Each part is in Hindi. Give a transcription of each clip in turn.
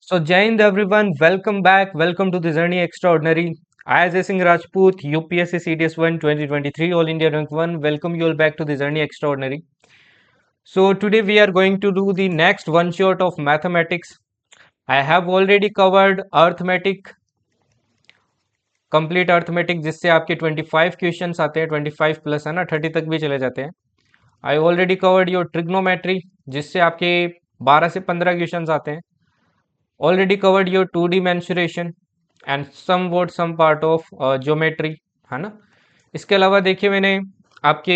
So, Jai Hind everyone, welcome back. Welcome to the Journey Extraordinary. I, Ajay Singh Rajput, UPSC CDS 1 2023, All India Rank 1. Welcome you all back to the Journey Extraordinary. So, today we are going to do the next one shot of mathematics. I have already covered arithmetic, complete arithmetic, जिससे आपके 25 क्वेश्चंस आते हैं, 25 प्लस है ना, 30 तक भी चले जाते हैं. I already covered your trigonometry, जिससे आपके 12 से 15 क्वेश्चंस आते हैं. Already covered your 2D mensuration and somewhat some part of geometry, है ना. इसके अलावा देखिए मैंने आपके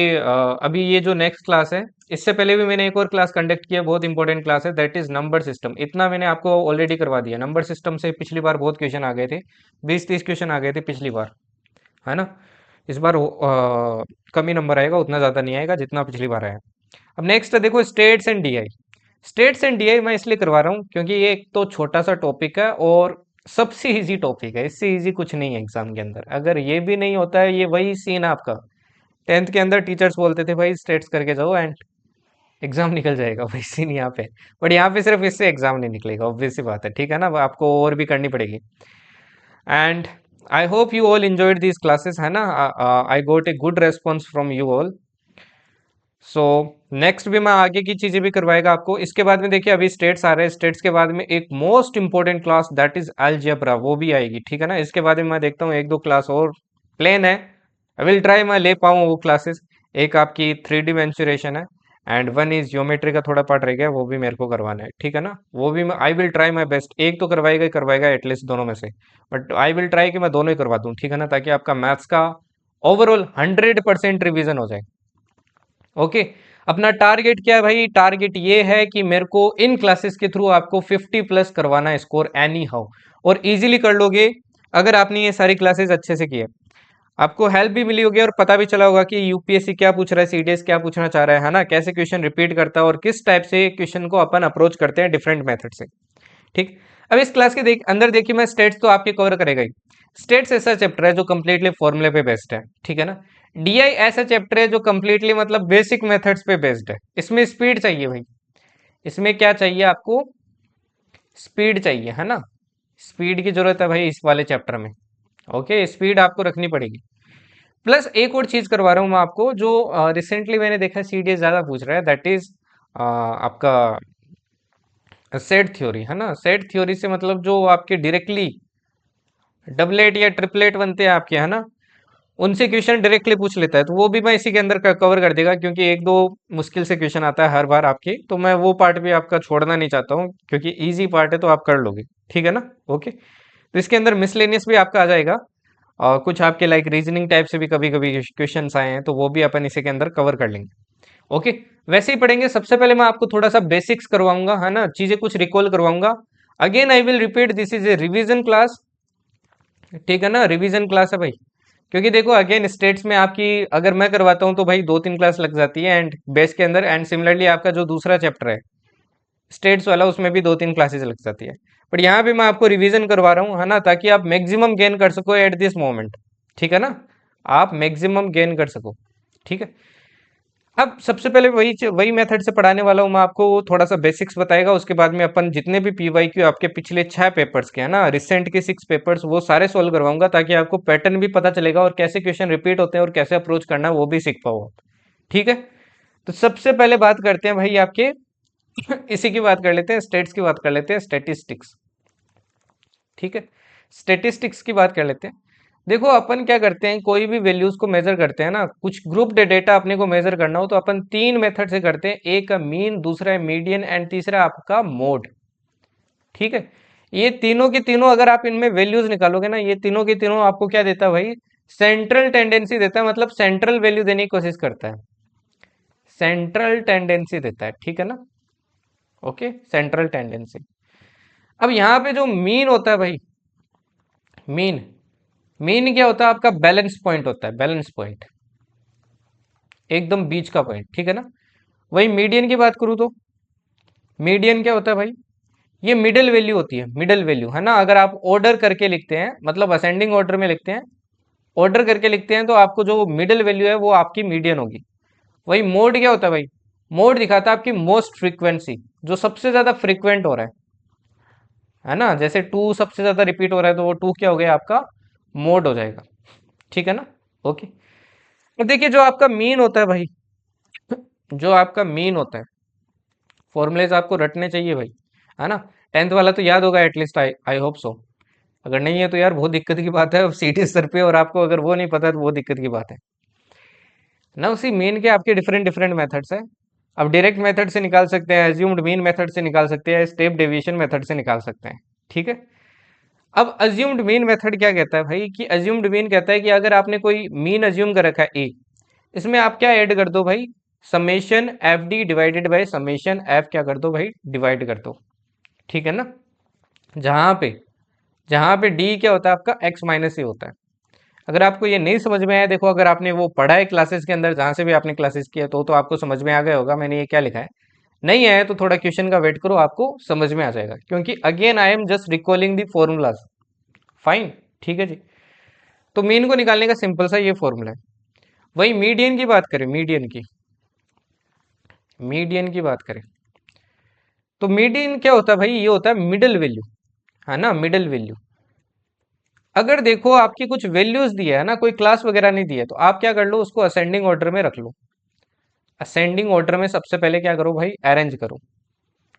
अभी ये जो नेक्स्ट क्लास है, इससे पहले भी मैंने एक और क्लास कंडक्ट किया, बहुत इंपॉर्टेंट क्लास है, दैट इज नंबर सिस्टम. इतना मैंने आपको ऑलरेडी करवा दिया. नंबर सिस्टम से पिछली बार बहुत क्वेश्चन आ गए थे, 20-30 क्वेश्चन आ गए थे पिछली बार, है ना. इस बार कम ही नंबर आएगा, उतना ज़्यादा नहीं आएगा जितना पिछली बार आया. अब नेक्स्ट है देखो states and DI. States and DI मैं इसलिए करवा रहा हूँ क्योंकि ये एक तो छोटा सा टॉपिक है और सबसे इजी टॉपिक है. इससे इजी कुछ नहीं है एग्जाम के अंदर. अगर ये भी नहीं होता है, ये वही सीन है आपका 10th के अंदर. टीचर्स बोलते थे भाई स्टेट्स करके जाओ एंड एग्जाम निकल जाएगा, वही सीन यहाँ पे. बट यहाँ पे सिर्फ इससे एग्जाम नहीं निकलेगा, ऑब्वियस सी बात है, ठीक है ना. आपको और भी करनी पड़ेगी. And I hope you all enjoyed these classes, है ना. I got a good response from you all. So next भी मैं आगे की चीजें भी करवाएगा आपको. इसके बाद में देखिए अभी स्टेट्स आ रहे हैं. स्टेट्स के बाद में एक most important class that is algebra, वो भी आएगी, ठीक है ना. इसके बाद में मैं देखता हूँ एक दो क्लास और प्लेन है. आई विल ट्राई मैं ले पाऊँ वो क्लासेस. एक आपकी 3D मेंसुरेशन है एंड वन इज ज्योमेट्री का थोड़ा पार्ट रह गया, वो भी मेरे को करवाना है, ठीक है ना. वो भी मैं I will try my best. एक तो करवाएगा ही करवाएगा एटलीस्ट दोनों में से. बट आई विल ट्राई कि मैं दोनों ही करवा दूँ, ठीक है ना, ताकि आपका मैथ्स का ओवरऑल 100% रिविजन हो जाए. ओके. अपना टारगेट क्या है भाई? टारगेट ये है कि मेरे को इन क्लासेस के थ्रू आपको 50 प्लस करवाना है स्कोर एनी हाउ. और इजीली कर लोगे अगर आपने ये सारी क्लासेस अच्छे से की है. आपको हेल्प भी मिली होगी और पता भी चला होगा कि यूपीएससी क्या पूछ रहा है, सीडीएस क्या पूछना चाह रहा है ना, कैसे क्वेश्चन रिपीट करता है और किस टाइप से क्वेश्चन को अपन अप्रोच करते हैं डिफरेंट मेथड से. ठीक. अब इस क्लास के अंदर देखिए मैं स्टेट्स तो आपके कवर करेगा ही. स्टेट्स ऐसा चैप्टर है जो कम्प्लीटली फॉर्मूले पे बेस्ड है, ठीक है ना. डीआई ऐसा चैप्टर है जो कम्प्लीटली मतलब बेसिक मेथड्स पे बेस्ड है. इसमें स्पीड चाहिए भाई. इसमें क्या चाहिए आपको? स्पीड चाहिए, है ना. स्पीड की जरूरत है भाई इस वाले चैप्टर में. ओके, स्पीड आपको रखनी पड़ेगी. प्लस एक और चीज करवा रहा हूँ मैं आपको, जो रिसेंटली मैंने देखा सीडीएस ज्यादा पूछ रहा है, दैट इज आपका सेट थ्योरी, है ना. सेट थ्योरी से मतलब जो आपके डायरेक्टली डबलेट या ट्रिपलेट बनते हैं आपके, है ना, उनसे क्वेश्चन डायरेक्टली पूछ लेता है. तो वो भी मैं इसी के अंदर कवर कर देगा, क्योंकि एक दो मुश्किल से क्वेश्चन आता है हर बार आपके, तो मैं वो पार्ट भी आपका छोड़ना नहीं चाहता हूँ, क्योंकि इजी पार्ट है तो आप कर लोगे, ठीक है ना. ओके. तो इसके अंदर मिसलेनियस भी आपका आ जाएगा. कुछ आपके लाइक रीजनिंग टाइप से भी कभी कभी क्वेश्चन आए हैं, तो वो भी अपन इसी के अंदर कवर कर लेंगे. ओके. वैसे ही पढ़ेंगे. सबसे पहले मैं आपको थोड़ा सा बेसिक्स करवाऊंगा, है ना, चीजें कुछ रिकॉल करवाऊंगा. Again I will repeat, this is a revision class, ठीक है ना. रिवीजन क्लास है भाई. क्योंकि देखो अगेन स्टेट्स में आपकी अगर मैं करवाता हूँ तो भाई 2-3 क्लास लग जाती है एंड बेस के अंदर. एंड सिमिलरली आपका जो दूसरा चैप्टर है स्टेट्स वाला, उसमें भी 2-3 क्लासेस लग जाती है. बट यहाँ पे मैं आपको रिवीजन करवा रहा हूँ, है ना, ताकि आप मैक्सिमम गेन कर सको एट दिस मोमेंट, ठीक है ना. आप मैक्सिमम गेन कर सको, ठीक है. अब सबसे पहले वही वही मेथड से पढ़ाने वाला हूँ मैं आपको. वो थोड़ा सा बेसिक्स बताएगा, उसके बाद में अपन जितने भी पीवाईक्यू आपके पिछले 6 पेपर्स के, है ना, रिसेंट के 6 पेपर्स, वो सारे सॉल्व करवाऊंगा, ताकि आपको पैटर्न भी पता चलेगा और कैसे क्वेश्चन रिपीट होते हैं और कैसे अप्रोच करना है वो भी सीख पाओ, ठीक है. तो सबसे पहले बात करते हैं भाई आपके इसी की बात कर लेते हैं, स्टेट्स की बात कर लेते हैं, स्टेटिस्टिक्स, ठीक है. स्टेटिस्टिक्स की बात कर लेते हैं. देखो अपन क्या करते हैं, कोई भी वैल्यूज को मेजर करते हैं ना, कुछ ग्रुप डेटा अपने को मेजर करना हो तो अपन 3 मेथड से करते हैं. एक मीन, दूसरा है मीडियन एंड तीसरा आपका मोड, ठीक है. ये तीनों के तीनों अगर आप इनमें वैल्यूज निकालोगे ना, ये तीनों के तीनों आपको क्या देता है भाई? सेंट्रल टेंडेंसी देता है, मतलब सेंट्रल वैल्यू देने की कोशिश करता है. सेंट्रल टेंडेंसी देता है, ठीक है ना. Okay, central tendency. अब यहाँ पे जो मीन होता है भाई, मीन, मीन क्या होता है आपका? बैलेंस पॉइंट होता है, बैलेंस पॉइंट, एकदम बीच का पॉइंट, ठीक है ना. वही मीडियन की बात करूँ तो मीडियन क्या होता है भाई? ये मिडिल वैल्यू होती है, मिडिल वैल्यू, है ना. अगर आप ऑर्डर करके लिखते हैं, मतलब असेंडिंग ऑर्डर में लिखते हैं, ऑर्डर करके लिखते हैं, तो आपको जो मिडिल वैल्यू है वो आपकी मीडियन होगी. वही मोड क्या होता है भाई? मोड दिखाता है आपकी मोस्ट फ्रीक्वेंसी, जो सबसे ज्यादा फ्रीक्वेंट हो रहा है. है ना। जैसे 2 सबसे ज्यादा रिपीट हो रहा है तो वो 2 क्या हो गया आपका, मोड हो जाएगा। ठीक है ना। ओके। अब देखिए जो आपका मीन होता है भाई, जो आपका मीन होता है, फॉर्मूलेज आपको रटने चाहिए भाई, है ना। 10th वाला तो याद होगा at least, I I hope so. अगर नहीं है तो यार बहुत दिक्कत की बात है, अब सीटी स्तर पे और आपको अगर वो नहीं पता है तो बहुत दिक्कत की बात है ना। उसी मीन के आपके डिफरेंट डिफरेंट मेथड्स हैं। अब डायरेक्ट मेथड से निकाल सकते हैं, एज्यूम्ड मीन मेथड से निकाल सकते हैं, स्टेप डेविएशन मेथड से निकाल सकते हैं। ठीक है। अब अज्यूम्ड मीन मेथड क्या कहता है भाई, कि अज्यूम्ड मीन कहता है कि अगर आपने कोई मीन अज्यूम कर रखा है ए, इसमें आप क्या ऐड कर दो भाई, summation F D divided by summation F क्या कर दो भाई, डिवाइड कर दो। ठीक है ना। जहां पे जहां पे डी क्या होता है आपका, एक्स माइनस ए होता है। अगर आपको ये नहीं समझ में आया, देखो अगर आपने वो पढ़ा है क्लासेस के अंदर, जहां से भी आपने क्लासेस किया तो आपको समझ में आ गया होगा मैंने ये क्या लिखा है। नहीं आया तो थोड़ा क्वेश्चन का वेट करो, आपको समझ में आ जाएगा, क्योंकि again I am just recalling the formulas. Fine. ठीक है जी। तो मीन को निकालने का सिंपल सा ये फॉर्मूला है। वही मीडियन की बात करें, मीडियन की बात करें, तो मीडियन क्या होता है भाई, ये होता है मिडल वैल्यू, है ना, मिडल वैल्यू। अगर देखो आपकी कुछ वैल्यूज दी है ना, कोई क्लास वगैरह नहीं दी है, तो आप क्या कर लो, उसको असेंडिंग ऑर्डर में रख लो। असेंडिंग ऑर्डर में सबसे पहले क्या करो भाई, अरेंज करो।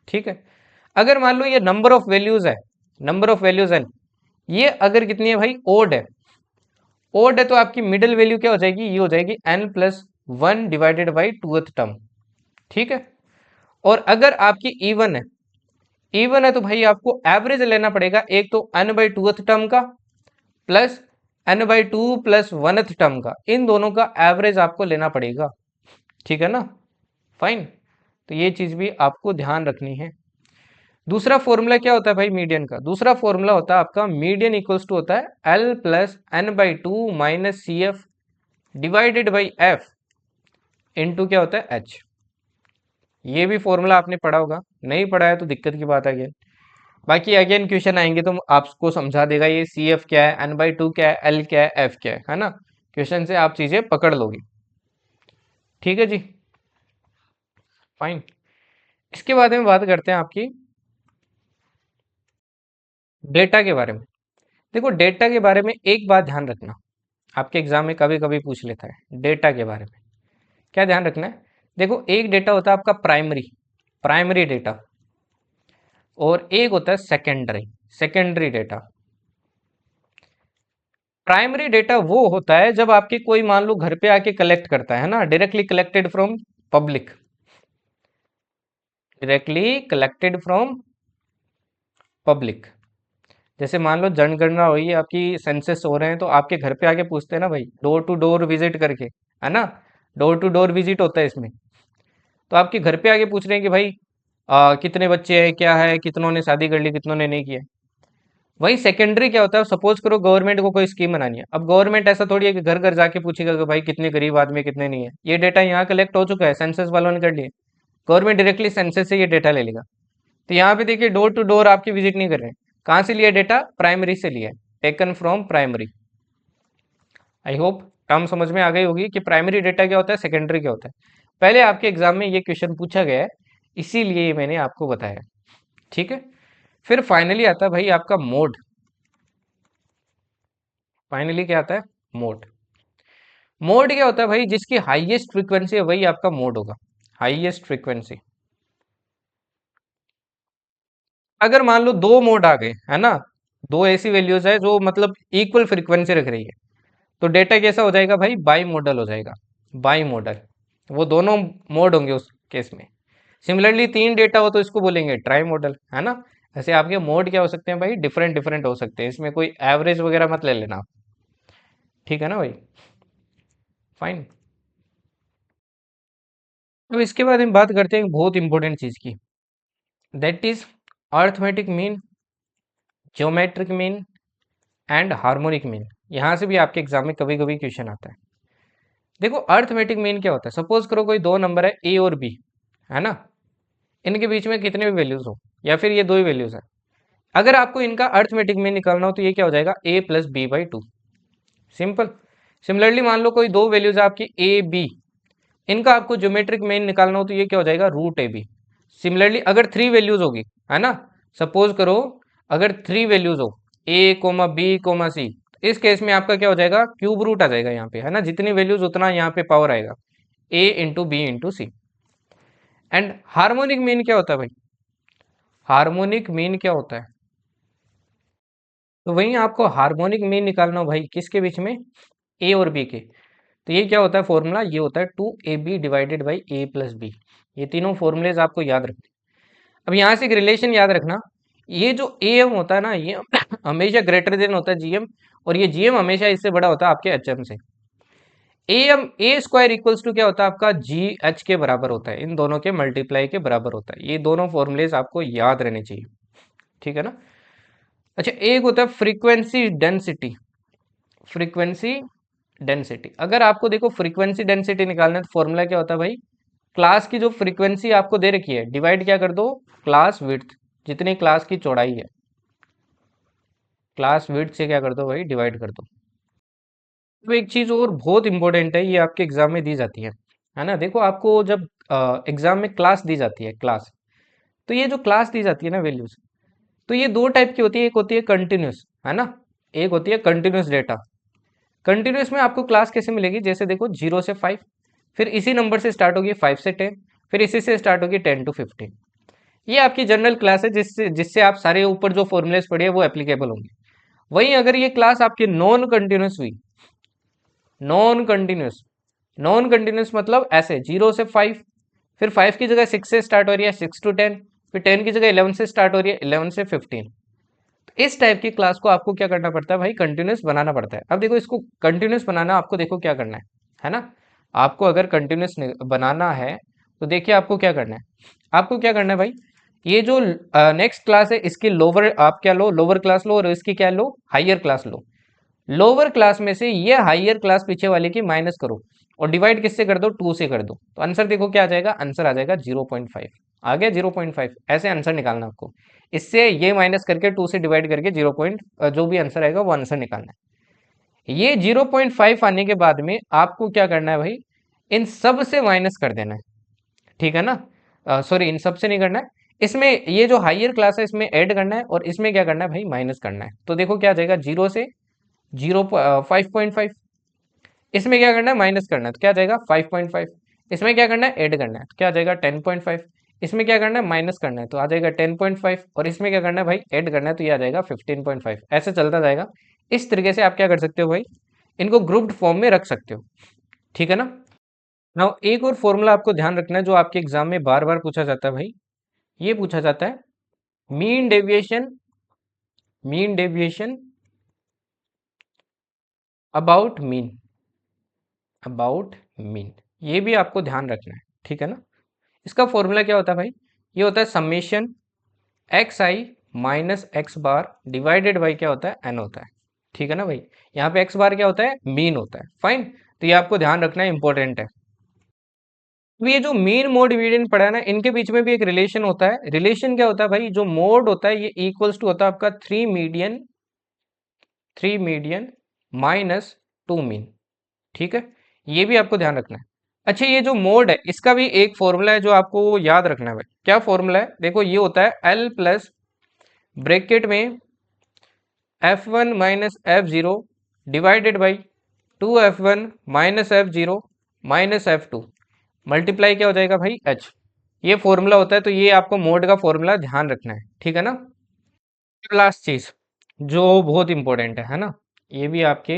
ठीक है। अगर मान लो ये नंबर ऑफ वैल्यूज है, नंबर ऑफ वैल्यूज है, ये अगर कितनी है भाई, ओड है, ओड है, तो आपकी मिडिल वैल्यू क्या हो जाएगी, ये हो जाएगी N plus one divided by twoth term. ठीक है। और अगर आपकी इवन है, इवन है तो भाई आपको एवरेज लेना पड़ेगा, एक तो एन बाई टूथ टर्म का plus N by two plus oneth term का, इन दोनों का एवरेज आपको लेना पड़ेगा। ठीक है ना। फाइन। तो ये चीज भी आपको ध्यान रखनी है। दूसरा फॉर्मूला क्या होता है भाई मीडियन का, दूसरा फॉर्मूला होता है आपका मीडियन इक्वल्स टू होता है L plus N by two minus C F divided by F into क्या होता है एच। ये भी फॉर्मूला आपने पढ़ा होगा, नहीं पढ़ा है तो दिक्कत की बात है अगेन। बाकी अगेन क्वेश्चन आएंगे तो आपको समझा देगा ये सी एफ क्या है, एन बाई टू क्या है, एल क्या है, एफ क्या है ना। क्वेश्चन से आप चीजें पकड़ लोगे। ठीक है जी। फाइन। इसके बाद में बात करते हैं आपकी डेटा के बारे में। देखो डेटा के बारे में एक बात ध्यान रखना, आपके एग्जाम में कभी कभी पूछ लेता है डेटा के बारे में। क्या ध्यान रखना है, देखो एक डेटा होता है आपका प्राइमरी, प्राइमरी डेटा, और एक होता है secondary, secondary data. Primary data वो होता है जब आपके कोई मान लो घर पे आके कलेक्ट करता है ना, directly collected from public, directly collected from public. जैसे मान लो जनगणना हुई है आपकी, सेंसस हो रहे हैं, तो आपके घर पे आके पूछते हैं ना भाई, डोर टू डोर विजिट करके, है ना। डोर टू डोर विजिट होता है इसमें। तो आपके घर पे आके पूछ रहे हैं कि भाई कितने बच्चे हैं, क्या है, कितनों ने शादी कर ली, कितनों ने नहीं किया। वही सेकेंडरी क्या होता है, सपोज करो गवर्नमेंट को कोई स्कीम बनानी है, अब गवर्नमेंट ऐसा थोड़ी है कि घर घर जाके पूछेगा कि भाई कितने गरीब आदमी है, कितने नहीं है। ये डेटा यहाँ कलेक्ट हो चुका है, सेंसस वालों ने कर लिया, गवर्नमेंट डायरेक्टली सेंसस से ये डेटा ले लेगा। तो यहाँ पे देखिए डोर टू डोर आपकी विजिट नहीं कर रहे हैं, कहाँ से लिया डेटा, प्राइमरी से लिया है, taken from primary. I hope term समझ में आ गई होगी कि प्राइमरी डेटा क्या होता है, सेकेंडरी क्या होता है। पहले आपके एग्जाम में ये क्वेश्चन पूछा गया है, इसीलिए ये मैंने आपको बताया। ठीक है। फिर फाइनली आता है भाई आपका मोड। फाइनली क्या आता है, मोड। मोड क्या होता है भाई, जिसकी हाईएस्ट फ्रीक्वेंसी है वही आपका मोड होगा, हाईएस्ट फ्रीक्वेंसी। अगर मान लो दो मोड आ गए, है ना, दो ऐसी वैल्यूज है जो मतलब इक्वल फ्रीक्वेंसी रख रही है, तो डेटा कैसा हो जाएगा भाई, बाई मॉडल हो जाएगा, बाई मॉडल। वो दोनों मोड होंगे उस केस में। सिमिलरली तीन डेटा हो तो इसको बोलेंगे ट्राई मॉडल, है ना। ऐसे आपके मोड क्या हो सकते हैं भाई, डिफरेंट डिफरेंट हो सकते हैं, इसमें कोई एवरेज वगैरह मत ले लेना आप। ठीक है ना भाई। फाइन। अब इसके बाद हम बात करते हैं एक बहुत इंपॉर्टेंट चीज की, that is arithmetic mean, geometric mean and harmonic mean. यहां से भी आपके एग्जाम में कभी कभी क्वेश्चन आता है। देखो अर्थमेटिक मीन क्या होता है, सपोज करो कोई दो नंबर है ए और बी, है ना, इनके बीच में कितने भी वैल्यूज हो, या फिर ये दो ही वैल्यूज है, अगर आपको इनका अर्थमेटिक मीन निकालना हो तो ये क्या हो जाएगा, A plus B by two. Simple. Similarly मान लो कोई दो वैल्यूज है आपकी ए बी, इनका आपको ज्योमेट्रिक मीन निकालना हो तो ये क्या हो जाएगा, रूट ए बी। सिमिलरली अगर थ्री वैल्यूज होगी, है ना, सपोज करो अगर 3 वैल्यूज हो, ए कोमा बी कोमा सी, इस केस में आपका क्या हो जाएगा, क्यूब रूट आ जाएगा यहाँ पे, है ना, जितनी वैल्यूज उतना यहाँ पे पावर आएगा, A into B into C. And harmonic mean क्या होता है भाई, हार्मोनिक मीन क्या होता है, तो वहीं आपको हार्मोनिक मीन निकालना हो भाई, किसके बीच में, ए और बी के। तो ये क्या होता है फॉर्मूला, ये होता है 2ab divided by A plus B. ये तीनों फॉर्मूलेज आपको याद रखने। अब यहाँ से एक रिलेशन याद रखना, ये जो ए एम होता है ना, ये हमेशा ग्रेटर देन होता है जीएम, और ये जीएम हमेशा इससे बड़ा होता है आपके एचएम से। A M A square equals to क्या होता है आपका, जी एच के बराबर होता है, इन दोनों के मल्टीप्लाई के बराबर होता है। ये दोनों फॉर्मूलेज आपको याद रहने चाहिए, ठीक है ना। अच्छा, एक होता है फ्रीक्वेंसी डेंसिटी, फ्रीक्वेंसी डेंसिटी। अगर आपको देखो फ्रीक्वेंसी डेंसिटी निकालना है तो फॉर्मूला क्या होता है भाई, क्लास की जो फ्रीक्वेंसी आपको दे रखी है, डिवाइड क्या कर दो, क्लास विड्थ, जितनी क्लास की चौड़ाई है, क्लास विड्थ से क्या कर दो भाई, डिवाइड कर दो। तो एक चीज और बहुत इंपॉर्टेंट है, ये आपके एग्जाम में दी जाती है ना। देखो आपको जब एग्जाम में क्लास दी जाती है, क्लास, तो ये जो क्लास दी जाती है ना, वैल्यूज, तो ये दो टाइप की होती है, एक होती है कंटिन्यूस, है ना, एक होती है कंटिन्यूस डेटा। कंटिन्यूस में आपको क्लास कैसे मिलेगी, जैसे देखो 0 से 5, फिर इसी नंबर से स्टार्ट होगी 5 से 10, फिर इसी से स्टार्ट होगी 10 to 15। ये आपकी जनरल क्लास है, जिससे जिससे आप सारे ऊपर जो फॉर्मुलेस पढ़े वो एप्लीकेबल होंगे। वहीं अगर ये क्लास आपकी नॉन कंटिन्यूस हुई, नॉन कंटिन्यूस, नॉन कंटिन्यूस मतलब ऐसे 0 से 5, फिर 5 की जगह 6 से स्टार्ट हो रही है, 6 to 10, फिर 10 की जगह 11 से स्टार्ट हो रही है, 11 से 15। इस टाइप की क्लास को आपको क्या करना पड़ता है भाई, कंटिन्यूस बनाना पड़ता है। अब देखो इसको कंटिन्यूस बनाना, आपको देखो क्या करना है ना, आपको अगर कंटिन्यूस बनाना है तो देखिए आपको क्या करना है, आपको क्या करना है भाई, ये जो नेक्स्ट क्लास है इसकी लोअर आप क्या लो, लोअर क्लास लो, और इसकी क्या लो, हाइयर क्लास लो। लोअर क्लास में से ये हाइयर क्लास पीछे वाले की माइनस करो, और डिवाइड किससे कर दो, 2 से कर दो, तो आंसर देखो क्या आ जाएगा, आंसर आ जाएगा 0.5। आ गया 0.5, ऐसे आंसर निकालना आपको, इससे ये माइनस करके 2 से डिवाइड करके 0 जो भी आंसर आएगा वो आंसर निकालना है। ये 0.5 आने के बाद में आपको क्या करना है भाई, इन सब से माइनस कर देना है, ठीक है ना, सॉरी इन सब से नहीं करना है, इसमें ये जो हाइयर क्लास है इसमें ऐड करना है, और इसमें क्या करना है भाई, माइनस करना है। तो देखो क्या आ जाएगा, 0 से 5.5, इसमें क्या करना है, माइनस करना है, तो क्या आ जाएगा 5.5, इसमें क्या करना है, ऐड करना है, तो क्या आ जाएगा 10.5, इसमें क्या करना है, माइनस करना है, तो आ जाएगा 10.5, और इसमें क्या करना है भाई, ऐड करना है, तो ये आ जाएगा 15.5। ऐसे चलता जाएगा। इस तरीके से आप क्या कर सकते हो भाई, इनको ग्रुप्ड फॉर्म में रख सकते हो, ठीक है ना। नाउ एक और फॉर्मूला आपको ध्यान रखना है, जो आपके एग्जाम में बार बार पूछा जाता है भाई, ये पूछा जाता है mean deviation, mean deviation about mean, about mean, ये भी आपको ध्यान रखना है, ठीक है ना। इसका फॉर्मूला क्या होता है भाई, ये होता है summation x I minus x bar divided by क्या होता है, एन होता है, ठीक है ना भाई। यहाँ पे एक्स बार क्या होता है, मीन होता है, फाइन। तो ये आपको ध्यान रखना है, इंपॉर्टेंट है। तो ये जो मीन मोड डिवीजन पढ़ा है ना, इनके बीच में भी एक रिलेशन होता है। रिलेशन क्या होता है भाई, जो मोड होता है ये इक्वल्स टू होता है आपका 3 मीडियन, 3 मीडियन माइनस 2 मीन, ठीक है। ये भी आपको ध्यान रखना है। अच्छा, ये जो मोड है इसका भी एक फॉर्मूला है जो आपको याद रखना है भाई। क्या फॉर्मूला है, देखो ये होता है एल प्लस ब्रैकेट में F1 minus F0 divided by 2F1 minus F0 minus F2 multiply क्या हो जाएगा भाई, H। ये फॉर्मूला होता है, तो ये आपको मोड का फॉर्मूला ध्यान रखना है, ठीक है ना। लास्ट चीज जो बहुत इंपॉर्टेंट है ना, ये भी आपके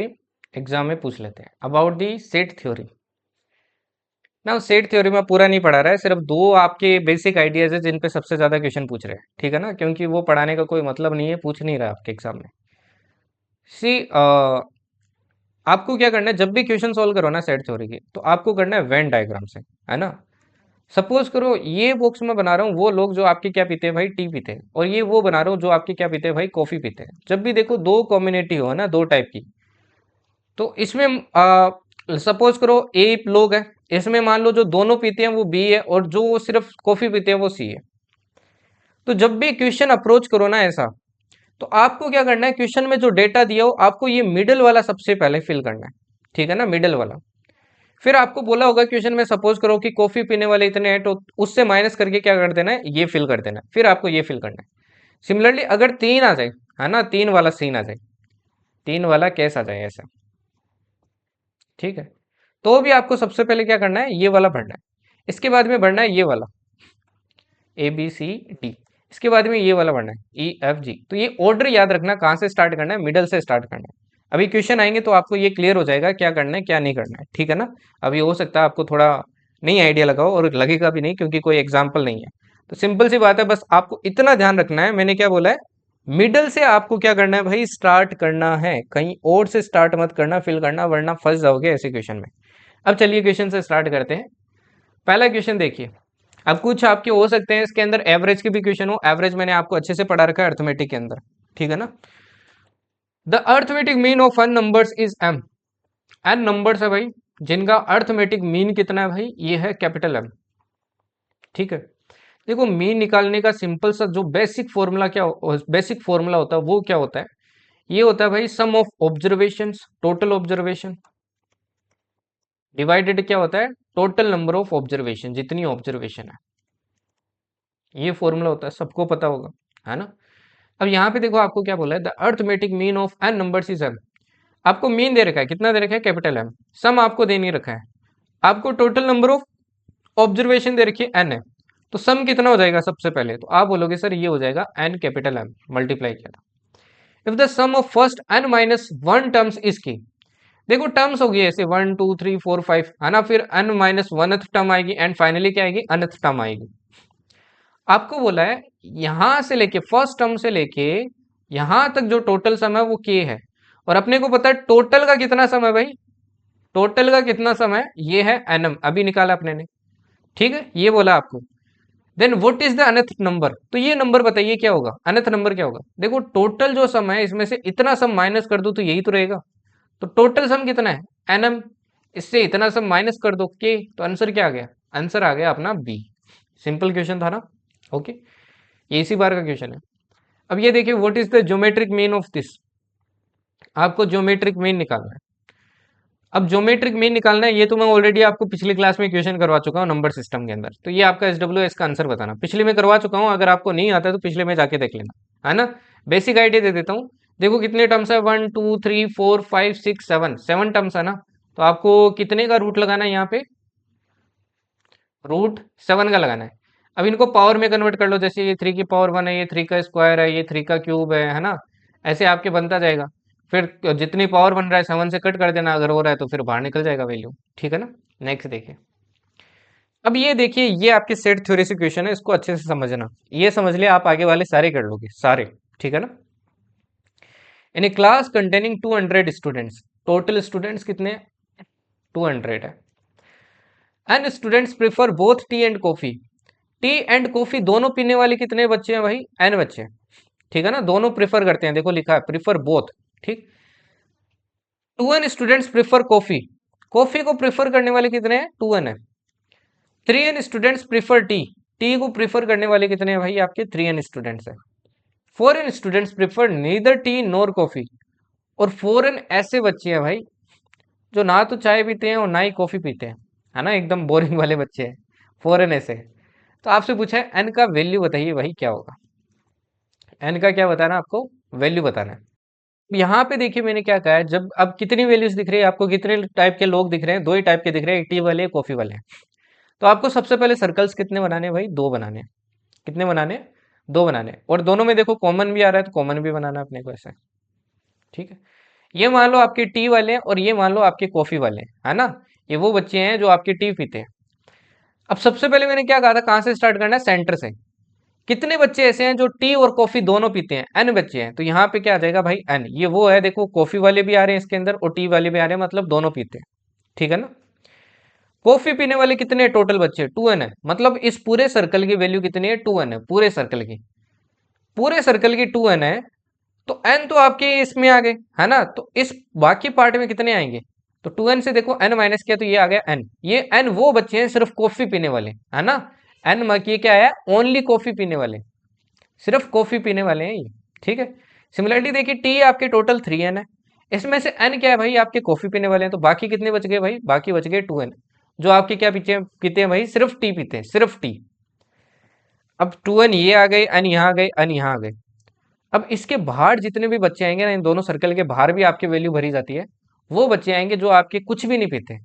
एग्जाम में पूछ लेते हैं, अबाउट दी सेट थ्योरी। ना सेट थ्योरी में पूरा नहीं पढ़ा रहा है, सिर्फ दो आपके बेसिक आइडियाज है जिन पे सबसे ज्यादा क्वेश्चन पूछ रहे हैं, ठीक है ना, क्योंकि वो पढ़ाने का कोई मतलब नहीं है, पूछ नहीं रहा आपके एग्जाम में। सी आपको क्या करना है, जब भी क्वेश्चन सॉल्व करो ना सेट थ्योरी के, तो आपको करना है वेन डायग्राम से, है ना। सपोज करो ये बॉक्स में बना रहा हूँ, वो लोग जो आपके क्या पीते हैं भाई, टी पीते हैं, और ये वो बना रहा हूँ जो आपके क्या पीते हैं भाई, कॉफी पीते हैं। जब भी देखो दो कम्युनिटी हो, है ना, दो टाइप की, तो इसमें सपोज करो ए लोग है, इसमें मान लो जो दोनों पीते हैं वो बी है, और जो सिर्फ कॉफी पीते हैं वो सी है। तो जब भी क्वेश्चन अप्रोच करो ना ऐसा, तो आपको क्या करना है, क्वेश्चन में जो डेटा दिया हो आपको ये मिडिल वाला सबसे पहले फिल करना है, ठीक है ना, मिडिल वाला। फिर आपको बोला होगा क्वेश्चन में, सपोज करो कि कॉफी पीने वाले इतने हैं, तो उससे माइनस करके क्या कर देना है, ये फिल कर देना है, फिर आपको ये फिल करना है। सिमिलरली अगर 3 आ जाए, है ना, 3 वाला सीन आ जाए, 3 वाला केस आ जाए ऐसा, ठीक है, तो भी आपको सबसे पहले क्या करना है, ये वाला भरना है। इसके बाद में भरना है ये वाला, ए बी सी डी। इसके बाद में ये वाला भरना है, ई एफ जी। तो ये ऑर्डर याद रखना, कहाँ से स्टार्ट करना है, मिडल से स्टार्ट करना है। अभी क्वेश्चन आएंगे तो आपको ये क्लियर हो जाएगा क्या करना है क्या नहीं करना है, ठीक है ना। अभी हो सकता है आपको थोड़ा नहीं आइडिया लगाओ, और लगेगा भी नहीं क्योंकि कोई एग्जाम्पल नहीं है। तो सिंपल सी बात है, बस आपको इतना ध्यान रखना है, मैंने क्या बोला है, मिडल से आपको क्या करना है भाई, स्टार्ट करना है, कहीं और से स्टार्ट मत करना, फिल करना, वरना फंस जाओगे ऐसे क्वेश्चन में। अब चलिए क्वेश्चन से स्टार्ट करते हैं। पहला क्वेश्चन देखिए। अब कुछ आपके हो सकते हैं इसके अंदर एवरेज के भी क्वेश्चन हो, एवरेज मैंने आपको अच्छे से पढ़ा रखा है अर्थमेटिक के अंदर, ठीक है ना। The arithmetic mean of N numbers is M. N numbers है भाई, जिनका अर्थमेटिक मीन कितना है भाई, ये है कैपिटल एम, ठीक है। देखो मीन निकालने का सिंपल सा जो बेसिक फॉर्मूला बेसिक फॉर्मूला होता है वो क्या होता है, ये होता है भाई sum of observations, total observation, divided क्या होता है, टोटल नंबर ऑफ ऑब्जर्वेशन, जितनी ऑब्जर्वेशन है, ये फॉर्मूला होता है, सबको पता होगा, है ना। अब यहाँ पे देखो आपको क्या बोला है, the arithmetic mean of N numbers is M. आपको मीन दे रखा है, कितना दे रखा है, कैपिटल एम। सम आपको दे नहीं रखा है, आपको टोटल नंबर ऑफ ऑब्जर्वेशन दे रखी है एन है। तो सम कितना हो जाएगा, सबसे पहले तो आप बोलोगे सर ये हो जाएगा एन कैपिटल एम मल्टीप्लाई किया था। If the sum of first N minus one terms is K, देखो टर्म्स होगी ऐसे 1 2 3 4 5, है ना, फिर एन माइनस वनथ टर्म आएगी, एंड फाइनली क्या आएगी, अनथ टर्म आएगी। आपको बोला है यहां से लेके फर्स्ट टर्म से लेके यहां तक जो टोटल सम है वो के है, और अपने को पता है टोटल का कितना सम है भाई, टोटल का कितना सम है, ये है एनम, अभी निकाला अपने ने, ठीक है, ये बोला आपको। Then what is the nth number, तो ये नंबर बताइए क्या होगा, अनथ नंबर क्या होगा। देखो टोटल जो सम है इसमें से इतना सम माइनस कर दो तो यही तो रहेगा, तो टोटल सम कितना है, एनम, इससे इतना सम माइनस कर दो के, तो आंसर क्या आ गया, आंसर आ गया अपना बी। सिंपल क्वेश्चन था ना, ओके, ये इसी बार का क्वेश्चन है। अब ये देखिए what is the geometric mean of this, आपको ज्योमेट्रिक मीन निकालना है। अब ज्योमेट्रिक मीन निकालना है, ये तो मैं ऑलरेडी आपको पिछली क्लास में क्वेश्चन करवा चुका हूँ नंबर सिस्टम के अंदर, तो ये आपका SWS का आंसर बताना, पिछले में करवा चुका हूँ, अगर आपको नहीं आता तो पिछले में जाके देख लेना, है ना। बेसिक आइडिया दे देता हूँ। देखो कितने टर्म्स है, 1 2 3 4 5 6 7, 7 टर्म्स है ना। तो आपको कितने का रूट लगाना है यहाँ पे, रूट 7 का लगाना है। अब इनको पावर में कन्वर्ट कर लो, जैसे ये 3 की पावर 1 है, ये 3 का स्क्वायर है, ये 3 का क्यूब है ना, ऐसे आपके बनता जाएगा। फिर जितनी पावर बन रहा है 7 से कट कर देना, अगर हो रहा है तो फिर बाहर निकल जाएगा वैल्यू, ठीक है ना। नेक्स्ट देखिए। अब ये देखिए, ये आपके सेट थ्योरी से क्वेश्चन है, इसको अच्छे से समझना, ये समझ लिया आप आगे वाले सारे कर लोगे सारे, ठीक है ना। In a class containing 200 students, total students कितने, 200 है, and students prefer both tea and coffee. Tea and coffee दोनों पीने वाले कितने बच्चे हैं भाई, एन बच्चे हैं, ठीक है ना, दोनों प्रेफर करते हैं, देखो लिखा है प्रेफर बोथ, ठीक। 2n students prefer coffee, coffee को प्रेफर करने वाले कितने हैं, 2n है। 3n students prefer tea, T को प्रेफर करने वाले कितने हैं भाई, आपके 3n स्टूडेंट्स है। 4n students prefer neither T nor coffee, और 4n ऐसे बच्चे हैं भाई जो ना तो चाय पीते हैं और ना ही कॉफी पीते हैं, है ना, एकदम बोरिंग वाले बच्चे हैं 4n ऐसे। तो आपसे पूछा है एन का वैल्यू बताइए भाई क्या होगा, एन का क्या बताना, आपको वैल्यू बताना है। यहाँ पे देखिए मैंने क्या कहा है, जब अब कितनी वैल्यूज दिख रही है आपको, कितने टाइप के लोग दिख रहे हैं, दो ही टाइप के दिख रहे हैं, एक टी वाले कॉफी वाले हैं। तो आपको सबसे पहले सर्कल्स कितने बनाने हैं भाई, दो बनाने हैं। कितने बनाने हैं, दो बनाने हैं, और दोनों में देखो कॉमन भी आ रहा है तो कॉमन भी बनाना है अपने को ऐसे, ठीक है। ये मान लो आपके टी वाले हैं और ये मान लो आपके कॉफी वाले हैं, है ना। ये वो बच्चे हैं जो आपके टी पीते हैं। अब सबसे पहले मैंने क्या कहा था, कहाँ से स्टार्ट करना है, सेंटर से। कितने बच्चे ऐसे हैं जो टी और कॉफी दोनों पीते हैं, एन बच्चे हैं, तो यहाँ पे क्या आ जाएगा भाई एन, ये वो है, देखो कॉफी वाले भी आ रहे हैं इसके अंदर और टी वाले भी आ रहे हैं, मतलब दोनों पीते हैं, ठीक है ना। कॉफी पीने वाले कितने टोटल बच्चे, 2n है, मतलब इस पूरे सर्कल की वैल्यू कितनी है, 2n है, पूरे सर्कल की, पूरे सर्कल की 2n है। तो n तो आपके इसमें आ गए, है ना, तो इस बाकी पार्ट में कितने आएंगे, तो 2n से देखो n माइनस किया तो ये आ गया n, ये n वो बच्चे हैं सिर्फ कॉफी पीने वाले, है ना। n ये क्या है, ओनली कॉफी पीने वाले, सिर्फ कॉफी पीने वाले हैं ये, ठीक है। सिमिलरली देखिए टी आपके टोटल 3n है, इसमें से n क्या है भाई, आपके कॉफी पीने वाले हैं, तो बाकी कितने बच गए भाई, बाकी बच गए 2n, जो आपके क्या पीछे पीते हैं भाई, सिर्फ टी पीते हैं, सिर्फ टी। अब 2n ये आ गए, n यहाँ आ गए, n यहाँ आ गए, अब इसके बाहर जितने भी बच्चे आएंगे ना, इन दोनों सर्कल के बाहर भी आपकी वैल्यू भरी जाती है, वो बच्चे आएंगे जो आपके कुछ भी नहीं पीते,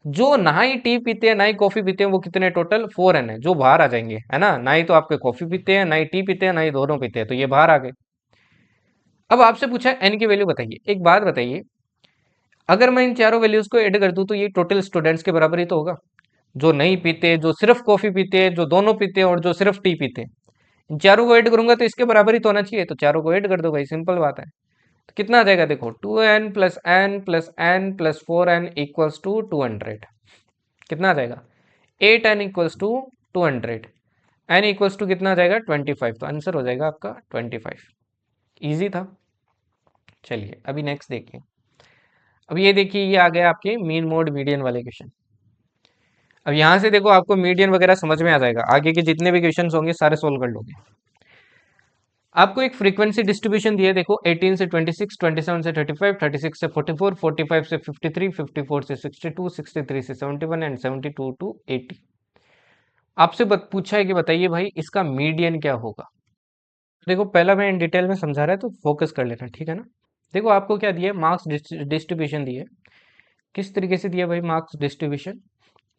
जो ना ही टी पीते हैं ना ही कॉफी पीते हैं, वो कितने टोटल 4n है जो बाहर आ जाएंगे, है ना। ना ही तो आपके कॉफी पीते हैं, ना ही टी पीते हैं, ना ही दोनों पीते हैं, तो ये बाहर आ गए। अब आपसे पूछा है एन की वैल्यू बताइए। एक बात बताइए, अगर मैं इन चारों वैल्यूज को ऐड कर दूं तो ये टोटल स्टूडेंट्स के बराबर ही तो होगा। जो नहीं पीते, जो सिर्फ कॉफी पीते हैं, जो दोनों पीते हैं और जो सिर्फ टी पीते हैं, इन चारों को ऐड करूंगा तो इसके बराबर ही तो होना चाहिए, तो चारों को ऐड कर दो भाई, सिंपल बात है। तो कितना आ जाएगा देखो, 2n+n+n+4n इक्वल्स टू 200। कितना आ जाएगा, 8n equals to 200। n equals to कितना आ जाएगा 25, तो आंसर हो जाएगा आपका 25। इजी था। चलिए अभी नेक्स्ट देखिए। अब ये देखिए, ये आ गया आपके मीन मोड मीडियन वाले क्वेश्चन। अब यहाँ से देखो आपको मीडियन वगैरह समझ में आ जाएगा, आगे के जितने भी क्वेश्चंस होंगे सारे सोल्व कर लोगे। आपको एक फ्रीक्वेंसी डिस्ट्रीब्यूशन दिया है, देखो 18 से 26, 27 से 35, 36 से 44, 45 से 53, 54 से 62, 63 से 71 एंड 72 टू 80। आपसे पूछा है कि बताइए भाई इसका मीडियन क्या होगा। देखो पहला मैं इन डिटेल में समझा रहा है तो फोकस कर लेना, ठीक है ना। देखो आपको क्या दिया है, मार्क्स डिस्ट्रीब्यूशन दिया है। किस तरीके से दिया भाई मार्क्स डिस्ट्रीब्यूशन,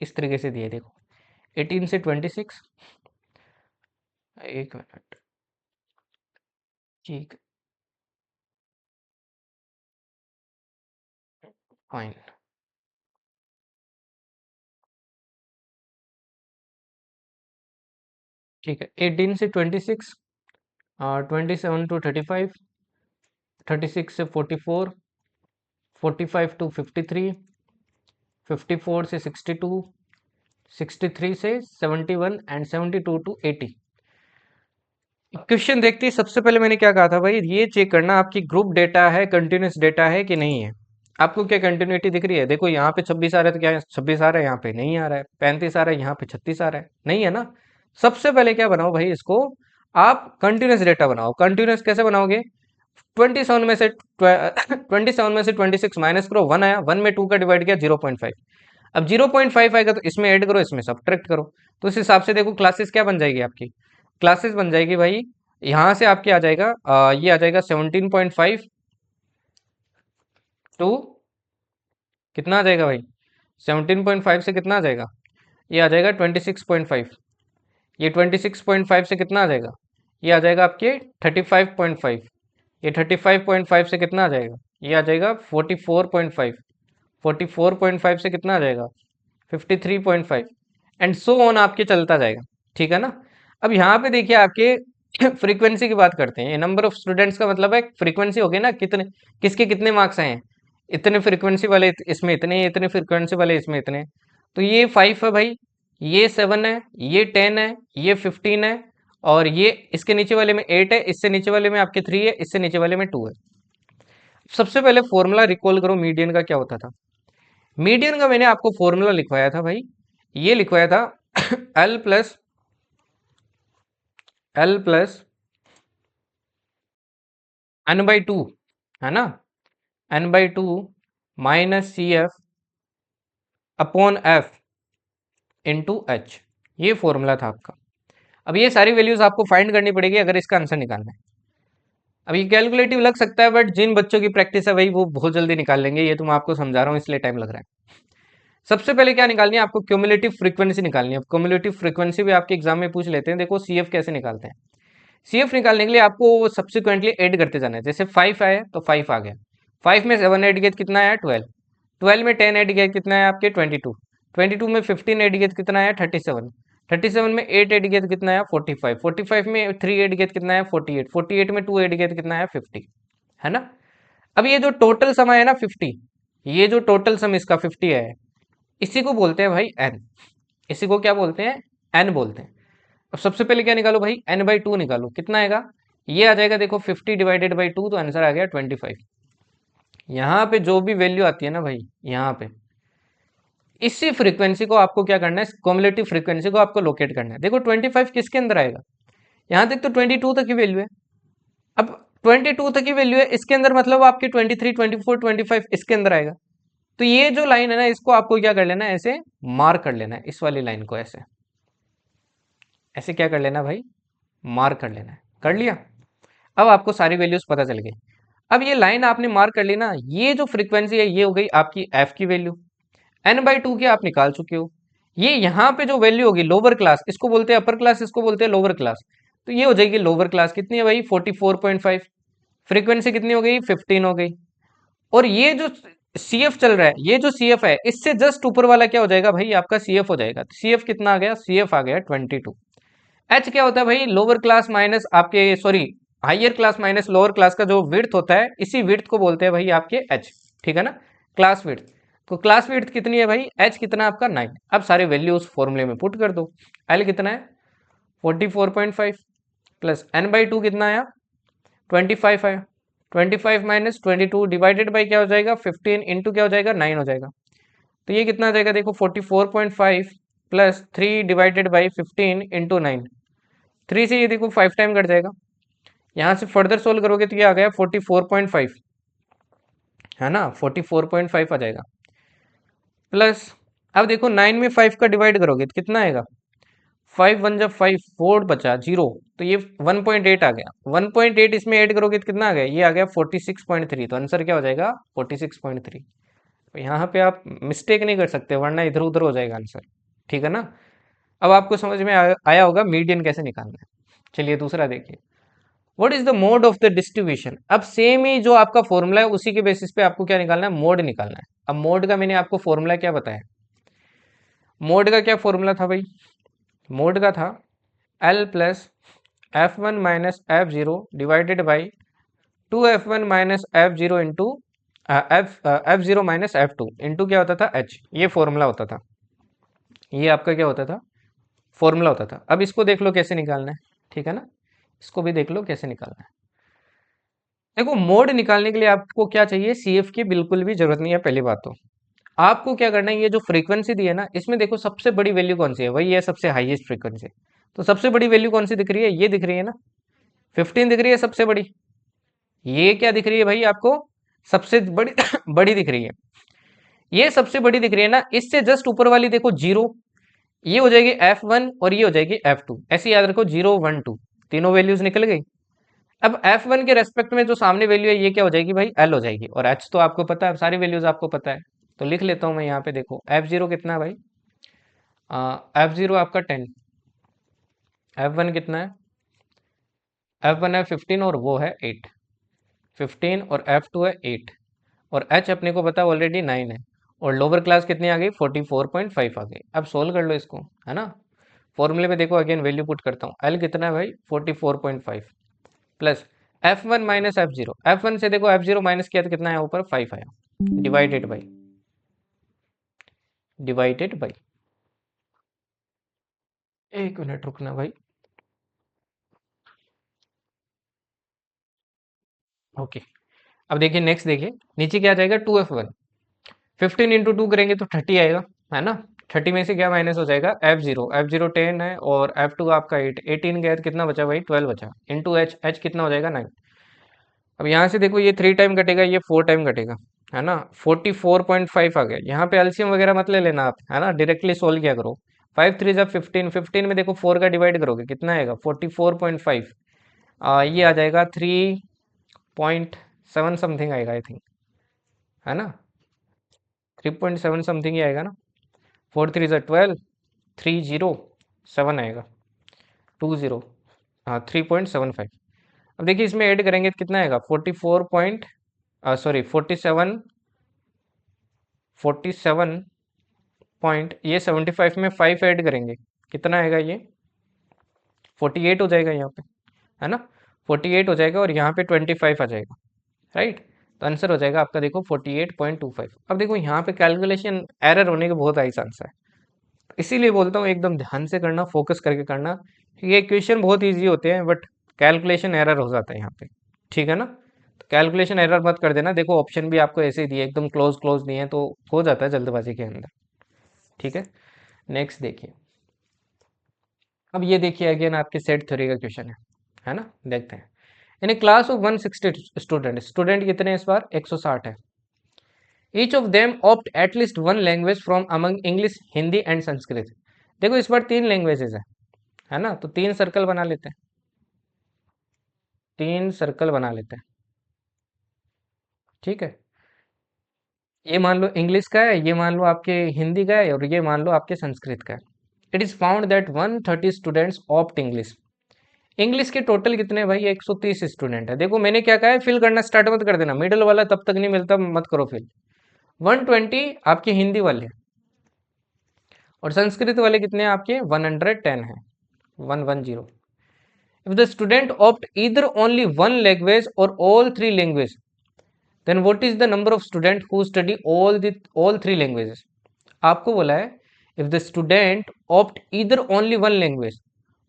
इस तरीके से दिया है देखो, 18 से 26, एक मिनट, ठीक, फाइन, ठीक है। 18 से 26, 27 टू 35, 36 से 44, 45 टू 53, 54 से 62, 63 से 71 एंड 72 टू 80। क्वेश्चन देखते ही सबसे पहले मैंने क्या कहा था भाई, ये चेक करना आपकी ग्रुप डेटा है, कंटिन्यूस डेटा है कि नहीं है। आपको क्या कंटिन्यूटी दिख रही है, देखो यहाँ पे 26 आ रहा है तो क्या 26 आ रहा है, यहाँ पे नहीं आ रहा है, 35 आ रहा है यहाँ पे 36 आ रहा है, नहीं है ना। सबसे पहले क्या बनाओ भाई, इसको आप कंटिन्यूस डेटा बनाओ। कंटिन्यूस कैसे बनाओगे, 27 में से 27 में से 26 माइनस करो, 1 आया, 1 में 2 का डिवाइड किया 0.5। अब 0.5 आएगा तो इसमें ऐड करो, इसमें सब्ट्रैक्ट करो। तो उस हिसाब से देखो क्लासेस क्या बन जाएगी आपकी, क्लासेस बन जाएगी भाई, यहाँ से आपके आ जाएगा ये आ जाएगा 17.5 टू, कितना आ जाएगा भाई, 17.5 से कितना आ जाएगा, ये आ जाएगा 26.5। ये 26.5 से कितना आ जाएगा, ये आ जाएगा आपके 35.5। ये 35.5 से कितना आ जाएगा, ये आ जाएगा 44.5। 44.5 से कितना आ जाएगा, 53.5 एंड सो ऑन आपके चलता जाएगा, ठीक है ना। अब यहाँ पे देखिए आपके फ्रीक्वेंसी की बात करते हैं, नंबर ऑफ स्टूडेंट्स का मतलब है फ्रीक्वेंसी हो गई ना, कितने किसके कितने मार्क्स आए हैं, इतने फ्रीक्वेंसी वाले इसमें इतने, इतने फ्रीक्वेंसी वाले इसमें इतने। तो ये 5 है भाई, ये 7 है, ये 10 है, ये 15 है, और ये इसके नीचे वाले में 8 है, इससे नीचे वाले में आपके 3 है, इससे नीचे वाले में 2 है। सबसे पहले फॉर्मूला रिकॉल करो मीडियन का क्या होता था। मीडियन का मैंने आपको फॉर्मूला लिखवाया था भाई, ये लिखवाया था L प्लस n/2, है ना, n/2 minus CF upon F into H। ये फॉर्मूला था आपका। अब ये सारी वैल्यूज आपको फाइंड करनी पड़ेगी अगर इसका आंसर निकालना है। अब ये कैलकुलेटिव लग सकता है, बट जिन बच्चों की प्रैक्टिस है भाई वो बहुत जल्दी निकाल लेंगे, ये तो मैं आपको समझा रहा हूँ इसलिए टाइम लग रहा है। सबसे पहले क्या निकालनी है आपको, क्यूमुलेटिव फ्रीक्वेंसी निकालनी है। क्यूमुलेटिव फ्रीक्वेंसी भी आपके एग्जाम में पूछ लेते हैं, देखो CF कैसे निकालते हैं। CF निकालने के लिए आपको सब्सिक्वेंटली ऐड करते जाना है, जैसे 5 आया तो 5 आ गया, 5 में 7 ऐड किया कितना आया 12, 12 में 10 ऐड किया कितना है आपके 22, 22 में 15 ऐड किया कितना आया 37, 37 में 8 ऐड किया कितना आया 45, 45 में 3 ऐड किया कितना आया 48, 48 में 2 ऐड किया कितना आया 50, है ना। अब ये जो टोटल सम है ना 50, ये जो टोटल सम इसका 50 है, इसी को बोलते हैं भाई n। इसी को क्या बोलते हैं, n बोलते हैं। अब सबसे पहले क्या निकालो भाई, n/2 निकालो, कितना आएगा, ये आ जाएगा देखो 50 डिवाइडेड बाई 2, तो आंसर आ गया 25। यहाँ पे जो भी वैल्यू आती है ना भाई, यहाँ पे इसी फ्रीक्वेंसी को आपको क्या करना है, कॉम्युलेटिव फ्रीक्वेंसी को आपको लोकेट करना है। देखो 25 किसके अंदर आएगा, यहाँ तक तो 22 तक की वैल्यू है। अब 22 तक की वैल्यू है इसके अंदर, मतलब आपके 23, 24, 25 इसके अंदर आएगा। तो ये जो लाइन है ना, इसको आपको क्या कर लेना है, ऐसे मार्क कर लेना है, इस वाली लाइन को ऐसे ऐसे क्या कर लेना भाई, मार्क कर लेना है, कर लिया। अब आपको सारी वैल्यूज पता चल गई। अब ये लाइन आपने मार्क कर ली ना, ये जो फ्रीक्वेंसी है ये हो गई आपकी एफ की वैल्यू, n/2 की आप निकाल चुके हो। ये यहाँ पे जो वैल्यू होगी लोअर क्लास, इसको बोलते हैं अपर क्लास, इसको बोलते हैं लोअर क्लास, तो ये हो जाएगी लोअर क्लास। कितनी है भाई? 44.5। फ्रीक्वेंसी कितनी हो गई? 15 हो गई। और ये जो सी एफ चल रहा है, ये जो सी एफ है, इससे जस्ट ऊपर वाला क्या हो जाएगा भाई? आपका सी एफ हो जाएगा। सी एफ कितना आ गया? सी एफ आ गया 22। एच क्या होता है भाई? लोअर क्लास माइनस आपके, sorry, higher class minus lower class का जो विड्थ होता है, इसी विड्थ को बोलते हैं भाई आपके एच। ठीक है ना? Class width. तो क्लास विड्थ कितनी है भाई? एच कितना है आपका? 9। अब सारे वैल्यू उस फॉर्मूले में पुट कर दो। एल कितना है? 44.5 प्लस n/2 कितना आया? 25 आया। 25 माइनस 22 डिवाइडेड बाई क्या हो जाएगा? 15 इंटू क्या हो जाएगा? 9 हो जाएगा। तो ये कितना आ जाएगा? देखो 44.5 प्लस 3 डिवाइडेड बाई 15 इंटू 9। 3 से ये देखो 5 टाइम कट जाएगा। यहाँ से फर्दर सोल्व करोगे तो ये आ गया 44.5, है ना? 44.5 आ जाएगा। प्लस अब देखो 9 में 5 का डिवाइड करोगे तो कितना आएगा? 5 वन जब 5, 4 बचा 0, तो ये 1.8 आ गया। 1.8 इसमें ऐड करोगे तो कितना आ गया? ये आ गया 46.3। तो आंसर क्या हो जाएगा? 46.3। तो यहाँ पे आप मिस्टेक नहीं कर सकते, वरना इधर उधर हो जाएगा आंसर। ठीक है ना? अब आपको समझ में आया होगा मीडियन कैसे निकालना है। चलिए दूसरा देखिए। What is the mode of the distribution? अब सेम ही जो आपका फॉर्मूला है उसी के बेसिस पे आपको क्या निकालना है? मोड निकालना है। अब मोड का मैंने आपको फॉर्मूला क्या बताया? मोड का क्या फॉर्मूला था भाई? मोड का था L plus F one minus F zero divided by 2f1 minus F zero into F zero minus F two into क्या होता था? एच। ये फॉर्मूला होता था। ये आपका क्या होता था? फॉर्मूला होता था। अब इसको देख लो कैसे निकालना है। ठीक है ना? इसको भी देख लो कैसे निकालना है। देखो मोड निकालने के लिए आपको क्या चाहिए? सीएफ की बिल्कुल भी जरूरत नहीं है। पहली बात तो आपको क्या करना है, ये जो फ्रीक्वेंसी दी है ना, इसमें देखो सबसे बड़ी वैल्यू कौन सी है? वही है सबसे हाईएस्ट फ्रीक्वेंसी। तो सबसे बड़ी वैल्यू कौन सी दिख रही है? ये दिख रही है ना, 15 दिख रही है सबसे बड़ी। ये क्या दिख रही है भाई आपको? सबसे बड़ी बड़ी दिख रही है। ये सबसे बड़ी दिख रही है ना, इससे जस्ट ऊपर वाली देखो 0, ये हो जाएगी F1 और ये हो जाएगी F2। ऐसे याद रखो 0 1 2, तीनों वैल्यूज निकल गई। अब F1 के रेस्पेक्ट में जो सामने वैल्यू है ये क्या हो जाएगी भाई? L हो जाएगी। और H तो आपको पता है, सारी वैल्यूज आपको पता है। तो लिख लेता हूं मैं यहाँ पे। देखो F0 कितना है भाई? F0 आपका 10। F1 कितना है? F1 है 15 और वो है 8। 15 और F2 है 8। और H अपने को पता है ऑलरेडी 9 है। और लोअर क्लास कितनी आ गई? 44.5 आ गई। अब सोल्व कर लो इसको, है ना? फॉर्मूले में देखो अगेन वैल्यू पुट करता हूँ। L कितना है भाई? 44.5 plus F1 minus F0। F1 से देखो F0 माइनस किया तो कितना आया ऊपर? 5 आया। डिवाइडेड बाई एक मिनट रुकना भाई। ओके, अब देखिए नेक्स्ट देखिए, नीचे क्या आ जाएगा? 2F1। 15 इंटू 2 करेंगे तो 30 आएगा, है ना? 30 में से क्या माइनस हो जाएगा? F0 10 है और F2 आपका 8। 18 गया तो कितना बचा भाई? 12 बचा। इंटू एच, एच कितना हो जाएगा? 9। अब यहाँ से देखो ये 3 टाइम कटेगा, ये 4 टाइम कटेगा, है ना? 44.5 आ गया। यहाँ पे एलसीएम वगैरह मत ले लेना आप, है ना? डायरेक्टली सोल्व किया करो। 5 3 जा 15, 15 में देखो 4 का डिवाइड करोगे कितना आएगा? 44.5। ये आ जाएगा 3.7 समथिंग आएगा आई थिंक, है ना? 3.7 समथिंग ही आएगा ना? 4 3 जा 12, 307 आएगा, 20, हाँ 3.75। अब देखिए इसमें ऐड करेंगे तो कितना आएगा? 44 पॉइंट, सॉरी 47 पॉइंट, ये 75 में 5 ऐड करेंगे कितना आएगा? ये 48 हो जाएगा यहाँ पे, है ना? 48 हो जाएगा और यहाँ पे 25 आ जाएगा, राइट? तो आंसर हो जाएगा आपका देखो 48.25। अब देखो यहाँ पे कैलकुलेशन एरर होने के बहुत हाई चांस है, इसीलिए बोलता हूँ एकदम ध्यान से करना, फोकस करके करना। ये क्वेश्चन बहुत इजी होते हैं बट कैलकुलेशन एरर हो जाता है यहाँ पे। ठीक है ना? तो कैलकुलेशन एरर मत कर देना। देखो ऑप्शन भी आपको ऐसे ही दिए, एकदम क्लोज क्लोज दिए हैं, तो हो जाता है जल्दबाजी के अंदर। ठीक है, नेक्स्ट देखिए। अब ये देखिए अगेन आपके सेट थ्योरी का क्वेश्चन है ना? देखते हैं। इन a class of 160 student, student कितने हैं इस बार? 160 है। Each of them opt at least one language from among English, Hindi and Sanskrit. देखो इस बार 3 लैंग्वेजेस है ना? तो 3 सर्कल बना लेते हैं। 3 सर्कल बना लेते हैं। ठीक है, ये मान लो इंग्लिश का है, ये मान लो आपके हिंदी का है, और ये मान लो आपके संस्कृत का है। It is found that 130 students opt English. English के टोटल कितने हैं भाई? 130 स्टूडेंट है। देखो मैंने क्या कहा है, फिल करना स्टार्ट मत कर देना, मिडल वाला तब तक नहीं मिलता मत करो फिल। 120 आपके हिंदी वाले हैं, और संस्कृत वाले कितने हैं आपके? 110 है, 110। If the student opt either only one language or all three language, then what is the number of student who study all three languages. आपको बोला है if the student opt either only one language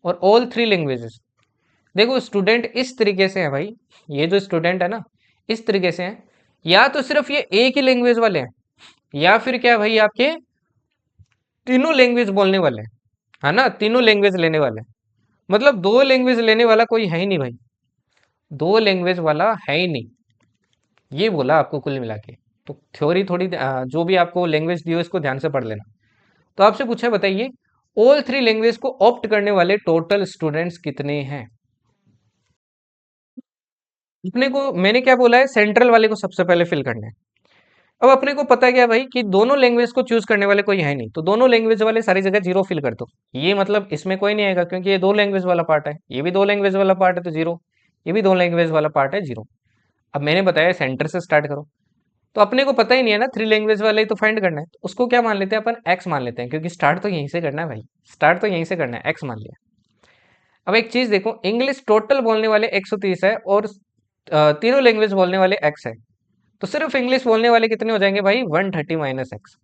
or all three languages. देखो स्टूडेंट इस तरीके से है भाई, ये जो स्टूडेंट है ना इस तरीके से है, या तो सिर्फ ये एक ही लैंग्वेज वाले हैं, या फिर क्या भाई आपके तीनों लैंग्वेज बोलने वाले हैं, है ना, तीनों लैंग्वेज लेने वाले हैं। मतलब दो लैंग्वेज लेने वाला कोई है ही नहीं भाई, दो लैंग्वेज वाला है ही नहीं, ये बोला आपको कुल मिला के। तो थ्योरी थोड़ी जो भी आपको लैंग्वेज दी हो इसको ध्यान से पढ़ लेना। तो आपसे पूछा है, बताइए ऑल थ्री लैंग्वेज को ऑप्ट करने वाले टोटल स्टूडेंट्स कितने हैं। अपने को मैंने क्या बोला है, सेंट्रल वाले को सबसे पहले फिल करना है। अब अपने को पता क्या भाई कि दोनों लैंग्वेज को चूज करने वाले कोई है नहीं, तो दोनों लैंग्वेज वाले सारी जगह जीरो फिल कर दो। ये मतलब इसमें कोई नहीं आएगा, क्योंकि ये दो लैंग्वेज वाला पार्ट है, ये भी दो लैंग्वेज वाला पार्ट है तो जीरो, ये भी दो लैंग्वेज वाला पार्ट है जीरो। अब मैंने बताया सेंटर से स्टार्ट करो, तो अपने को पता ही नहीं है ना, थ्री लैंग्वेज वाले ही तो फाइंड करना है, तो उसको क्या मान लेते हैं अपन? एक्स मान लेते हैं, क्योंकि स्टार्ट तो यहीं से करना है भाई, स्टार्ट तो यहीं से करना है, एक्स मान लिया। अब एक चीज देखो, इंग्लिश टोटल बोलने वाले 130 है, और तीनों लैंग्वेज बोलने वाले एक्स है, तो सिर्फ इंग्लिश बोलने वाले कितने हो जाएंगे भाई? 130 माइनस एक्स।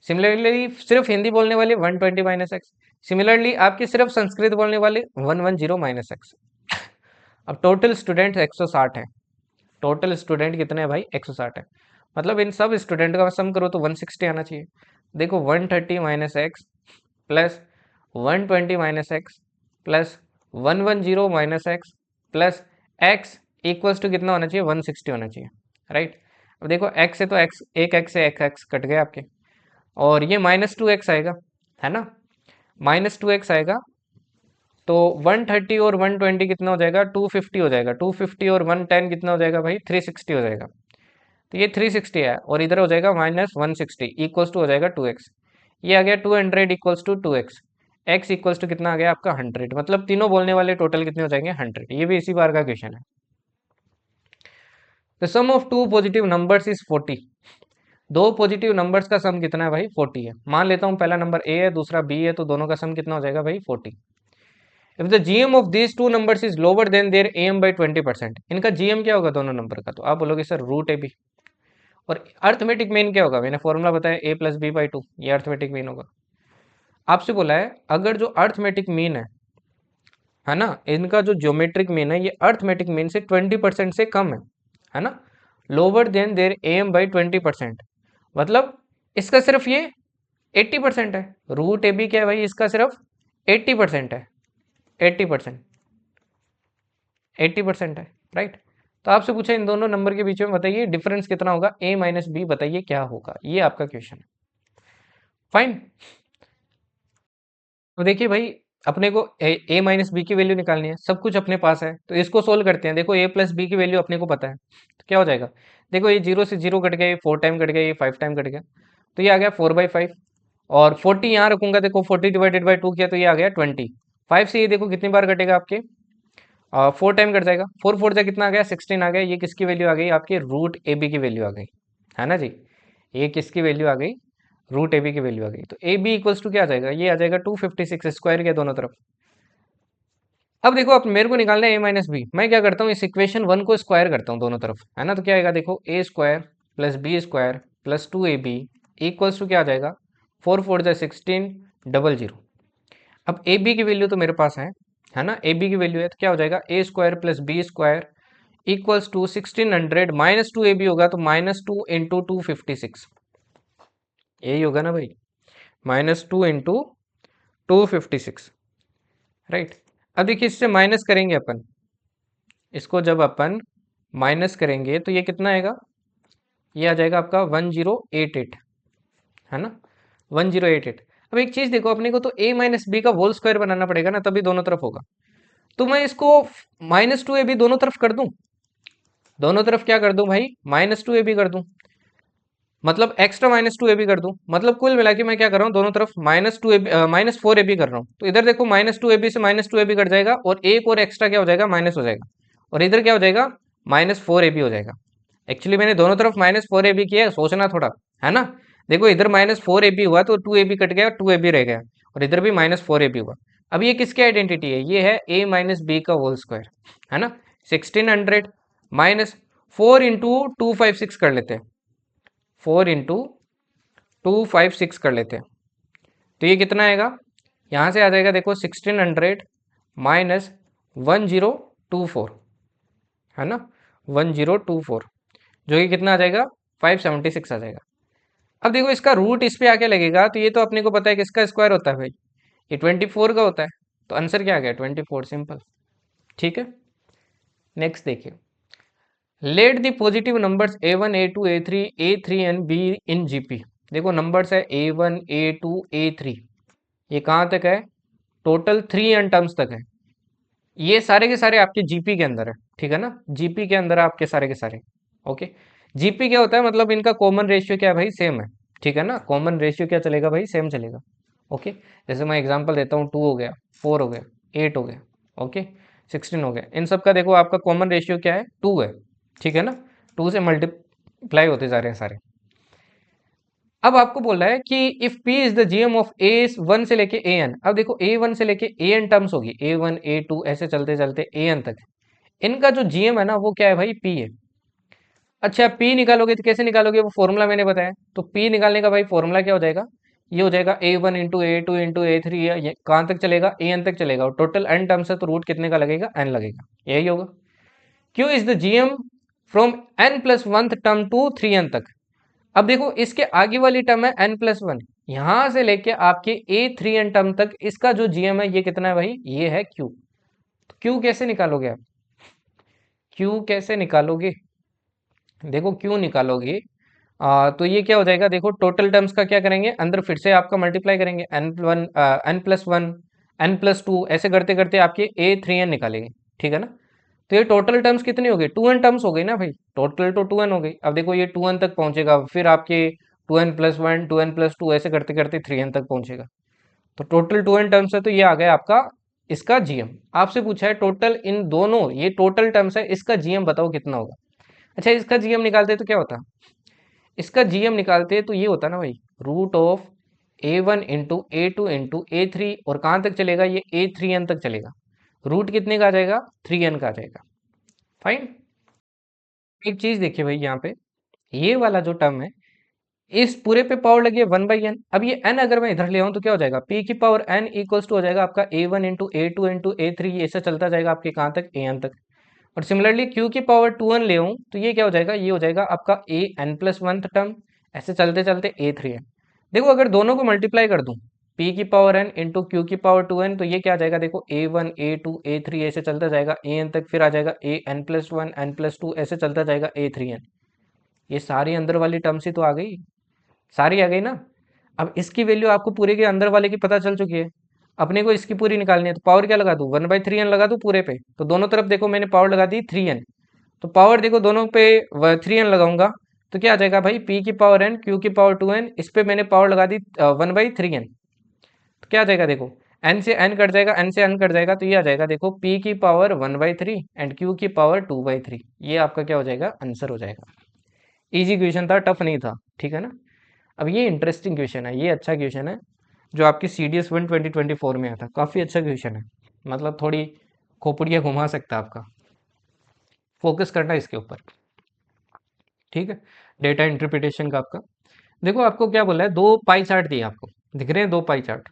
सिमिलरली सिर्फ हिंदी बोलने वाले 120 माइनस एक्स। सिमिलरली आपके सिर्फ संस्कृत बोलने वाले 110 माइनस एक्स। अब टोटल स्टूडेंट 160 है, टोटल स्टूडेंट कितने हैं भाई? 160 है। मतलब इन सब स्टूडेंट का सम करो तो 160 आना चाहिए। देखो 130 minus X plus 120 minus X plus 110 minus X plus x equals to कितना होना चाहिए? 160 होना चाहिए, राइट। अब देखो एक्स है तो एक्स, एक एक्स से एक एक्स कट गए आपके, और ये -2x आएगा, है ना, -2x आएगा। तो 130 और 120 कितना हो जाएगा? 250 हो जाएगा। 250 और 110 कितना हो जाएगा भाई? 360 हो जाएगा। तो ये 360 है, और इधर हो जाएगा -160 इक्वल्स टू हो जाएगा 2x। ये आ गया 200 equals to 2x। x equals to कितना आ गया आपका? 100। मतलब तीनों बोलने वाले टोटल कितने हो जाएंगे? 100। ये भी इसी बार का क्वेश्चन है। The sum of two positive numbers is 40। दो पॉजिटिव नंबर्स का सम कितना है भाई? 40 है। मान लेता हूँ पहला नंबर a है, दूसरा b है, तो दोनों का सम कितना हो जाएगा भाई? 40। If the GM of these two numbers is lower than their M by 20%, इनका जीएम क्या होगा दोनों नंबर का? तो आप बोलोगे सर रूट ए बी। और अर्थमेटिक मीन क्या होगा? मैंने फॉर्मूला बताया a प्लस बी बाई 2, ये अर्थमेटिक मीन होगा। आपसे बोला है अगर जो अर्थमेटिक मीन है ना, इनका जो ज्योमेट्रिक मीन है ये अर्थमेटिक मीन से 20% से कम है ना, lower than their M by 20%, मतलब इसका सिर्फ ये 80% है। रूट ए बी क्या है भाई? इसका सिर्फ 80% है, 80%, 80% है, राइट। तो आपसे पूछा इन दोनों नंबर के बीच में बताइए डिफरेंस कितना होगा? a माइनस बी, बताइए क्या होगा? ये आपका क्वेश्चन है। फाइन। तो देखिए भाई, अपने को a माइनस बी की वैल्यू निकालनी है, सब कुछ अपने पास है, तो इसको सोल्व करते हैं। देखो a प्लस बी की वैल्यू अपने को पता है, तो क्या हो जाएगा? देखो ये 0 से 0 कट गया, ये 4 टाइम कट गया, ये 5 टाइम कट गया, तो ये आ गया 4/5। और 40 यहाँ रखूंगा, देखो 40 डिवाइडेड बाई 2 किया तो ये आ गया 20। 5 से ये देखो कितनी बार कटेगा आपके? 4 टाइम कट जाएगा। 4 4 जा कितना आ गया? 16 आ गया। ये किसकी वैल्यू आ गई? आपकी रूट ए बी की वैल्यू आ गई, है ना जी। ये किसकी वैल्यू आ गई? रूट ए बी की वैल्यू आ गई। तो ए बी इक्वल्स टू क्या आ जाएगा? ये आ जाएगा 256 स्क्वायर के दोनों तरफ। अब देखो, अब मेरे को निकालना है ए माइनस बी। मैं क्या करता हूँ, इस इक्वेशन 1 को स्क्वायर करता हूँ दोनों तरफ, है ना। तो क्या आएगा? देखो A square plus B square plus 2ab equals to क्या आ जाएगा? 4 4 जा 16 00। अब ए बी की वैल्यू तो मेरे पास है ना, ए बी की वैल्यू है, तो क्या हो जाएगा? A square plus B square equals to 1600 minus 2ab होगा, तो -2 इंटू 256, यही होगा ना भाई, -2 इंटू 256, राइट। अब देखिए इससे माइनस करेंगे अपन, इसको जब अपन माइनस करेंगे तो ये कितना आएगा? ये आ जाएगा आपका 1088, है ना, 1088। अब एक चीज देखो, अपने को तो a माइनस बी का होल स्क्वायर बनाना पड़ेगा ना, तभी दोनों तरफ होगा। तो मैं इसको -2ab दोनों तरफ कर दूं, दोनों तरफ क्या कर दूं भाई, -2ab कर दूं, मतलब एक्स्ट्रा -2ab कर दूं, मतलब कुल मिला के मैं क्या कर रहा हूँ, दोनों तरफ -4ab कर रहा हूँ। तो इधर देखो -2ab से -2ab कट जाएगा और एक और एक्स्ट्रा क्या हो जाएगा, माइनस हो जाएगा, और इधर क्या हो जाएगा, -4ab हो जाएगा। एक्चुअली मैंने दोनों तरफ -4ab किया है, सोचना थोड़ा, है ना। देखो इधर -4ab हुआ तो 2ab कट गया, 2ab रह गया, और इधर भी -4ab हुआ। अब ये किसकी आइडेंटिटी है, ये है a माइनस बी का होल स्क्वायर, है ना। 1600 माइनस 4 इंटू 256 कर लेते हैं, 4 इंटू 256 कर लेते हैं, तो ये कितना आएगा, यहाँ से आ जाएगा देखो 1600 माइनस 1024, है ना, 1024, जो कि कितना आ जाएगा, 576 आ जाएगा। अब देखो इसका रूट इस पे आके लगेगा, तो ये तो अपने को पता है किसका स्क्वायर होता है भाई, ये 24 का होता है, तो आंसर क्या आ गया, 24, सिंपल। ठीक है, नेक्स्ट देखिए, let the positive numbers a1 a2 a3 a3 and b in GP. देखो नंबर्स है a1 a2 a3, ये कहाँ तक है, टोटल 3n टर्म्स तक है, ये सारे के सारे आपके जीपी के अंदर है, ठीक है ना, जीपी के अंदर है आपके सारे के सारे। ओके, जीपी क्या होता है, मतलब इनका कॉमन रेशियो क्या है भाई, सेम है, ठीक है ना, कॉमन रेशियो क्या चलेगा भाई, सेम चलेगा। ओके, जैसे मैं एग्जांपल देता हूँ, 2 हो गया, 4 हो गया, 8 हो गया, ओके, 16 हो गया, इन सब का देखो आपका कॉमन रेशियो क्या है, 2 है, ठीक है ना, 2 से मल्टीप्लाई होते जा रहे हैं सारे। अब आपको बोल रहा है कि if P is the GM of A one से लेके ए एन, अब देखो ए वन से लेके ए एन टर्म्स होगी, ए वन ए टू ऐसे चलते चलते ए एन तक, इनका जो जीएम है ना वो क्या है भाई, P है। अच्छा, P निकालोगे तो कैसे निकालोगे, वो फॉर्मूला मैंने बताया, तो P निकालने का भाई फॉर्मूला क्या हो जाएगा, ये हो जाएगा a1 into a2 into a3, ये कहाँ तक चलेगा, an तक चलेगा, और टोटल n टर्म्स है तो रूट कितने का लगेगा, n लगेगा, यही होगा। Q is the GM from n plus one term to 3n तक। अब देखो इसके आगे वाली टर्म है n+1, यहां से लेके आपके a3n टर्म तक इसका जो जीएम है ये कितना है भाई, ये है Q। तो Q कैसे निकालोगे आप, Q कैसे निकालोगे, देखो Q निकालोगे, तो ये क्या हो जाएगा, देखो टोटल टर्म्स का क्या करेंगे, अंदर फिर से आपका मल्टीप्लाई करेंगे, n+1 n+2 ऐसे करते करते आपके a3n निकालेंगे, ठीक है ना। तो ये टोटल टर्म्स कितनी हो गई, 2n टर्म्स हो गई ना भाई, टोटल तो 2n हो गई। अब देखो ये 2n तक पहुंचेगा, फिर आपके 2n+1 2n+2 ऐसे करते करते 3n तक पहुंचेगा, तो टोटल 2n टर्म्स है, तो ये आ गया आपका इसका जीएम। आपसे पूछा है टोटल इन दोनों, ये टोटल टर्म्स है, इसका जीएम बताओ कितना होगा। अच्छा, इसका जीएम निकालते तो क्या होता, इसका जीएम निकालते तो ये होता ना भाई, root of a1 into a2 into a3, और कहाँ तक चलेगा, ये a3n तक चलेगा, रूट कितने का आ जाएगा, 3n का आ जाएगा। फाइन। एक चीज देखिए भाई, यहाँ पे ये वाला जो टर्म है, इस पूरे पे पावर लगी है 1/n। अब ये n अगर मैं इधर ले आऊं तो क्या हो जाएगा, p की पावर n इक्वल्स टू हो जाएगा आपका a1 into a2 into a3, ऐसा चलता जाएगा आपके कहाँ तक, an तक। और सिमिलरली q की पावर 2n ले आऊं तो ये क्या हो जाएगा, ये हो जाएगा आपका an+1 टर्म, ऐसे चलते चलते a3n। देखो अगर दोनों को मल्टीप्लाई कर दूं, p की पावर n इंटू क्यू की पावर 2n, तो ये क्या आ जाएगा, देखो a1 a2 a3 ऐसे चलता जाएगा an तक, फिर आ जाएगा an+1 n+2 ऐसे चलता जाएगा a3n। ये सारी अंदर वाली टर्म्स ही तो आ गई, सारी आ गई ना। अब इसकी वैल्यू आपको पूरे के अंदर वाले की पता चल चुकी है, अपने को इसकी पूरी निकालनी है, तो पावर क्या लगा दूं, 1/3n लगा दूं पूरे पे, तो दोनों तरफ देखो मैंने पावर लगा दी 3n, तो पावर देखो दोनों पे 3n लगाऊंगा, तो क्या आ जाएगा भाई, p की पावर n q की पावर 2n, इस पे मैंने पावर लगा दी 1/3n, तो क्या आ जाएगा देखो, n से n कट जाएगा, n से n कट जाएगा, तो ये आ जाएगा देखो p की पावर 1/3 एंड q की पावर 2/3, ये आपका क्या हो जाएगा, आंसर हो जाएगा। इजी क्वेश्चन था, टफ नहीं था, ठीक है ना। अब ये इंटरेस्टिंग क्वेश्चन है, ये अच्छा क्वेश्चन है, जो आपकी CDS 1 2024 में आता, काफ़ी अच्छा क्वेश्चन है, मतलब थोड़ी खोपड़ियाँ घुमा सकता है आपका, फोकस करना इसके ऊपर, ठीक है। डेटा इंटरप्रिटेशन का आपका, देखो आपको क्या बोला है, दो पाई चार्ट दिए आपको, दिख रहे हैं दो पाई चार्ट।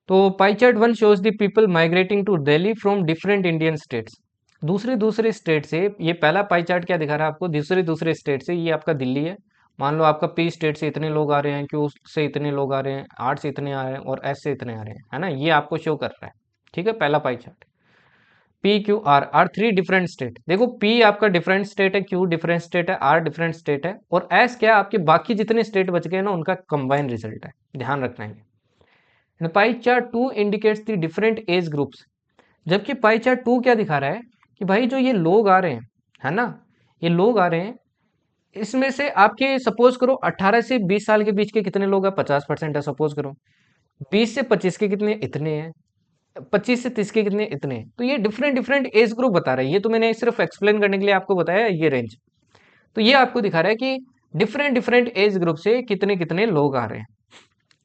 तो pie chart 1 shows the people migrating to Delhi from different Indian states, दूसरे दूसरे स्टेट से, ये पहला पाई चार्ट क्या दिखा रहा है आपको, दूसरे दूसरे स्टेट से, ये आपका दिल्ली है, मान लो आपका पी स्टेट से इतने लोग आ रहे हैं, क्यू से इतने लोग आ रहे हैं, आर से इतने आ रहे हैं, और एस से इतने आ रहे हैं, है ना, ये आपको शो कर रहा है, ठीक है, पहला pie chart. P Q are three different state, देखो पी आपका डिफरेंट स्टेट है, क्यू डिफरेंट स्टेट है, आर डिफरेंट स्टेट है, और एस क्या आपके बाकी जितने स्टेट बच गए ना उनका कंबाइन रिजल्ट है, ध्यान रखना है। Pie chart 2 indicates the different age groups, जबकि पाई चार्ट 2 क्या दिखा रहा है कि भाई जो ये लोग आ रहे हैं, है ना, ये लोग आ रहे हैं, इसमें से आपके सपोज करो 18 से 20 साल के बीच के कितने लोग हैं, 50% है सपोज करो, 20 से 25 के कितने, इतने हैं, 25 से 30 के कितने, इतने हैं। तो ये डिफरेंट डिफरेंट एज ग्रुप बता रहा है, ये तो मैंने सिर्फ एक्सप्लेन करने के लिए आपको बताया ये रेंज। तो ये आपको दिखा रहा है कि डिफरेंट डिफरेंट एज ग्रुप से कितने कितने लोग आ रहे हैं।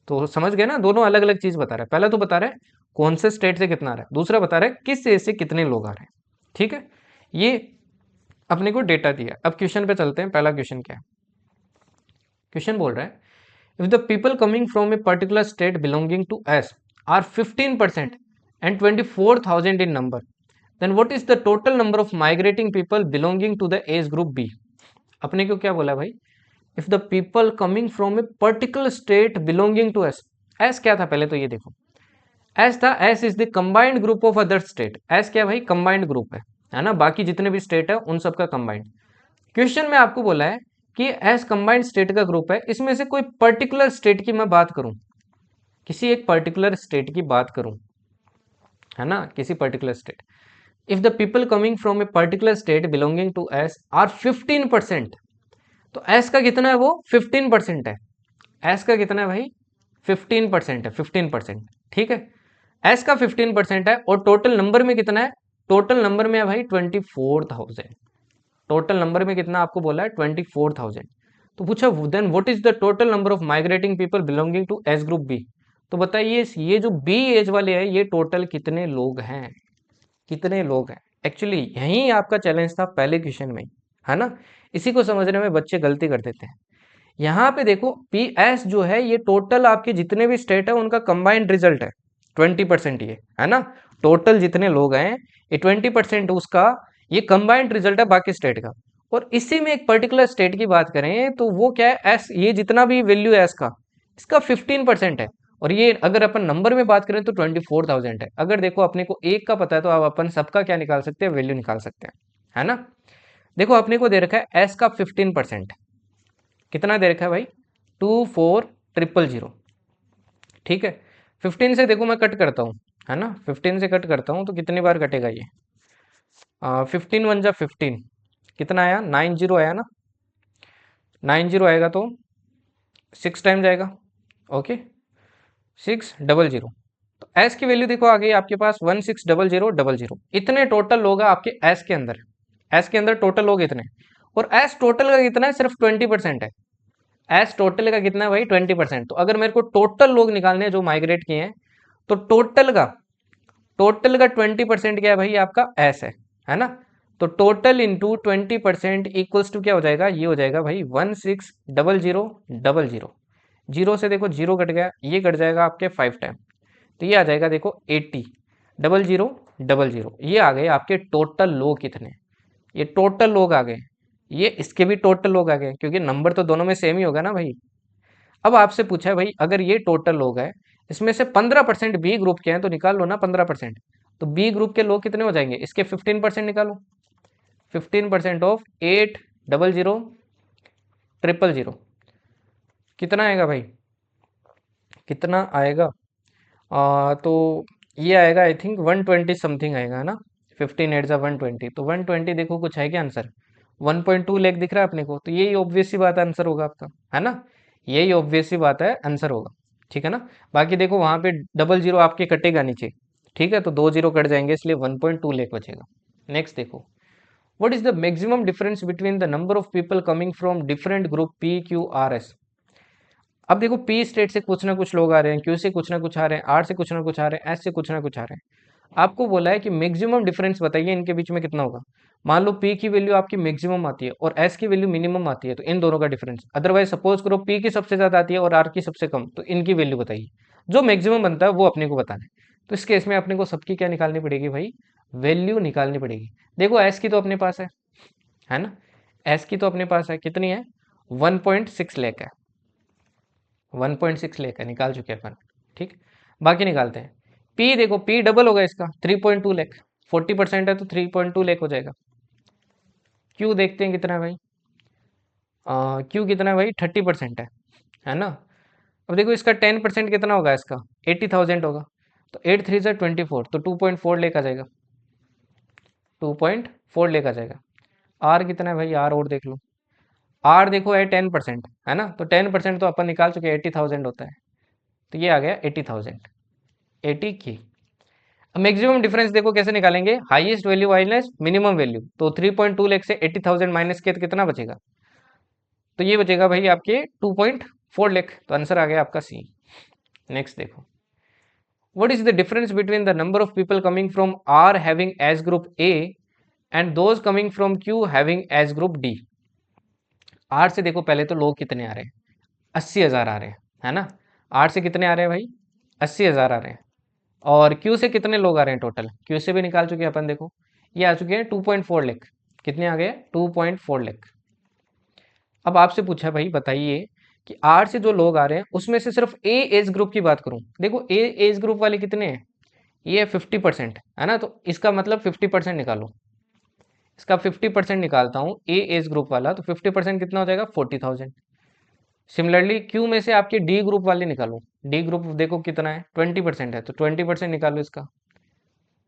तो समझ गए ना, दोनों अलग अलग चीज बता रहा है। पहला तो बता रहा है कौन से स्टेट से कितना आ रहा है, दूसरा बता रहा है किस एज से कितने लोग आ रहे हैं। ठीक है, ये अपने को डेटा दिया। अब क्वेश्चन पे चलते हैं। पहला क्वेश्चन क्या है, क्वेश्चन बोल रहा है if the people coming from a particular state belonging to S are 15% and 24,000 in number, then what is the total number of migrating people belonging to the age group B. अपने को क्या बोला भाई, if the people coming from a particular state belonging to S. S क्या था पहले तो ये देखो, एस था, S is the combined group of other state. S क्या भाई, कंबाइंड ग्रुप है ना, बाकी जितने भी स्टेट है उन सबका कंबाइंड। क्वेश्चन में आपको बोला है कि एस कंबाइंड स्टेट का ग्रुप है, इसमें से कोई पर्टिकुलर स्टेट की मैं बात करूं, किसी एक पर्टिकुलर स्टेट की बात करूं, है ना, किसी particular state. If the people coming from a particular state belonging to S are 15%, तो एस का कितना है, वो 15% है। एस का कितना है भाई, 15% है, 15%। ठीक है, एस का 15% है और टोटल नंबर में कितना है, टोटल नंबर में है भाई 24,000। टोटल नंबर में कितना आपको बोला है, 24,000। तो पूछा then what is the total number of migrating people belonging to S group B. तो बताइए ये जो बी एज वाले हैं ये टोटल कितने लोग हैं, कितने लोग हैं। एक्चुअली यही आपका चैलेंज था पहले क्वेश्चन में, है ना, इसी को समझने में बच्चे गलती कर देते हैं। यहाँ पे देखो पी एस जो है ये टोटल आपके जितने भी स्टेट है उनका कंबाइंड रिजल्ट है, 20%। ये है ना, टोटल जितने लोग हैं ये 20% उसका ये कंबाइंड रिजल्ट है बाकी स्टेट का। और इसी में एक पर्टिकुलर स्टेट की बात करें तो वो क्या है, एस, ये जितना भी वैल्यू है एस का, इसका 15% है। और ये अगर अपन नंबर में बात करें तो 24,000 है। अगर देखो अपने को एक का पता है तो अब अपन सबका क्या निकाल सकते हैं, वैल्यू निकाल सकते हैं, है ना। देखो अपने को दे रखा है एस का 15%, कितना दे रखा है भाई, 24,000। ठीक है, 15 से देखो मैं कट करता हूँ, है ना, 15 से कट करता हूँ तो कितनी बार कटेगा ये, 15 × 1 = 15, कितना आया, 90 आया ना, 90 आएगा तो 6 टाइम जाएगा, ओके, 600। तो एस की वैल्यू देखो आ गई आपके पास 160000। इतने टोटल लोग हैं आपके एस के अंदर, एस के अंदर टोटल लोग इतने। और एस टोटल का कितना है, सिर्फ 20% है। एस टोटल का कितना है भाई, 20%। तो अगर मेरे को टोटल लोग निकालने हैं जो माइग्रेट किए हैं, तो टोटल का 20% क्या है भाई, आपका एस है ना। तो टोटल इंटू 20% इक्वल्स टू क्या हो जाएगा, ये हो जाएगा भाई 160000। जीरो से देखो जीरो कट गया, ये कट जाएगा आपके 5 टाइम, तो ये आ जाएगा देखो 80, 0000। ये आ गए आपके टोटल लोग कितने, ये टोटल लोग आ गए, ये इसके भी टोटल लोग आ गए, क्योंकि नंबर तो दोनों में सेम ही होगा ना भाई। अब आपसे पूछा है भाई अगर ये टोटल लोग है, इसमें से 15% बी ग्रुप के हैं तो निकाल लो ना 15%। तो बी ग्रुप के लोग कितने हो जाएंगे, इसके 15% निकालो, 15% ऑफ 800000 कितना आएगा भाई, कितना आएगा, तो ये आएगा आई थिंक 120 समथिंग आएगा, है ना। 15 8 = 120, तो 120 देखो कुछ है क्या आंसर, 1.2 लाख दिख रहा है अपने को, तो यही ऑब्वियस सी बात है आंसर होगा आपका, है ना, यही ऑब्वियस सी बात है आंसर होगा। ठीक है ना, बाकी देखो वहां पे 00 आपके कटेगा नीचे, ठीक है, तो 2 जीरो कट जाएंगे इसलिए 1.2 लाख बचेगा। नेक्स्ट देखो, what is the maximum difference between the number of people coming from different group P Q R S. अब देखो पी स्टेट से कुछ ना कुछ लोग आ रहे हैं, क्यू से कुछ ना कुछ आ रहे हैं, आर से कुछ ना कुछ आ रहे हैं, एस से कुछ ना कुछ आ रहे हैं। आपको बोला है कि मैक्सिमम डिफरेंस बताइए इनके बीच में कितना होगा। मान लो पी की वैल्यू आपकी मैक्सिमम आती है और एस की वैल्यू मिनिमम आती है, तो इन दोनों का डिफरेंस। अदरवाइज सपोज करो पी की सबसे ज्यादा आती है और आर की सबसे कम, तो इनकी वैल्यू बताइए। जो मैक्सिमम बनता है वो अपने को बताना है। तो इस केस में अपने को सबकी क्या निकालनी पड़ेगी भाई, वैल्यू निकालनी पड़ेगी। देखो एस की तो अपने पास है ना, एस की तो अपने पास है, कितनी है, 1.6 लाख है, 1.6 लाख है, निकाल चुके हैं अपन। ठीक, बाकी निकालते हैं। पी देखो पी डबल होगा इसका, 3.2 लाख, 40% है तो 3.2 लाख हो जाएगा। क्यू देखते हैं कितना है भाई, क्यू कितना है भाई, 30% है ना। अब देखो इसका 10% कितना होगा, इसका 80,000 होगा। तो 8 3 24, तो 2.4 लेकर जाएगा, 2.4 लेकर जाएगा। आर कितना है भाई, आर और देख लो, आर देखो है 10%, है ना, तो 10% तो अपन निकाल चुके हैं, 80,000 होता है, तो ये आ गया 80,000, 80 की। अब मैक्सिमम डिफरेंस देखो कैसे निकालेंगे, highest value minus minimum value, तो 3.2 लाख से 80,000 माइनस किया तो कितना बचेगा, तो ये बचेगा भाई आपके 2.4 लाख, तो आंसर आ गया आपका सी। नेक्स्ट देखो, what is the difference between the number of people coming from R having age group A and those coming from Q having age group D. R से देखो पहले तो लोग कितने आ रहे हैं, 80,000 आ रहे हैं, है ना, आर से कितने आ रहे हैं भाई, 80,000 आ रहे हैं। और क्यू से कितने लोग आ रहे हैं टोटल, क्यू से भी निकाल चुके हैं अपन, देखो ये आ चुके हैं 2.4 लाख, कितने आ गए 2.4 लाख। अब आपसे पूछा भाई बताइए कि आर से जो लोग आ रहे हैं उसमें से सिर्फ ए एज ग्रुप की बात करूं, देखो ए एज ग्रुप वाले कितने हैं, ये 50% है ना, तो इसका मतलब 50% निकालो, इसका 50% निकालता हूँ ए एज ग्रुप वाला, तो 50% कितना हो जाएगा 40,000। सिमिलरली क्यू में से आपके डी ग्रुप वाले निकालो, डी ग्रुप देखो कितना है 20% है, तो 20% निकालो इसका,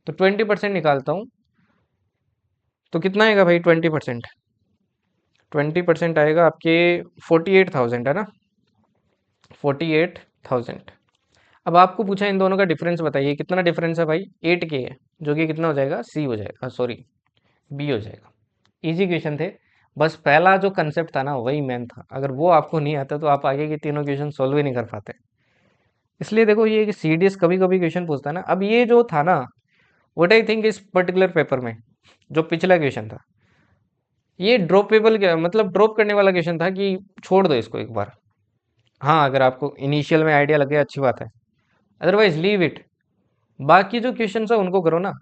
तो 20% निकालता हूँ, तो कितना आएगा भाई 20%, 20% आएगा आपके 48,000, है ना, 48,000। अब आपको पूछा इन दोनों का डिफरेंस बताइए, कितना डिफरेंस है भाई, 8 के है, जो कि कितना हो जाएगा, सी हो जाएगा, सॉरी बी हो जाएगा। इजी क्वेश्चन थे, बस पहला जो कंसेप्ट था ना वही मेन था, अगर वो आपको नहीं आता तो आप आगे के तीनों क्वेश्चन सॉल्व ही नहीं कर पाते। इसलिए देखो ये कि सीडीएस कभी कभी क्वेश्चन पूछता है ना, अब ये जो था ना, व्हाट आई थिंक इस पर्टिकुलर पेपर में जो पिछला क्वेश्चन था, ये ड्रॉपेबल, मतलब ड्रॉप करने वाला क्वेश्चन था कि छोड़ दो इसको एक बार। हाँ अगर आपको इनिशियल में आइडिया लगे अच्छी बात है, अदरवाइज लीव इट। बाकी जो क्वेश्चन है उनको करो ना,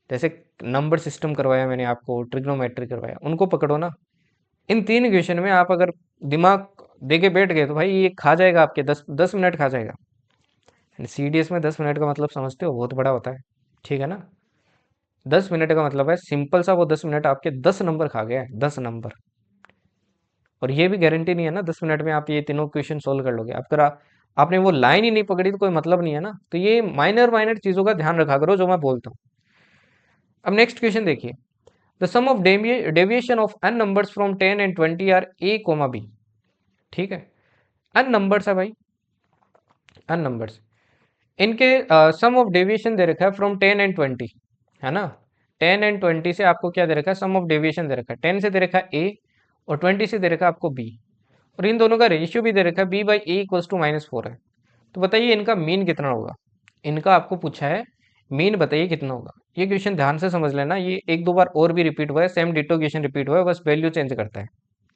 जैसे नंबर सिस्टम करवाया मैंने आपको, ट्रिग्नोमेट्री करवाया, उनको पकड़ो ना। इन तीन क्वेश्चन में आप अगर दिमाग दे के बैठ गए तो भाई ये खा जाएगा आपके 10 मिनट खा जाएगा। सीडीएस में 10 मिनट का मतलब समझते हो, बहुत बड़ा होता है, ठीक है ना। 10 मिनट का मतलब है सिंपल सा, वो 10 मिनट आपके 10 नंबर खा गया है, 10 नंबर। और ये भी गारंटी नहीं है ना 10 मिनट में आप ये तीनों क्वेश्चन सोल्व कर लोगे, अगर आपने वो लाइन ही नहीं पकड़ी तो कोई मतलब नहीं है ना। तो ये माइनर माइनर चीजों का ध्यान रखा करो जो मैं बोलता हूँ। अब नेक्स्ट क्वेश्चन देखिए, the sum of deviation of N numbers from 10 and 20 are A comma B. ठीक है, एन नंबर्स है भाई, एन नंबर्स, इनके सम ऑफ डेविएशन दे रखा है फ्रॉम 10 एंड 20, है ना। 10 एंड 20 से आपको क्या दे रखा है, सम ऑफ डेविएशन दे रखा है, 10 से दे रखा है ए और 20 से दे रखा है आपको बी, और इन दोनों का रेशियो भी दे रखा है B by A equals to -4 है। तो बताइए इनका मीन कितना होगा, इनका आपको पूछा है मीन बताइए कितना होगा। ये क्वेश्चन ध्यान से समझ लेना, ये एक दो बार और भी रिपीट हुआ है, सेम डिटो क्वेश्चन रिपीट हुआ है, बस वैल्यू चेंज करता है,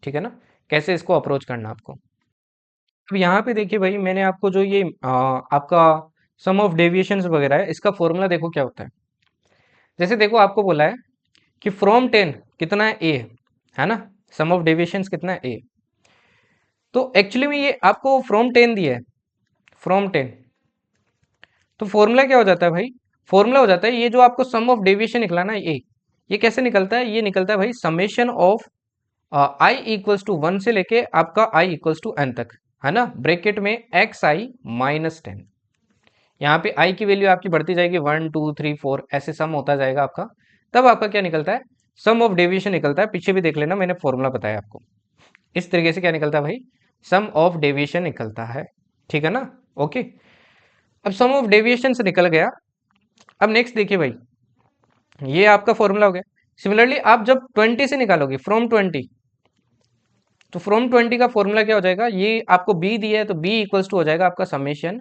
ठीक है ना, कैसे इसको अप्रोच करना आपको। अब यहाँ पे देखिए भाई, मैंने आपको जो ये आपका सम ऑफ डेविएशंस वगैरह है, इसका फॉर्मूला देखो क्या होता है। जैसे देखो आपको बोला है कि फ्रॉम 10 कितना है ए, है ना, सम ऑफ डेविएशंस कितना है ए, तो एक्चुअली में ये आपको फ्रॉम 10 दिया है, फ्रॉम 10, तो फॉर्मूला क्या हो जाता है भाई, फॉर्मूला हो जाता है ये जो आपको सम ऑफ डेविएशन निकला ना ये कैसे निकलता है, ये निकलता है भाई summation of I equals to 1 से लेके आपका आई इक्वल्स टू एन तक, है ना, ब्रैकेट में एक्स आई -10। यहाँ पे आई की वैल्यू आपकी बढ़ती जाएगी 1 2 3 4 ऐसे सम होता जाएगा आपका, तब आपका क्या निकलता है, सम ऑफ डेविएशन निकलता है। पीछे भी देख लेना, मैंने फॉर्मूला बताया आपको, इस तरीके से क्या निकलता है भाई, सम ऑफ डेविएशन निकलता है, ठीक है ना। ओके, अब सम ऑफ डेविएशन से निकल गया। अब नेक्स्ट देखिए भाई, ये आपका फॉर्मूला हो गया। सिमिलरली आप जब 20 से निकालोगे फ्रॉम 20, तो फ्रॉम 20 का फॉर्मूला क्या हो जाएगा, ये आपको बी दिया है तो बी इक्वल्स टू हो जाएगा आपका समेशन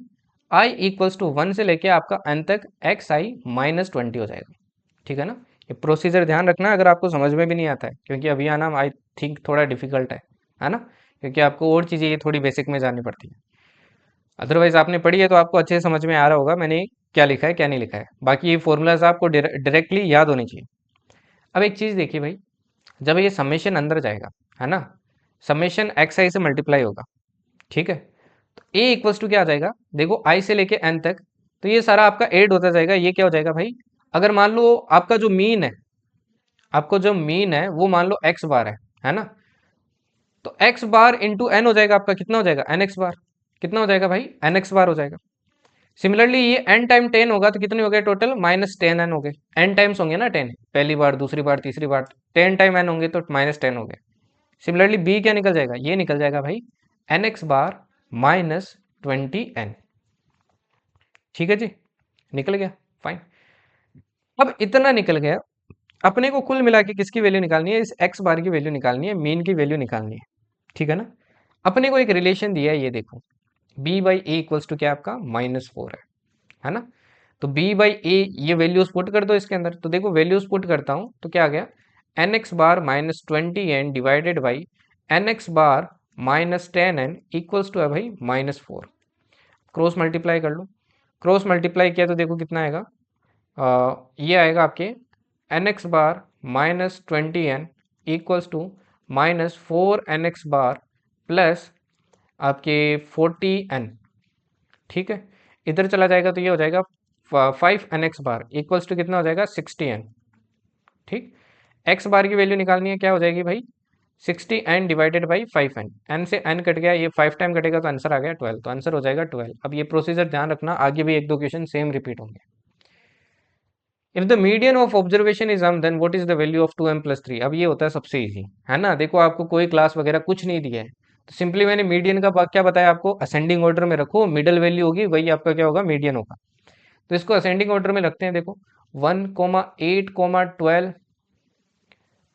आई इक्वल्स टू 1 से लेके आपका एन तक एक्स आई -20 हो जाएगा, ठीक है ना। ये प्रोसीजर ध्यान रखना अगर आपको समझ में भी नहीं आता है, क्योंकि अभी आना आई थिंक थोड़ा डिफिकल्ट है ना, क्योंकि आपको और चीज़ें ये थोड़ी बेसिक में जाननी पड़ती है। अदरवाइज आपने पढ़ी है तो आपको अच्छे से समझ में आ रहा होगा मैंने क्या लिखा है क्या नहीं लिखा है, बाकी ये फॉर्मूलाज आपको डायरेक्टली याद होनी चाहिए। अब एक चीज़ देखिए भाई, जब ये समेशन अंदर जाएगा, है ना, समेशन एक्स आई से मल्टीप्लाई होगा, ठीक है, तो ए इक्वल्स टू क्या आ जाएगा, देखो आई से लेके एन तक, तो ये सारा आपका ऐड होता जाएगा, ये क्या हो जाएगा भाई, अगर मान लो आपका जो मीन है, आपको जो मीन है वो मान लो एक्स बार है ना, तो एक्स बार इंटू एन हो जाएगा आपका, कितना हो जाएगा एन एक्स बार, कितना हो जाएगा भाई एन एक्स बार हो जाएगा। सिमिलरली ये n टाइम 10 होगा तो कितने हो गए टोटल, -10n हो गए। n टाइम्स होंगे ना 10, पहली बार, दूसरी बार, तीसरी बार, 10 टाइम n होंगे तो -10 हो गए। सिमिलरली बी क्या निकल जाएगा, ये निकल जाएगा भाई nx बार -20n। ठीक है जी, निकल गया, फाइन। अब इतना निकल गया, अपने को कुल मिला के किसकी वैल्यू निकालनी है, इस x बार की वैल्यू निकालनी है, मीन की वैल्यू निकालनी है। ठीक है ना। अपने को एक रिलेशन दिया है, ये देखो b by A equals to क्या आपका -4 है ना। तो b बाई ए ये वैल्यूज पुट कर दो इसके अंदर, तो देखो वैल्यूज पुट करता हूं तो क्या आ गया, nx bar -20n divided by nx bar -10n equals to है भाई -4। क्रॉस मल्टीप्लाई कर लो, क्रॉस मल्टीप्लाई किया तो देखो कितना आएगा, ये आएगा आपके nx bar -20n equals to -4nx bar plus आपके 40n। ठीक है, इधर चला जाएगा तो ये हो जाएगा 5nx बार इक्वल्स टू कितना हो जाएगा 60n। ठीक, x बार की वैल्यू निकालनी है, क्या हो जाएगी भाई 60n divided by 5n, n से n कट गया, ये 5 टाइम कटेगा तो आंसर आ गया 12, तो आंसर हो जाएगा 12। अब ये प्रोसीजर ध्यान रखना, आगे भी एक दो क्वेश्चन सेम रिपीट होंगे। If the median of observation is m then what is the value of 2m plus 3। अब ये होता है सबसे इजी, है ना। देखो आपको कोई क्लास वगैरह कुछ नहीं दिया है, तो सिंपली मैंने मीडियन का क्या बताया आपको, असेंडिंग ऑर्डर में रखो, मिडल वैल्यू होगी वही आपका क्या होगा, मीडियन होगा। तो इसको असेंडिंग ऑर्डर में रखते हैं, देखो 1,8,12,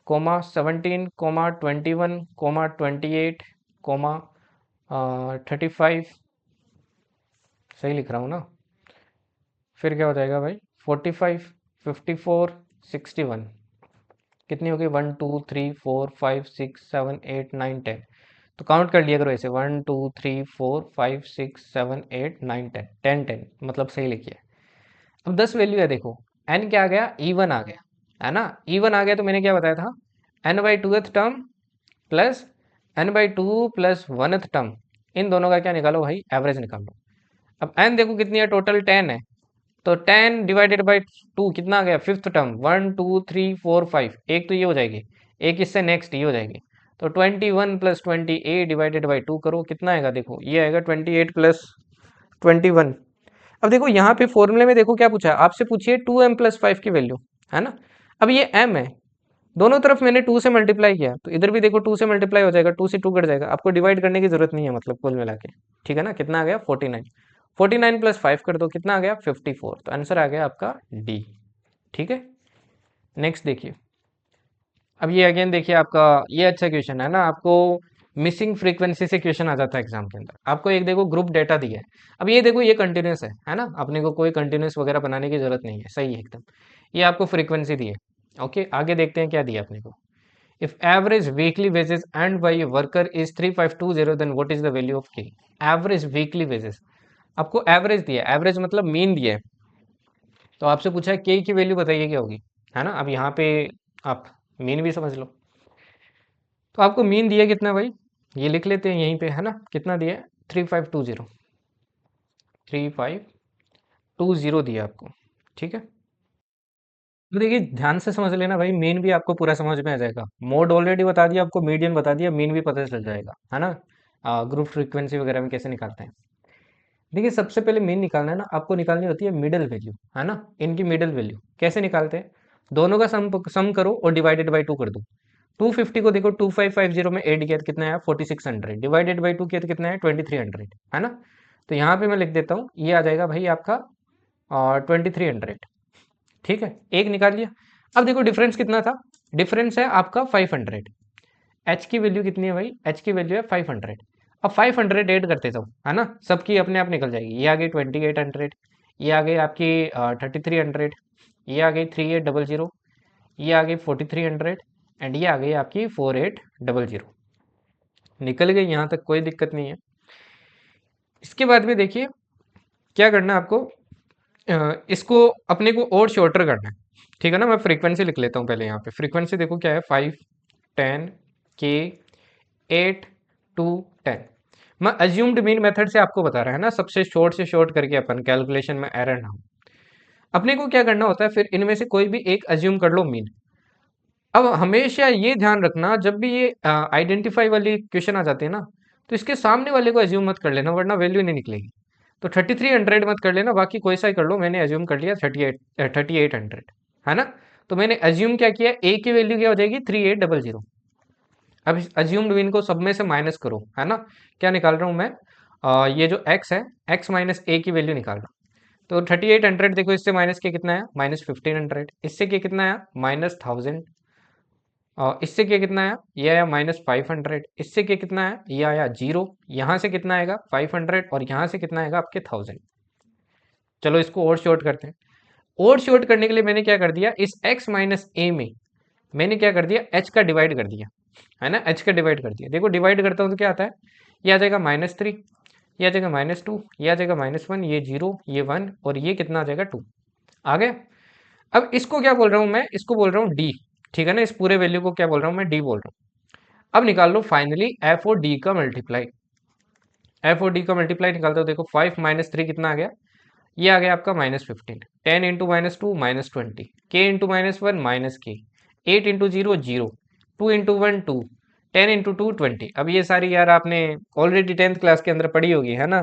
17, 21, 28, 35, सही लिख रहा हूँ ना। फिर क्या हो जाएगा भाई 45, 54, 61, कितनी होगी 1 2 3 4 5 6 7 8 9 10। तो काउंट कर लिया करो ऐसे 1 2 3 4 5 6 7 8 9 10 10 10, मतलब सही लिखिए। अब 10 वैल्यू है, देखो n क्या आ गया, E1 आ गया, है ना। E1 आ गया तो मैंने क्या बताया था, n/2th term plus n/2 plus 1th term, इन दोनों का क्या निकालो भाई, एवरेज निकालो। अब n देखो कितनी है, टोटल 10 है, तो 10 डिवाइडेड बाई 2 कितना आ गया, 5th टर्म 1 2 3 4 5, एक तो ये हो जाएगी, एक इससे नेक्स्ट ये हो जाएगी, तो 21 प्लस 28 डिवाइडेड बाई 2 करो, कितना आएगा, देखो ये आएगा 28 प्लस 21। अब देखो यहाँ पे फॉर्मूले में देखो क्या पूछा है, आपसे पूछिए 2m प्लस 5 की वैल्यू, है ना। अब ये m है, दोनों तरफ मैंने 2 से मल्टीप्लाई किया, तो इधर भी देखो 2 से मल्टीप्लाई हो जाएगा, 2 से 2 कट जाएगा, आपको डिवाइड करने की जरूरत नहीं है, मतलब कुल मिला के। ठीक है ना, कितना आ गया 49, 49 प्लस 5 कर दो, कितना आ गया 54, तो आंसर आ गया आपका डी। ठीक है, नेक्स्ट देखिए। अब ये अगेन देखिए आपका, ये अच्छा क्वेश्चन है ना, आपको मिसिंग फ्रीक्वेंसी से क्वेश्चन आ जाता है एग्जाम के अंदर। आपको एक देखो ग्रुप डेटा दिया है, अब ये देखो ये कंटिन्यूस है ना, अपने को कोई कंटिन्यूस वगैरह बनाने की जरूरत नहीं है, सही है एकदम। ये आपको फ्रीक्वेंसी दी है, ओके। आगे देखते हैं क्या दिया अपने को। If average weekly wages and by worker is 3520 then what is the value of k. Average weekly wages, आपको एवरेज दिया है, एवरेज मतलब मीन दिया है, तो आपसे पूछा है के की वैल्यू बताइए क्या होगी, है ना। अब यहाँ पे आप मीन भी समझ लो, तो आपको मीन दिया कितना भाई, ये लिख लेते हैं यहीं पे, है ना। कितना दिया है 3520, 3520 दिया आपको। ठीक है, तो देखिए ध्यान से समझ लेना भाई, मीन भी आपको पूरा समझ में आ जाएगा, मोड ऑलरेडी बता दिया आपको, मीडियन बता दिया, मीन भी पता चल जाएगा, है ना। ग्रुप फ्रीक्वेंसी वगैरह में कैसे निकालते हैं, देखिए सबसे पहले मीन निकालना है ना, आपको निकालनी होती है मिडल वैल्यू, है ना। इनकी मिडल वैल्यू कैसे निकालते हैं, दोनों का सम करो और डिवाइडेड बाई 2 कर दो। 250 को देखो 2550 में ऐड किया तो कितना है 4600, डिवाइडेड बाई 2 किया तो कितना है 2300, है ना। तो यहाँ पे मैं लिख देता हूँ, ये आ जाएगा भाई आपका 2300। ठीक है, एक निकाल लिया। अब देखो डिफरेंस कितना था, डिफरेंस है आपका 500। एच की वैल्यू कितनी है भाई, एच की वैल्यू है 500। अब 500 ऐड करते जाओ, है ना, सबकी अपने आप निकल जाएगी। ये आ गई 2800, ये आ गई आपकी 3300, ये आ गई 3800, ये आ गई 4300, एंड ये आ गई आपकी 4800। निकल गई, यहाँ तक कोई दिक्कत नहीं है। इसके बाद में देखिए क्या करना है आपको, इसको अपने को और शॉर्टर करना है। ठीक है ना, मैं फ्रीक्वेंसी लिख लेता हूँ पहले। यहाँ पे फ्रीक्वेंसी देखो क्या है, 5 10 के 8 2 10। मैं अज्यूम्ड मीन मेथड से आपको बता रहा है ना, सबसे शॉर्ट से शॉर्ट करके, अपन कैलकुलेशन में एरर ना हो। अपने को क्या करना होता है, फिर इनमें से कोई भी एक अज्यूम कर लो मीन। अब हमेशा ये ध्यान रखना, जब भी ये आइडेंटिफाई वाली क्वेश्चन आ जाती है ना, तो इसके सामने वाले को अज्यूम मत कर लेना, वरना वैल्यू नहीं निकलेगी। तो 3300 मत कर लेना, बाकी कोई सा ही कर लो, मैंने एज्यूम कर लिया 3800, है ना। तो मैंने एज्यूम क्या किया, ए की वैल्यू क्या हो जाएगी 3800। अब इस अज्यूम्ड मीन को सब में से माइनस करो, है ना। क्या निकाल रहा हूँ मैं, ये जो x है, x माइनस ए की वैल्यू निकाल रहा हूँ। तो 3800 देखो, इससे माइनस के कितना है, -1500, इससे के कितना है, -1000, इससे के कितना आया, ये आया -500, इससे के कितना है, ये आया 0, यहाँ से कितना आएगा 500, और यहाँ से कितना आएगा आपके 1000। चलो इसको और शॉर्ट करते हैं। और शॉर्ट करने के लिए मैंने क्या कर दिया, इस x माइनस ए में मैंने क्या कर दिया, h का डिवाइड कर दिया, है ना, h का डिवाइड कर दिया। देखो डिवाइड करता हूँ तो क्या आता है, ये आ जाएगा -3, ये आ जाएगा -2, ये आ जाएगा -1, ये 0, ये 1, और ये कितना आ जाएगा 2। आ गया। अब इसको क्या बोल रहा हूँ मैं, इसको बोल रहा हूँ d, ठीक है ना, इस पूरे वैल्यू को क्या बोल रहा हूँ मैं, d बोल रहा हूँ। अब निकाल लो फाइनली f और d का मल्टीप्लाई। f और d का मल्टीप्लाई निकालते हो, देखो 5 माइनस 3 कितना आ गया, ये आ गया आपका -15, 10 into -2 -20, k into -1 -k, 8 into 0 0, 2 into 1 2, 10 into 2 20। अब ये सारी यार आपने ऑलरेडी 10th क्लास के अंदर पढ़ी होगी, है ना।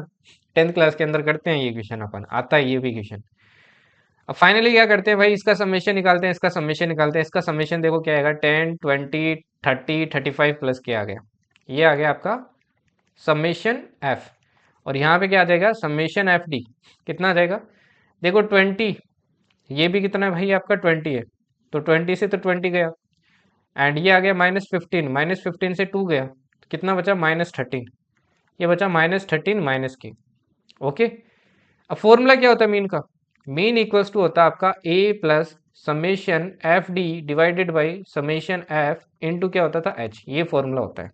10th क्लास के अंदर करते हैं ये क्वेश्चन, अपन आता है ये भी क्वेश्चन। अब फाइनली क्या करते हैं भाई, इसका समेशन निकालते हैं, इसका समेशन निकालते हैं। इसका समेशन देखो क्या आएगा, 10 20 30 35 प्लस के आ गया, ये आ गया आपका समेशन एफ। और यहाँ पे क्या आ जाएगा, समेशन एफ डी कितना आ जाएगा, देखो 20, ये भी कितना है भाई आपका 20 है, तो 20 से तो 20 गया, एंड ये आ गया -15, -15 से 2 गया, तो कितना बचा -13, ये बचा -13 माइनस के। ओके। अब फॉर्मूला क्या होता है मीन का, मीन इक्वल्स टू होता है आपका a plus summation F D divided by summation F into क्या होता था h, ये फॉर्मूला होता है,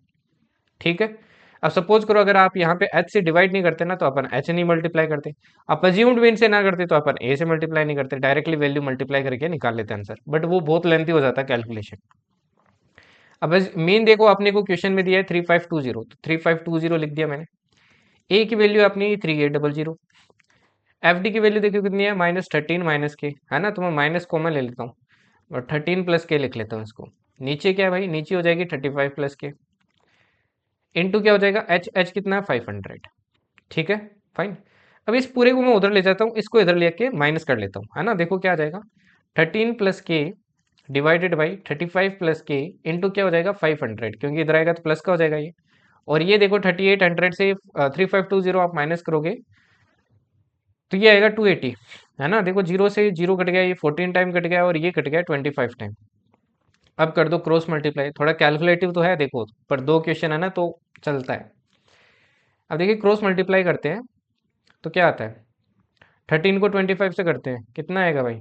ठीक है। अब सपोज करो अगर आप यहाँ पे h से डिवाइड नहीं करते ना, तो अपन h नहीं मल्टीप्लाई करते, आप अज्यूम्ड मीन से ना करते तो अपन a से मल्टीप्लाई नहीं करते, डायरेक्टली वैल्यू मल्टीप्लाई करके निकाल लेते हैं आंसर, बट वो बहुत लेंथी हो जाता है कैलकुलेशन। अब मीन देखो अपने को क्वेश्चन में दिया है 3520, तो 3520 लिख दिया मैंने। a की वैल्यू अपनी 3800, एफ डी की वैल्यू देखो कितनी है, -13 माइनस के, है ना, तो मैं माइनस कॉमन ले लेता हूँ और 13 प्लस के लिख लेता हूँ इसको। नीचे क्या है भाई, नीचे हो जाएगी 35 प्लस के, इंटू क्या हो जाएगा एच, एच कितना है 500, ठीक है, फाइन। अब इस पूरे को मैं उधर ले जाता हूँ, इसको इधर लेके माइनस कर लेता हूँ, है ना। देखो क्या आ जाएगा, 13 प्लस के डिवाइडेड बाई 35 प्लस के इंटू क्या हो जाएगा 500, क्योंकि इधर आएगा तो प्लस का हो जाएगा ये। और ये देखो 3800 से 3520 आप माइनस करोगे तो ये आएगा 280, है ना। देखो जीरो से जीरो कट गया, ये 14 टाइम कट गया, और ये कट गया 25 टाइम। अब कर दो क्रॉस मल्टीप्लाई, थोड़ा कैलकुलेटिव तो है देखो, पर दो क्वेश्चन है ना तो चलता है। अब देखिए क्रॉस मल्टीप्लाई करते हैं तो क्या आता है, 13 को 25 से करते हैं, कितना आएगा भाई,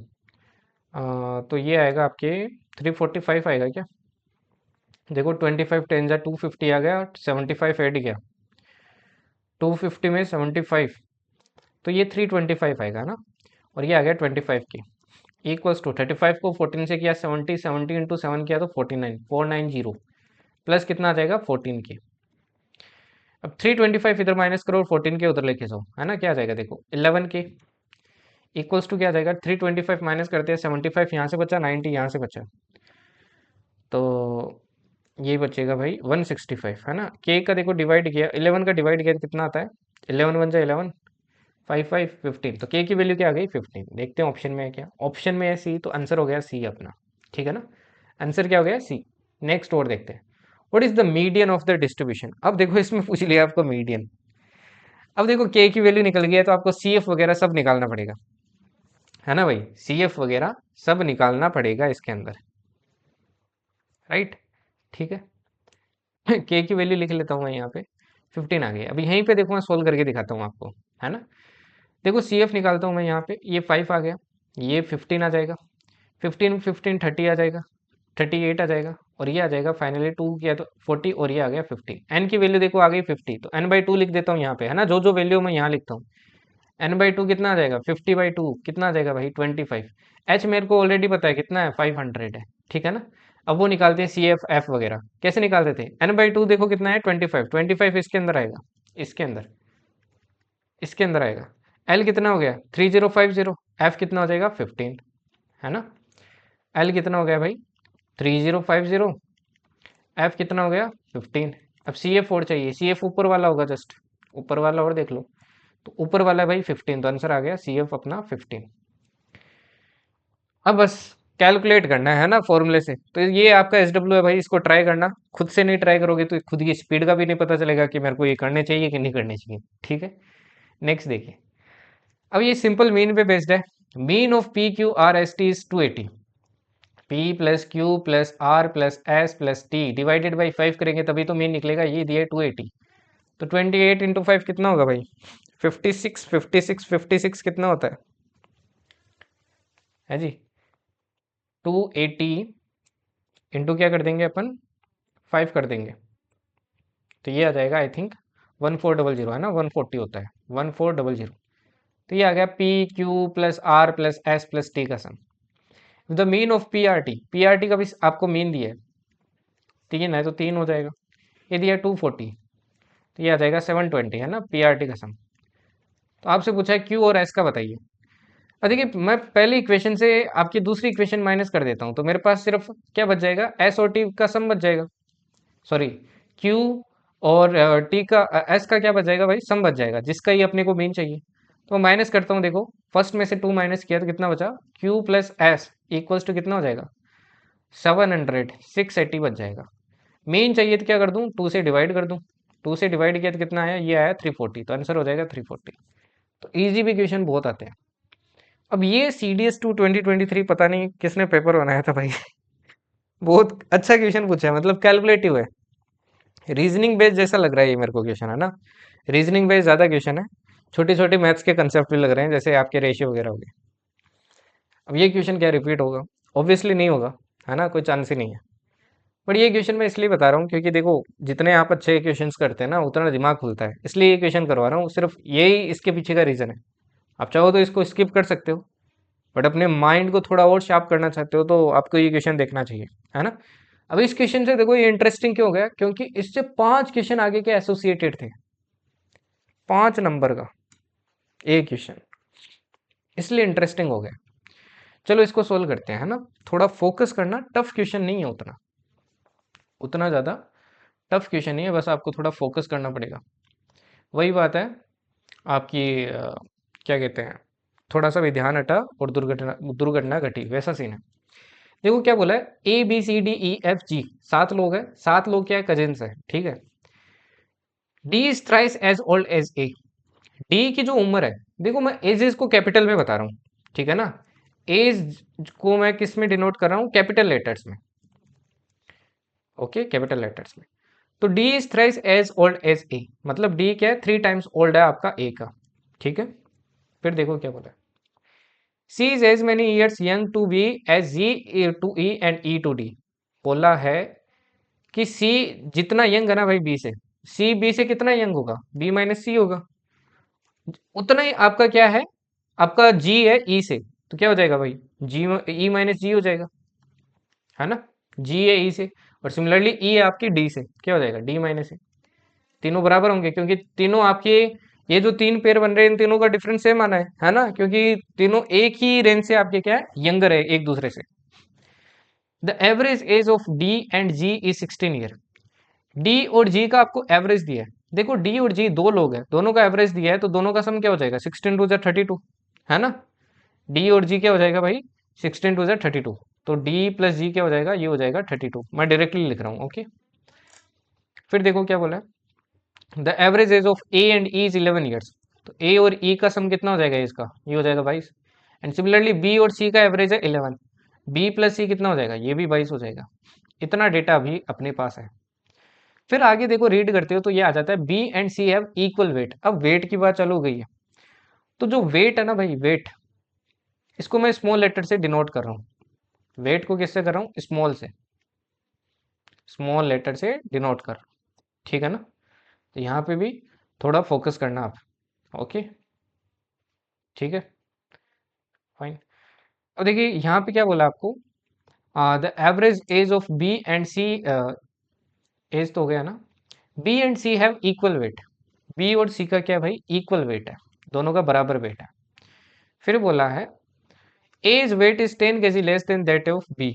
तो ये आएगा आपके 345 आएगा क्या। देखो 25 10 जा 250 आ गया, 75 ऐड गया, 250 में 75, तो ये 325 आएगा ना, और ये आ गया 25 की इक्वल्स टू 35 को 14 से किया 70, 70 इंटू 7 किया तो 49, 490 प्लस कितना आ जाएगा 14 के। अब 325 इधर माइनस करो और 14 के उधर लेके जाओ, है ना, क्या आ जाएगा देखो 11 के इक्वल्स टू क्या आ जाएगा, 325 माइनस करते हैं 75 यहाँ से बचा, 90 यहाँ से बचा, तो ये बचेगा भाई 165, है ना। के का देखो डिवाइड किया, 11 का डिवाइड किया तो कितना आता है, 11 वन जा 11, 5 5 15, तो के की वैल्यू क्या आ गई 15। देखते हैं ऑप्शन में है क्या, ऑप्शन में है सी, तो आंसर हो गया सी अपना, ठीक है ना, आंसर क्या हो गया सी। नेक्स्ट और देखते हैं, what is the median of the distribution. अब देखो इसमें पूछ लिया आपको मीडियन। अब देखो के की वैल्यू निकल गई है, तो आपको सी एफ वगैरह सब निकालना पड़ेगा, है ना भाई, सी एफ वगैरह सब निकालना पड़ेगा इसके अंदर, राइट, ठीक है। के की वैल्यू लिख लेता हूँ मैं यहाँ पे, 15 आ गई। अभी यहीं पे देखो मैं सोल्व करके दिखाता हूँ आपको, है ना। देखो सी एफ निकालता हूँ मैं यहाँ पे, ये 5 आ गया, ये 15 आ जाएगा, 15 15 30 आ जाएगा, 38 आ जाएगा, और ये आ जाएगा फाइनली 2 किया तो 40, और ये आ गया 50। एन की वैल्यू देखो आ गई 50, तो एन बाई 2 लिख देता हूँ यहाँ पे, है ना, जो जो वैल्यू मैं यहाँ लिखता हूँ। एन बाई 2 कितना आ जाएगा, 50/2 कितना आ जाएगा भाई 25। एच मेरे को ऑलरेडी पता है कितना है 500 है, ठीक है ना। अब वो निकालते हैं सी एफ एफ वगैरह, कैसे निकालते थे, एन बाई 2 देखो कितना है 25, 25 इसके अंदर आएगा, इसके अंदर, इसके अंदर आएगा। एल कितना हो गया 3050, एफ कितना हो जाएगा 15, है ना। एल कितना हो गया भाई 3050, एफ कितना हो गया 15। अब सी एफ और चाहिए, सी एफ ऊपर वाला होगा, जस्ट ऊपर वाला और देख लो, तो ऊपर वाला भाई 15, तो आंसर आ गया सी एफ अपना 15। अब बस कैलकुलेट करना है ना फॉर्मूले से। तो ये आपका एस डब्ल्यू है भाई, इसको ट्राई करना। खुद से नहीं ट्राई करोगे तो खुद की स्पीड का भी नहीं पता चलेगा कि मेरे को ये करने चाहिए कि नहीं करने चाहिए। ठीक है, नेक्स्ट देखिए। अब ये सिंपल मीन पे बेस्ड है। Mean of P Q R S T is 280। P plus Q plus R plus S plus T divided by 5 करेंगे तभी तो मीन निकलेगा। ये दिया है 280, तो 28 इंटू 5 कितना होगा भाई? 56। 56 56 कितना होता है जी? 280 इंटू क्या कर देंगे अपन? 5 कर देंगे, तो ये आ जाएगा आई थिंक 1400 है ना, 140 होता है, 1400। तो ये आ गया P Q plus R plus S plus T का sum. The mean of P R T का भी आपको मीन दिया है, 3 है तो 3 हो जाएगा। ये दिया 240, तो ये आ जाएगा 720 है ना पी आर टी का सम। तो आपसे पूछा है क्यू और एस का बताइए। अब देखिए मैं पहली इक्वेशन से आपकी दूसरी इक्वेशन माइनस कर देता हूँ, तो मेरे पास सिर्फ क्या बच जाएगा? एस और टी का सम बच जाएगा। सॉरी, क्यू और टी का एस का क्या बच जाएगा भाई? सम बच जाएगा, जिसका ही अपने को मीन चाहिए। तो माइनस करता हूँ, देखो फर्स्ट में से 2 माइनस किया तो कितना बचा? Q plus S equals to कितना हो जाएगा? 700, 680 बच जाएगा। मीन चाहिए तो क्या कर दूं? 2 से डिवाइड कर दूं। 2 से डिवाइड किया तो कितना आया? ये आया 340, तो आंसर हो जाएगा 340। तो इजी भी क्वेश्चन बहुत आते हैं। अब ये सी डी एस 2 2023 पता नहीं किसने पेपर बनाया था भाई। बहुत अच्छा क्वेश्चन पूछा है, मतलब कैलकुलेटिव है, रीजनिंग बेस्ड जैसा लग रहा है ये मेरे को क्वेश्चन, है ना? रीजनिंग बेस्ड ज्यादा क्वेश्चन है, छोटे छोटे मैथ्स के कंसेप्ट भी लग रहे हैं, जैसे आपके रेशियो वगैरह हो गए। अब ये क्वेश्चन क्या रिपीट होगा? ऑब्वियसली नहीं होगा, है ना, कोई चांस ही नहीं है। बट ये क्वेश्चन मैं इसलिए बता रहा हूँ क्योंकि देखो जितने आप अच्छे क्वेश्चंस करते हैं ना उतना दिमाग खुलता है, इसलिए ये क्वेश्चन करवा रहा हूँ, सिर्फ यही इसके पीछे का रीजन है। आप चाहो तो इसको स्किप कर सकते हो, बट अपने माइंड को थोड़ा और शार्प करना चाहते हो तो आपको ये क्वेश्चन देखना चाहिए, है ना? अब इस क्वेश्चन से देखो ये इंटरेस्टिंग क्यों हो गया, क्योंकि इससे 5 क्वेश्चन आगे के एसोसिएटेड थे, 5 नंबर का एक क्वेश्चन, इसलिए इंटरेस्टिंग हो गया। चलो इसको सोल्व करते हैं, है ना? थोड़ा फोकस करना, टफ क्वेश्चन नहीं है उतना, उतना ज़्यादा टफ क्वेश्चन नहीं है, बस आपको थोड़ा फोकस करना पड़ेगा। वही बात है आपकी क्या कहते हैं, थोड़ा सा भी ध्यान हटा और दुर्घटना दुर्घटना घटी, वैसा सीन है। देखो क्या बोला है, A B C D E F G, 7 लोग हैं, 7 लोग क्या है? कजिन्स है, ठीक है। D is thrice as old as A. D की जो उम्र है, देखो मैं एजेस को कैपिटल में बता रहा हूँ, ठीक है ना? एज को मैं किस में डिनोट कर रहा हूँ? कैपिटल लेटर्स में, ओके, कैपिटल लेटर्स में। तो D is thrice as old as A, मतलब डी क्या है? 3 टाइम्स ओल्ड है आपका ए का, ठीक है। फिर देखो क्या बोला है, C is as many years young to B as G to E and E to D. बोला है कि सी जितना यंग है ना भाई बी से, सी बी से कितना यंग होगा? बी माइनस सी होगा, उतना ही आपका क्या है? आपका जी है ई से, तो क्या हो जाएगा भाई? जी ई माइनस जी हो जाएगा, है ना? जी है ई से, और सिमिलरली ई है आपकी डी से, क्या हो जाएगा? डी माइनस ए। तीनों बराबर होंगे क्योंकि तीनों आपके, ये जो 3 पेयर बन रहे हैं इन तीनों का डिफरेंस सेम आना है ना? क्योंकि तीनों एक ही रेंज से आपके क्या है? यंगर है एक दूसरे से। The average age of D and G is 16 year. D और जी का आपको एवरेज दिया है, देखो डी और जी 2 लोग हैं, दोनों का एवरेज दिया है, तो दोनों का सम क्या हो जाएगा? 16 2 32, है ना? डी और जी क्या हो जाएगा भाई? 16 2 32। तो डी प्लस जी क्या हो जाएगा? ये हो जाएगा 32, मैं डायरेक्टली लिख रहा हूँ, ओके। फिर देखो क्या बोला है, the average age of A and E is 11 years. तो ए और ई का सम कितना हो जाएगा इसका? ये हो जाएगा 22। एंड सिमिलरली बी और सी का एवरेज है 11, बी प्लस सी कितना हो जाएगा? ये भी 22 हो जाएगा। इतना डेटा अभी अपने पास है। फिर आगे देखो रीड करते हो तो ये आ जाता है B and C have equal weight. अब वेट की बात चालू हो गई है, तो जो वेट है ना भाई, वेट, इसको मैं स्मॉल लेटर से डिनोट कर रहा हूँ। वेट को किससे कर रहा हूँ? स्मॉल से, स्मॉल लेटर से डिनोट कर, ठीक है ना? तो यहाँ पे भी थोड़ा फोकस करना आप, ओके, ठीक है, फाइन। अब देखिए यहाँ पे क्या बोला आपको, the average age of B and C, age तो हो गया ना, B and C have equal weight. B और सी का क्या है भाई? इक्वल वेट है, दोनों का बराबर वेट है। फिर बोला है as weight is 10 kg less than that of B.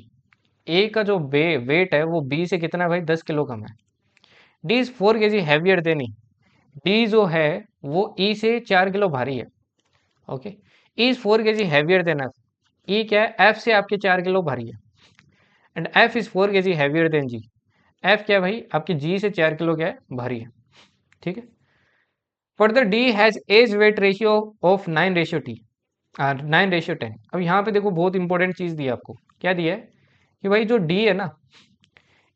A का जो वेट है वो बी से कितना है भाई? 10 किलो कम है। D is 4 kg heavier than E. D जो है वो ई से 4 किलो भारी है। Okay, E is 4 kg heavier than F. E क्या है, एफ से आपके 4 किलो भारी है, and F is 4 kg heavier than G. F क्या है भाई, आपकी जी से 4 किलो क्या है, भारी है। ठीक है, further D has age weight ratio of 9:10। 9:10। अब यहाँ पे देखो बहुत इंपॉर्टेंट चीज दी है आपको। क्या दिया है कि भाई जो डी है ना,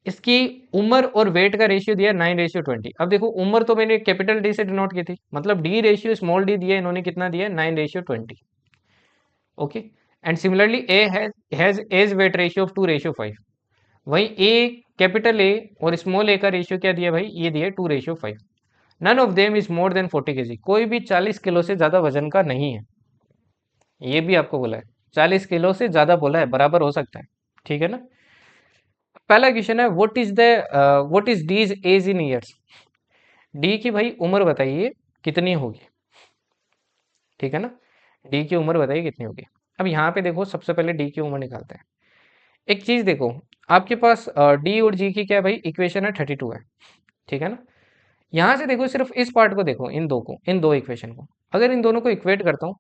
इसकी उम्र और वेट का रेशियो दिया है 9:20। अब देखो उम्र तो मैंने कैपिटल डी से डिनोट की थी, मतलब डी रेशियो स्मॉल डी दिया है, इन्होंने कितना दिया है, 9:20। Okay, and similarly A has age weight ratio of 2:5। वहीं ए, कैपिटल ए और स्मॉल ए का रेशियो क्या दिया भाई, ये दिया 2:5। None of them is more than 40 kg। कोई भी 40 किलो से ज्यादा वजन का नहीं है। ये भी आपको बोला है, 40 किलो से ज्यादा बोला है, बराबर हो सकता है। ठीक है ना। पहला क्वेश्चन है, what is D's age in years. D की भाई उम्र बताइए कितनी होगी। ठीक है ना, डी की उम्र बताइए कितनी होगी। अब यहाँ पे देखो सबसे पहले डी की उम्र निकालते हैं। एक चीज देखो, आपके पास डी और जी की क्या है भाई, इक्वेशन है 32 है। ठीक है ना। यहाँ से देखो सिर्फ इस पार्ट को देखो, इन दो इक्वेशन को, अगर इन दोनों को इक्वेट करता हूँ,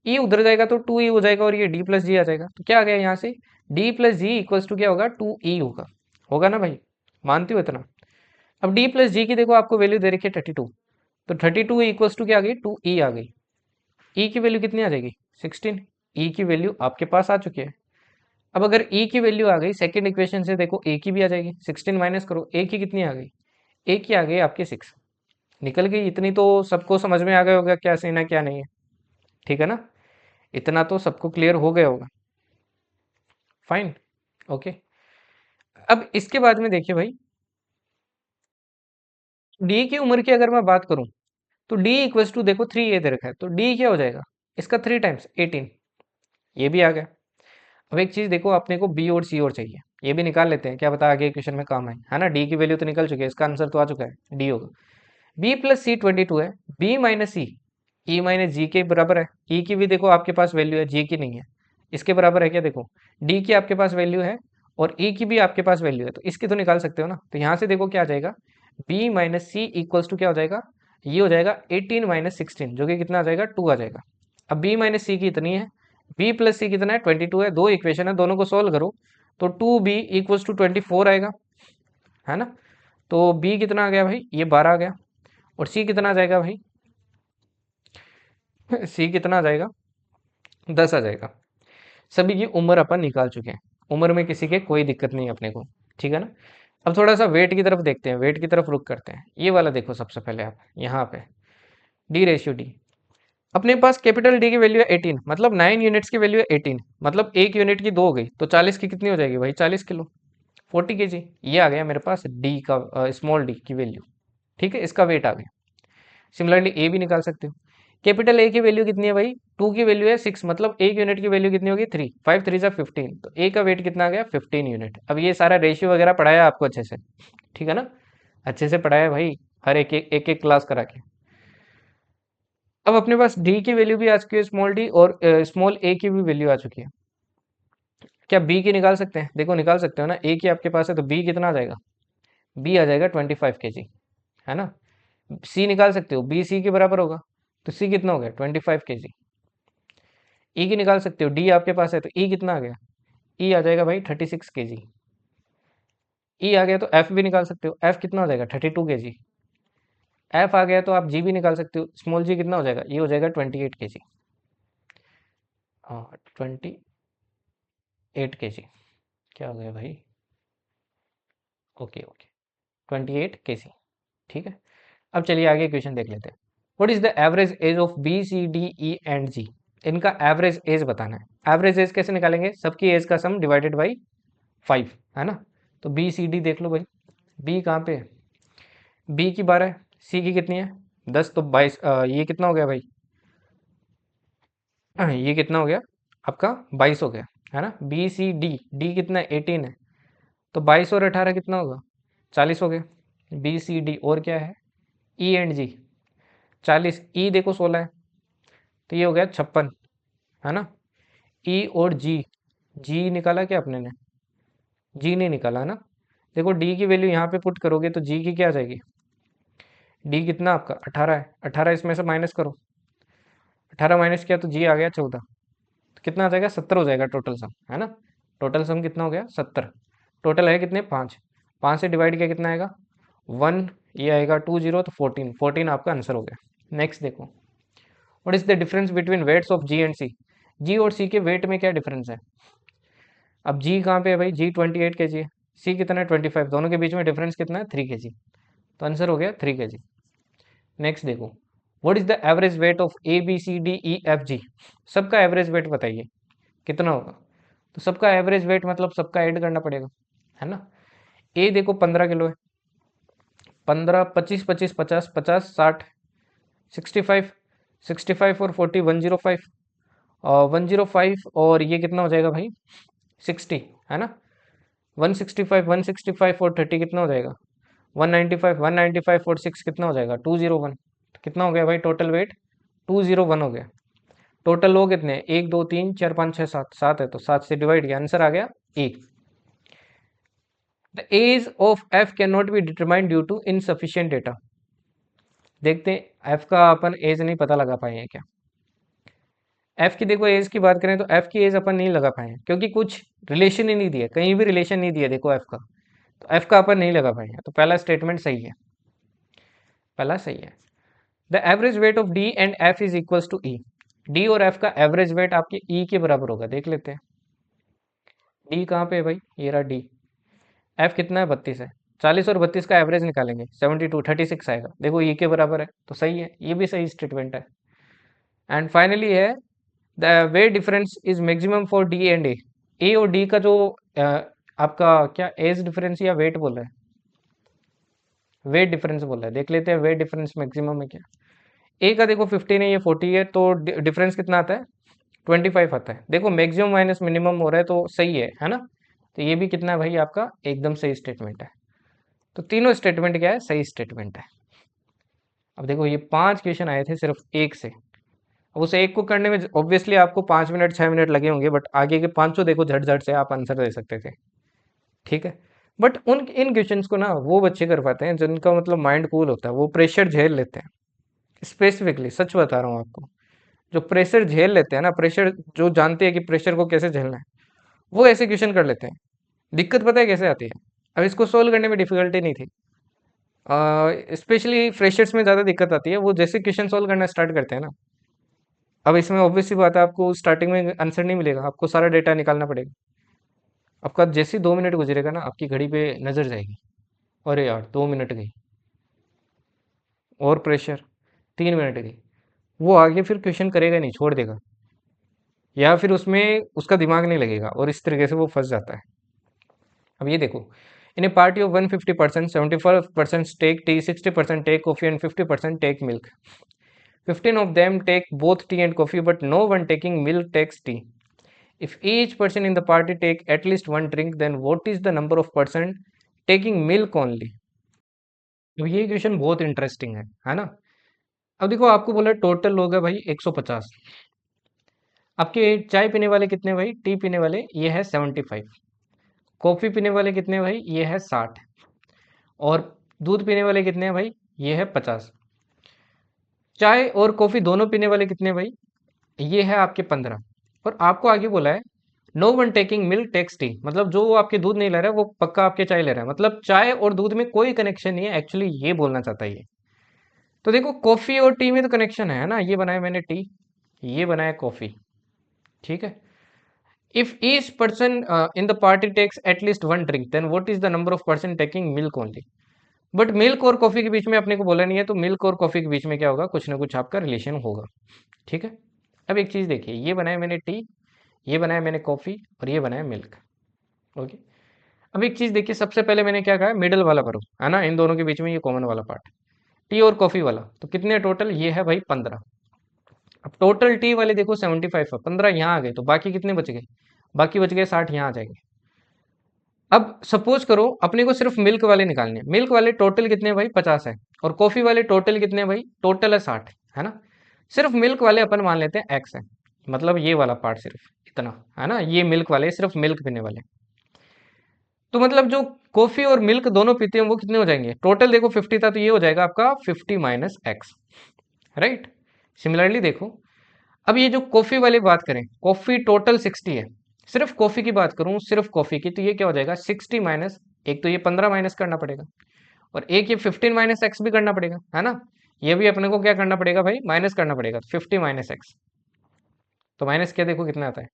ई उधर जाएगा तो 2e हो जाएगा और ये डी प्लस जी आ जाएगा। तो क्या आ गया यहाँ से, D plus G equals to क्या होगा, 2e होगा। होगा ना भाई, मानती हो इतना। अब डी प्लस जी की देखो आपको वैल्यू दे रखी है 32, तो 32 इक्वल्स टू क्या आ गई, 2e आ गई। ई की वैल्यू कितनी आ जाएगी, 16। ई की वैल्यू आपके पास आ चुकी है। अब अगर ई की वैल्यू आ गई सेकंड इक्वेशन से, देखो ए की भी आ जाएगी, 16 माइनस करो, ए की कितनी आ गई, ए की आ गई आपकी 6। निकल गई इतनी, तो सबको समझ में आ गया होगा क्या सीन है क्या नहीं है। ठीक है ना, इतना तो सबको क्लियर हो गया होगा। फाइन। ओके, अब इसके बाद में देखिए भाई, डी की उम्र की अगर मैं बात करूं, तो डी इक्वल्स टू देखो 3a दे रखा है, तो डी क्या हो जाएगा, इसका 3 टाइम्स 18। ये भी आ गया। अब एक चीज देखो, अपने को बी और सी और चाहिए, ये भी निकाल लेते हैं, क्या पता आगे क्वेश्चन में काम आए, है ना। डी की वैल्यू तो निकल चुकी है, इसका आंसर तो आ चुका है, डी होगा। बी प्लस सी 22 है, बी माइनस सी, ई माइनस जी के बराबर है। ई की भी देखो आपके पास वैल्यू है, जी की नहीं है। इसके बराबर है क्या, देखो डी की आपके पास वैल्यू है और ई की भी आपके पास वैल्यू है, तो इसकी तो निकाल सकते हो ना। तो यहाँ से देखो क्या आ जाएगा, B minus C equals to क्या हो जाएगा, ये हो जाएगा 18 - 16, जो कि कितना आ जाएगा, 2 आ जाएगा। अब बी माइनस सी की इतनी है, बी प्लस सी कितना है, 22 है। दो इक्वेशन है, दोनों को सोल्व करो तो 2b इक्वल्स टू 24 आएगा, है ना। तो बी कितना आ गया भाई, ये 12 आ गया। और सी कितना आ जाएगा भाई, सी कितना आ जाएगा, 10 आ जाएगा। सभी की उम्र अपन निकाल चुके हैं, उम्र में किसी के कोई दिक्कत नहीं है अपने को। ठीक है ना। अब थोड़ा सा वेट की तरफ देखते हैं, वेट की तरफ रुक करते हैं। ये वाला देखो सबसे पहले आप यहाँ पे, डी रेशियो डी। अपने पास कैपिटल डी की वैल्यू है 18, मतलब 9 यूनिट्स की वैल्यू है 18, मतलब एक यूनिट की 2 हो गई, तो 40 की कितनी हो जाएगी भाई, 40 किलो, 40 kg। ये आ गया मेरे पास डी का, स्मॉल डी की वैल्यू। ठीक है, इसका वेट आ गया। सिमिलरली ए भी निकाल सकते हो। कैपिटल ए की वैल्यू कितनी है भाई, 2 की वैल्यू है 6, मतलब एक यूनिट की वैल्यू कितनी होगी, 3। 5 3 जा 15, तो ए का वेट कितना आ गया, 15 यूनिट। अब ये सारा रेशियो वगैरह पढ़ाया आपको अच्छे से, ठीक है ना, अच्छे से पढ़ाया भाई, हर एक क्लास करा के। अब अपने पास डी की वैल्यू भी आ चुकी है, स्मॉल डी, और स्मॉल ए की भी वैल्यू आ चुकी है। क्या बी की निकाल सकते हैं, देखो निकाल सकते हो ना, ए की आपके पास है तो बी कितना आ जाएगा, बी आ जाएगा 25 kg, है ना। सी निकाल सकते हो, बी सी के बराबर होगा, तो सी कितना हो गया, 25 kg। ई की निकाल सकते हो, डी आपके पास है तो ई कितना आ गया, ई आ जाएगा भाई 36 kg। ई आ गया तो एफ भी निकाल सकते हो, एफ कितना हो जाएगा, 32 kg। एफ आ गया तो आप जी भी निकाल सकते हो, स्मॉल जी कितना हो जाएगा, ये हो जाएगा 28 kg। हाँ, 28 kg। क्या हो गया भाई, ओके ओके, 28 kg। ठीक है। अब चलिए आगे क्वेश्चन देख लेते हैं। What is the average age of B C D E and G. इनका एवरेज एज बताना है। एवरेज एज कैसे निकालेंगे, सबकी एज का सम डिवाइडेड बाई 5, है ना। तो बी सी डी देख लो भाई, बी कहाँ पे है, बी की 12 है, सी की कितनी है 10, तो 22, ये कितना हो गया भाई, ये कितना हो गया आपका 22 हो गया, है ना। बी सी डी, डी कितना है 18 है, तो 22 और 18 कितना होगा, 40 हो गया। बी सी डी, और क्या है, ई एंड जी, 40, ई देखो 16 है, तो ये हो गया 56, है ना। ई और जी, जी निकाला क्या अपने ने, जी नहीं निकाला, है ना। देखो डी की वैल्यू यहाँ पे पुट करोगे तो जी की क्या आ जाएगी, डी कितना आपका 18 है, 18 इसमें से माइनस करो, 18 माइनस किया तो जी आ गया 14, तो कितना आ जाएगा 70 हो जाएगा टोटल सम, है ना। टोटल सम कितना हो गया 70। टोटल है कितने 5, 5 से डिवाइड किया कितना आएगा 1, ये आएगा 20 तो 14, 14 आपका आंसर हो गया। नेक्स्ट देखो, what is the difference between weights of G and C. G और सी के वेट में क्या डिफरेंस है। अब जी कहाँ पे है भाई, जी 28 के जी है, सी कितना है 25, दोनों के बीच में डिफरेंस कितना है 3 के जी, तो आंसर हो गया 3 के जी। नेक्स्ट देखो, what is the average weight of A B C D E F G. सबका एवरेज वेट बताइए कितना होगा। तो सबका एवरेज वेट मतलब सबका ऐड करना पड़ेगा, है ना। ए देखो 15 किलो है, 15, 25, 25, 50, 50, 60, 65, 65 और 40, 105, 105 और ये कितना हो जाएगा भाई 60, है ना। 165, 165 और 30 कितना हो जाएगा 195, 195 और 6 कितना हो जाएगा 201, तो कितना हो गया भाई टोटल वेट 201 हो गया। टोटल लोग कितने हैं 1 2 3 4 5 6 7, 7 है तो 7 से डिवाइड किया आंसर आ गया A. The age of F can not be determined due to insufficient data. देखते हैं एफ का अपन एज नहीं पता लगा पाए हैं क्या। एफ की देखो एज की बात करें तो एफ की एज अपन नहीं लगा पाए हैं क्योंकि कुछ रिलेशन ही नहीं दिया, कहीं भी रिलेशन नहीं दिया देखो एफ का, तो एफ का अपन नहीं लगा पाए हैं, तो पहला स्टेटमेंट सही है, पहला सही है। The average weight of D and F is equals to E. D और एफ का एवरेज वेट आपके ई के बराबर होगा, देख लेते हैं। डी कहाँ पे है भाई, ये रहा डी। एफ कितना है 32 है, 40 और 32 का एवरेज निकालेंगे 72, 36 आएगा, देखो ई के बराबर है तो सही है, ये भी सही स्टेटमेंट है। एंड फाइनली है the weight difference is maximum for D and A और डी का जो अ, आपका क्या एज डिफरेंस या वेट बोल रहा है, वेट डिफरेंस बोल रहा है, देख लेते हैं वेट डिफरेंस मैक्सिमम है क्या। ए का देखो 15 है, ये 40 है, तो डिफरेंस कितना आता है 25 आता है। देखो मैक्सिमम माइनस मिनिमम हो रहा है तो सही है ना। तो ये भी कितना है भाई आपका एकदम सही स्टेटमेंट है। तो तीनों स्टेटमेंट क्या है सही स्टेटमेंट है। अब देखो ये 5 क्वेश्चन आए थे सिर्फ एक से, अब उस एक को करने में ऑब्वियसली आपको 5 मिनट 6 मिनट लगे होंगे, बट आगे के पांचों देखो झट झट से आप आंसर दे सकते थे, ठीक है। बट उन इन क्वेश्चंस को ना वो बच्चे कर पाते हैं जिनका मतलब माइंड कूल होता है, वो प्रेशर झेल लेते हैं। स्पेसिफिकली सच बता रहा हूँ आपको, जो प्रेशर झेल लेते हैं ना, प्रेशर जो जानते हैं कि प्रेशर को कैसे झेलना है, वो ऐसे क्वेश्चन कर लेते हैं। दिक्कत पता है कैसे आती है, अब इसको सोल्व करने में डिफिकल्टी नहीं थी, स्पेशली फ्रेशर्स में ज़्यादा दिक्कत आती है, वो जैसे क्वेश्चन सोल्व करना स्टार्ट करते हैं ना। अब इसमें ऑब्वियस सी बात है आपको स्टार्टिंग में आंसर नहीं मिलेगा, आपको सारा डेटा निकालना पड़ेगा। आपका जैसे ही 2 मिनट गुजरेगा ना आपकी घड़ी पे नज़र जाएगी, अरे यार 2 मिनट गई, और प्रेशर 3 मिनट गई, वो आगे फिर क्वेश्चन करेगा नहीं, छोड़ देगा, या फिर उसमें उसका दिमाग नहीं लगेगा और इस तरीके से वो फंस जाता है। अब ये देखो, in a party of 150%, 75% take tea, 60% take coffee and 50% take milk. 15 of them take both tea and coffee, but no one taking milk takes tea. If each person in the party take at least one drink, then what is the number of person taking milk only? तो ये क्वेश्चन बहुत इंटरेस्टिंग है ना। अब देखो आपको बोला टोटल लोग है भाई 150, आपके चाय पीने वाले कितने भाई, टी पीने वाले ये है 75, कॉफी पीने वाले कितने भाई ये है 60, और दूध पीने वाले कितने हैं भाई ये है 50। चाय और कॉफी दोनों पीने वाले कितने भाई ये है आपके 15। और आपको आगे बोला है no one taking milk takes tea, मतलब जो आपके दूध नहीं ले रहा है वो पक्का आपके चाय ले रहा है, मतलब चाय और दूध में कोई कनेक्शन नहीं है, एक्चुअली ये बोलना चाहता है ये। तो देखो कॉफी और टी में तो कनेक्शन है ना, ये बनाया मैंने टी, ये बनाया कॉफी, ठीक है। If each person in the party takes at least one drink, then what is the number of person taking milk only. But milk और कॉफी के बीच में अपने को बोला नहीं है, तो मिल्क और कॉफी के बीच में क्या होगा, कुछ ना कुछ आपका रिलेशन होगा, ठीक है। अब एक चीज देखिए, ये बनाया मैंने टी, ये बनाया मैंने कॉफी, और ये बनाया मिल्क, ओके। अब एक चीज देखिए, सबसे पहले मैंने क्या कहा मिडल वाला भरो, है ना, इन दोनों के बीच में ये कॉमन वाला पार्ट, टी और कॉफी वाला, तो कितने टोटल ये है भाई 15। अब टोटल टी वाले देखो 75 है, 15 यहाँ आ गए, तो बाकी कितने बच गए, बाकी बच गए 60, यहाँ आ जाएंगे। अब सपोज करो अपने को सिर्फ मिल्क वाले निकालने हैं, मिल्क वाले टोटल कितने भाई 50 है, और कॉफी वाले टोटल कितने भाई टोटल है 60, है ना। सिर्फ मिल्क वाले अपन मान लेते हैं एक्स है, मतलब ये वाला पार्ट सिर्फ इतना, है ना, ये मिल्क वाले सिर्फ मिल्क पीने वाले। तो मतलब जो कॉफी और मिल्क दोनों पीते हैं वो कितने हो जाएंगे, टोटल देखो 50 था तो ये हो जाएगा आपका 50 माइनस एक्स, राइट। सिमिलरली देखो, अब ये जो कॉफी वाली बात करें, कॉफी टोटल 60 है, सिर्फ कॉफी की बात करूं, सिर्फ कॉफी की, तो ये क्या हो जाएगा 60 माइनस, एक तो ये 15 माइनस करना पड़ेगा और एक ये 15 माइनस एक्स भी करना पड़ेगा, है ना। ये भी अपने को क्या करना पड़ेगा भाई, माइनस करना पड़ेगा, तो 50 माइनस एक्स, तो माइनस क्या देखो कितना आता है,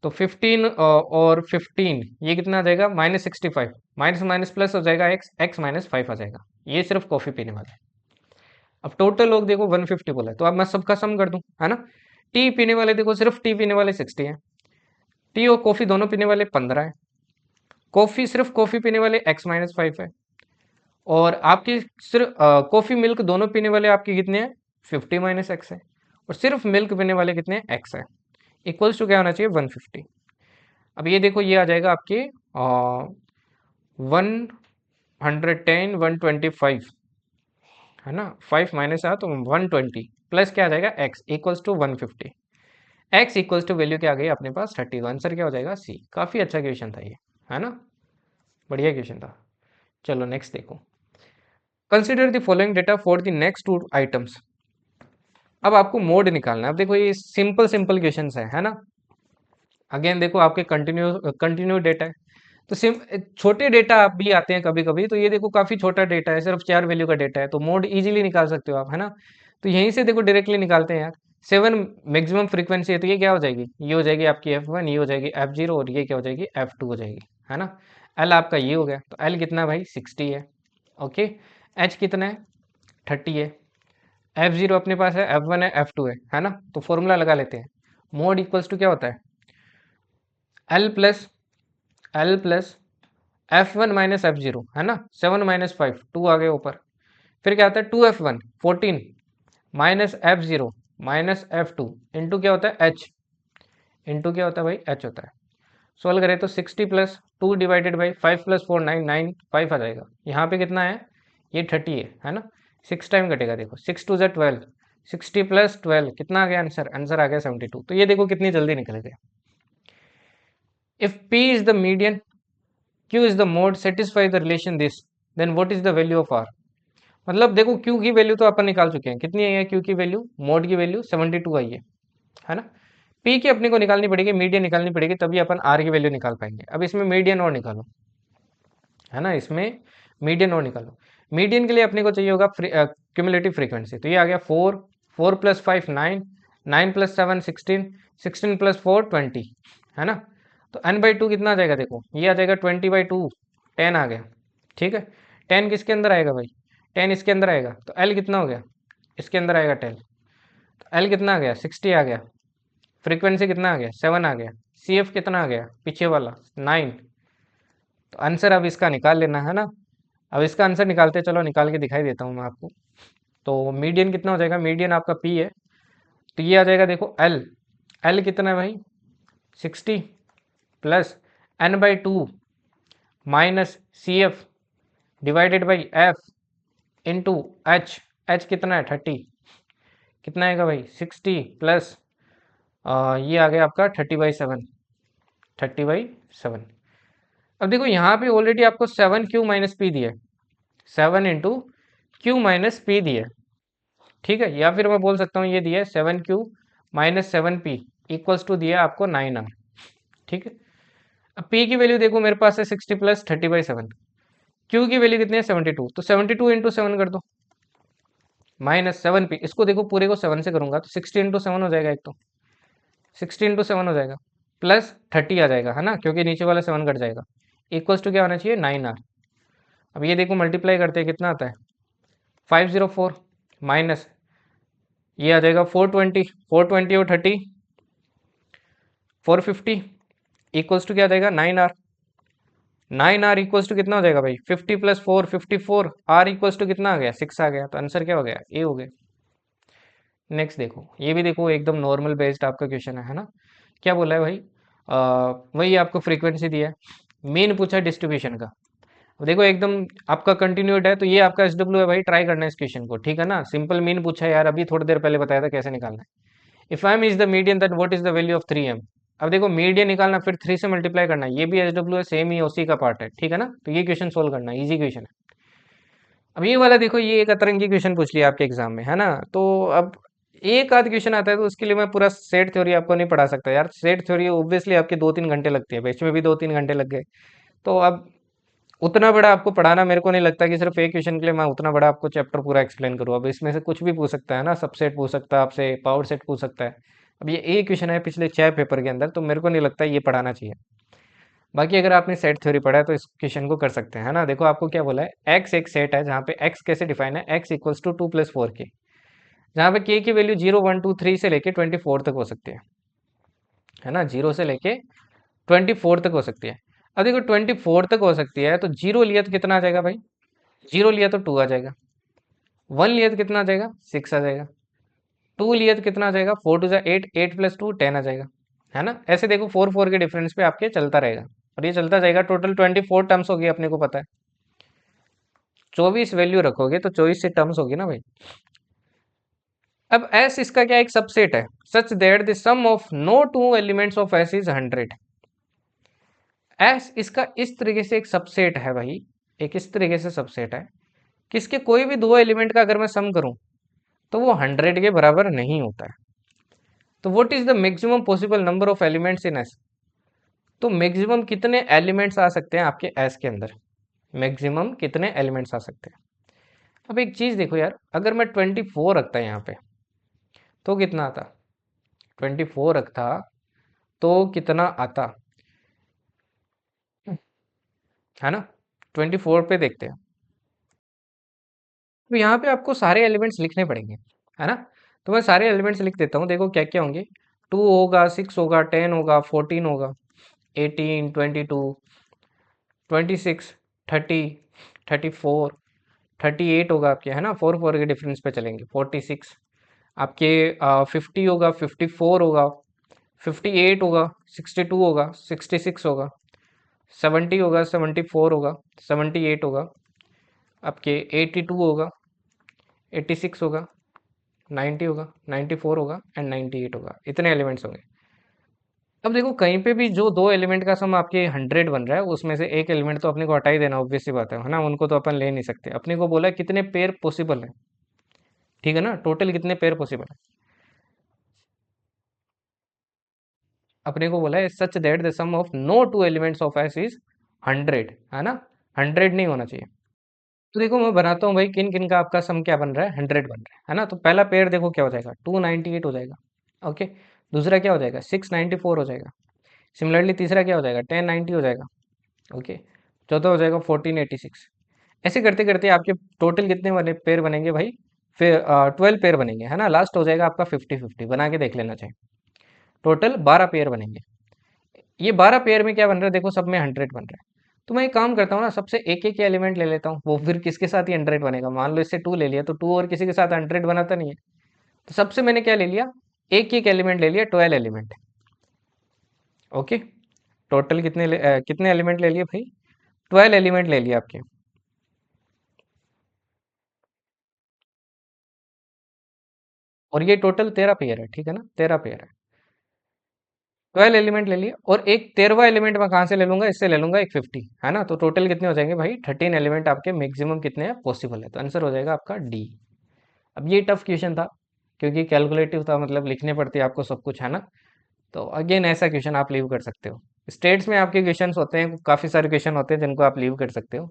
तो 15 और 15 ये कितना आ जाएगा माइनस 65, माइनस माइनस प्लस हो जाएगा एक्स, एक्स माइनस 5 आ जाएगा। ये सिर्फ कॉफी पीने वाले। अब टोटल लोग देखो 150 बोला है, तो अब मैं सबका सम कर दूं, है ना। टी पीने वाले देखो, सिर्फ टी पीने वाले 60 हैं, टी और कॉफी दोनों पीने वाले 15 है, कॉफी सिर्फ कॉफी पीने वाले एक्स माइनस 5 है, और आपकी सिर्फ कॉफी मिल्क दोनों पीने वाले आपके कितने हैं 50 माइनस एक्स है, और सिर्फ मिल्क पीने वाले कितने हैं एक्स है, इक्वल्स टू क्या होना चाहिए 150। अब ये देखो ये आ जाएगा आपके 110 125, है ना, 5 माइनस आ तो 120 प्लस क्या आ जाएगा x equals to 150, x equals to value क्या आ गई अपने पास 30, आंसर क्या हो जाएगा सी। काफ़ी अच्छा क्वेश्चन था ये, है ना, बढ़िया क्वेश्चन था। चलो नेक्स्ट देखो, consider the following data for the next two items. अब आपको मोड निकालना है। अब देखो ये सिंपल सिंपल क्वेश्चन है ना। अगेन देखो आपके कंटिन्यू डेटा है, तो सिम छोटे डेटा आप भी आते हैं कभी कभी, तो ये देखो काफी छोटा डेटा है, सिर्फ 4 वैल्यू का डेटा है, तो मोड इजीली निकाल सकते हो आप, है ना। तो यहीं से देखो डायरेक्टली निकालते हैं यार। 7 मैक्सिमम फ्रीक्वेंसी है, तो ये क्या हो जाएगी, ये हो जाएगी आपकी F1, ये हो जाएगी F0 और ये क्या हो जाएगी F2 हो जाएगी, है ना। एल आपका ये हो गया, तो एल कितना भाई 60 है, ओके। एच कितना है 30 है, F0 अपने पास है, F1 है, F2 है ना। तो फॉर्मूला लगा लेते हैं, मोड इक्वल्स टू क्या होता है L plus F1 minus F0, है ना। 7 माइनस 5 2 आ गए ऊपर, फिर क्या आता है 2F1 14 minus F0 minus F2 into क्या होता है H, इंटू क्या होता है भाई H होता है। सोल्व करें तो 60 प्लस 2 डिवाइडेड बाई 5 प्लस 4 9 9 5 आ जाएगा। यहाँ पे कितना है ये 30 है ना। 6 टाइम कटेगा, देखो 6 टू ज़ 12, 60 प्लस 12 कितना आ गया आंसर, आंसर आ गया 72। तो ये देखो कितनी जल्दी निकल गए। इफ P is the median, Q is the mode, satisfy the relation this, then what is the value of R। मतलब देखो Q की वैल्यू तो अपन निकाल चुके हैं, कितनी आई है Q की वैल्यू, मोड की वैल्यू 72 आई है ना। P की अपने को निकालनी पड़ेगी, मीडियन निकालनी पड़ेगी, तभी अपन R की वैल्यू निकाल पाएंगे। अब इसमें मीडियन और निकालो, है ना, इसमें मीडियन और निकालो। मीडियन के लिए अपने को चाहिए होगा क्यूमुलेटिव फ्रीक्वेंसी, तो ये आ गया 4, 4 प्लस 5 9, 9 प्लस 7 16, 16 प्लस 4 20, है ना। तो n/2 कितना आ जाएगा, देखो ये आ जाएगा 20/2, 10 आ गया, ठीक है। 10 किसके अंदर आएगा भाई, 10 इसके अंदर आएगा, तो L कितना हो गया, इसके अंदर आएगा 10, तो L कितना आ गया 60 आ गया, फ्रीक्वेंसी कितना आ गया 7 आ गया, CF कितना आ गया पीछे वाला 9। तो आंसर अब इसका निकाल लेना, है ना। अब इसका आंसर निकालते, चलो निकाल के दिखाई देता हूँ मैं आपको। तो मीडियन कितना हो जाएगा, मीडियन आपका P है, तो ये आ जाएगा देखो L, L कितना है भाई 60 plus n/2 minus CF divided by F into H, H कितना है 30, कितना आएगा भाई 60 प्लस ये आ गया आपका 30/7, 30/7। अब देखो यहाँ पे ऑलरेडी आपको 7Q माइनस पी दिया है, 7 इंटू क्यू माइनस पी दिया है, ठीक है। या फिर मैं बोल सकता हूँ ये दिया है 7Q minus 7P equals to दिया है आपको 9R, ठीक है। अब P की वैल्यू देखो मेरे पास है 60 प्लस 30/7, Q की वैल्यू कितनी है 72, तो 72 इंटू 7 कर दो माइनस 7P, इसको देखो पूरे को 7 से करूंगा तो 60 इंटू 7 हो जाएगा, एक तो 60 इंटू 7 हो जाएगा, प्लस 30 आ जाएगा, है ना, क्योंकि नीचे वाला 7 कट जाएगा, इक्वल्स टू क्या होना चाहिए 9R। अब ये देखो मल्टीप्लाई करते हैं कितना आता है 504 माइनस ये आ जाएगा 420, 420 और 30 450 इक्वल्स टू क्या आ जाएगा 9R, 9R इक्वल्स टू कितना हो जाएगा भाई 50 प्लस 4 54, R इक्वल्स टू कितना आ गया 6 आ गया, तो आंसर क्या हो गया ए हो गया। नेक्स्ट देखो, ये भी देखो एकदम नॉर्मल बेस्ड आपका क्वेश्चन है ना। क्या बोला है भाई, वही आपको फ्रीक्वेंसी दिया है, मीन पूछा डिस्ट्रीब्यूशन का। अब देखो एकदम आपका कंटिन्यूड है, तो ये आपका SW है भाई, ट्राई करना है इस क्वेश्चन को, ठीक है ना। सिंपल मीन पूछा है यार, अभी थोड़ी देर पहले बताया था कैसे निकालना है। इफ m is the median then what is the value of 3m, अब देखो मीडियन निकालना फिर 3 से मल्टीप्लाई करना, ये भी एस डब्ल्यू है, सेम ही उसी का पार्ट है, ठीक है ना। तो ये क्वेश्चन सोल्व करना, इजी क्वेश्चन है। अब ये वाला देखो, ये एक अतरंगी क्वेश्चन पूछ लिया आपके एग्जाम में, है ना। तो अब एक आध क्वेश्चन आता है तो उसके लिए मैं पूरा सेट थ्योरी आपको नहीं पढ़ा सकता यार। सेट थ्योरी ऑब्वियसली आपके 2-3 घंटे लगती है, बीच में भी 2-3 घंटे लग गए। तो अब उतना बड़ा आपको पढ़ाना मेरे को नहीं लगता कि सिर्फ एक क्वेश्चन के लिए मैं उतना बड़ा आपको चैप्टर पूरा एक्सप्लेन करूँ। अब इसमें से कुछ भी पूछ सकता है ना, सबसेट पूछ सकता है आपसे, पावर सेट पूछ सकता है। अब ये एक क्वेश्चन है पिछले 6 पेपर के अंदर, तो मेरे को नहीं लगता ये पढ़ाना चाहिए। बाकी अगर आपने सेट थ्योरी पढ़ा है तो इस क्वेश्चन को कर सकते हैं, है ना। देखो आपको क्या बोला है, एक्स एक सेट है जहाँ पे एक्स कैसे डिफाइन है, एक्स इक्वल्स टू 2 + 4 के, जहाँ पे के की वैल्यू 0 1 2 3 से लेके 24 तक हो सकती है ना। 0 से लेके 24 तक हो सकती है। अब देखो 24 तक हो सकती है, तो 0 लिया तो कितना आ जाएगा भाई, 0 लिया तो 2 आ जाएगा, 1 लिया तो कितना आ जाएगा, 6 आ जाएगा, 2 लिया तो कितना आ जाएगा, 4 2 8, 8 + 2 10 आ जाएगा, है ना। ऐसे देखो 4 4 के डिफरेंस पे आपके चलता रहेगा, और ये चलता जाएगा। टोटल 24 टर्म्स होगी, अपने को पता है। 24 वैल्यू रखोगे तो 24 से टर्म्स होगी ना भाई। अब एस इसका क्या एक सबसेट है, such that the sum of no two elements of S is 100। S इसका इस तरीके से एक सबसेट है भाई, एक इस तरीके से सबसेट है कि इसके कोई भी दो एलिमेंट का अगर मैं सम करूं तो वो 100 के बराबर नहीं होता है। तो what is the maximum possible number of elements in S. तो मैक्सिमम कितने एलिमेंट्स आ सकते हैं आपके एस के अंदर, मैक्सिमम कितने एलिमेंट्स आ सकते हैं। अब एक चीज देखो यार, अगर मैं 24 रखता यहाँ पे तो कितना आता, 24 रखता तो कितना आता, है ना। 24 पे देखते हैं, तो यहाँ पे आपको सारे एलिमेंट्स लिखने पड़ेंगे, है ना। तो मैं सारे एलिमेंट्स लिख देता हूँ, देखो क्या क्या होंगे। 2 होगा, 6 होगा, 10 होगा, 14 होगा, 18, 22, 26, 30, 34, 38 होगा आपके, है ना। 4 4 के डिफरेंस पे चलेंगे। 46 आपके, 50 होगा, 54 होगा, 58 होगा, 62 होगा, 66 होगा, 70 होगा, 74 होगा, 78 होगा, आपके 82 होगा, 86 होगा, 90 होगा, 94 होगा एंड 98 होगा। इतने एलिमेंट्स होंगे। अब देखो कहीं पे भी जो दो एलिमेंट का सम आपके 100 बन रहा है, उसमें से एक एलिमेंट तो अपने को हटा ही देना, ऑब्वियस सी बात है ना। उनको तो अपन ले नहीं सकते। अपने को बोला है कितने पेयर पॉसिबल है, ठीक है ना, टोटल कितने पेयर पॉसिबल है। अपने को बोला है such that the sum of no two elements of S is 100, है ना। 100 नहीं होना चाहिए। तो देखो मैं बनाता हूँ भाई, किन किन का आपका सम क्या बन रहा है, 100 बन रहा है ना। तो पहला पेयर देखो क्या हो जाएगा, 298 हो जाएगा, ओके। दूसरा क्या हो जाएगा, 694 हो जाएगा। सिमिलरली तीसरा क्या हो जाएगा, 1090 हो जाएगा, ओके। चौथा हो जाएगा 1486। ऐसे करते करते आपके टोटल कितने बने पेयर बनेंगे भाई, फिर 12 पेयर बनेंगे, है ना। लास्ट हो जाएगा आपका 50 50, बना के देख लेना चाहिए। टोटल 12 पेयर बनेंगे। ये 12 पेयर में क्या बन रहा है, देखो सब में 100 बन रहा है। तो मैं एक काम करता हूँ ना, सबसे एक एक एलिमेंट ले लेता हूँ, वो फिर किसके साथ ही 100 बनेगा। मान लो इससे 2 ले लिया, तो 2 और किसी के साथ 100 बनाता नहीं है। तो सबसे मैंने क्या ले लिया, एक एक एलिमेंट ले लिया, 12 एलिमेंट, ओके। टोटल कितने एलिमेंट ले लिए भाई, 12 एलिमेंट ले लिए आपके। और ये टोटल 13 पेयर है, ठीक है ना, 13 पेयर है। 12 एलिमेंट ले लिए, और एक 13वां एलिमेंट मैं कहाँ से ले लूंगा, इससे ले लूंगा एक 50, है ना। तो टोटल कितने हो जाएंगे भाई, 13 एलिमेंट आपके मैक्सिमम कितने हैं पॉसिबल है। तो आंसर हो जाएगा आपका डी। अब ये टफ क्वेश्चन था, क्योंकि कैलकुलेटिव था, मतलब लिखने पड़ती है आपको सब कुछ, है ना। तो अगेन ऐसा क्वेश्चन आप लीव कर सकते हो। स्टेट्स में आपके क्वेश्चंस होते हैं, काफ़ी सारे क्वेश्चन होते हैं जिनको आप लीव कर सकते हो।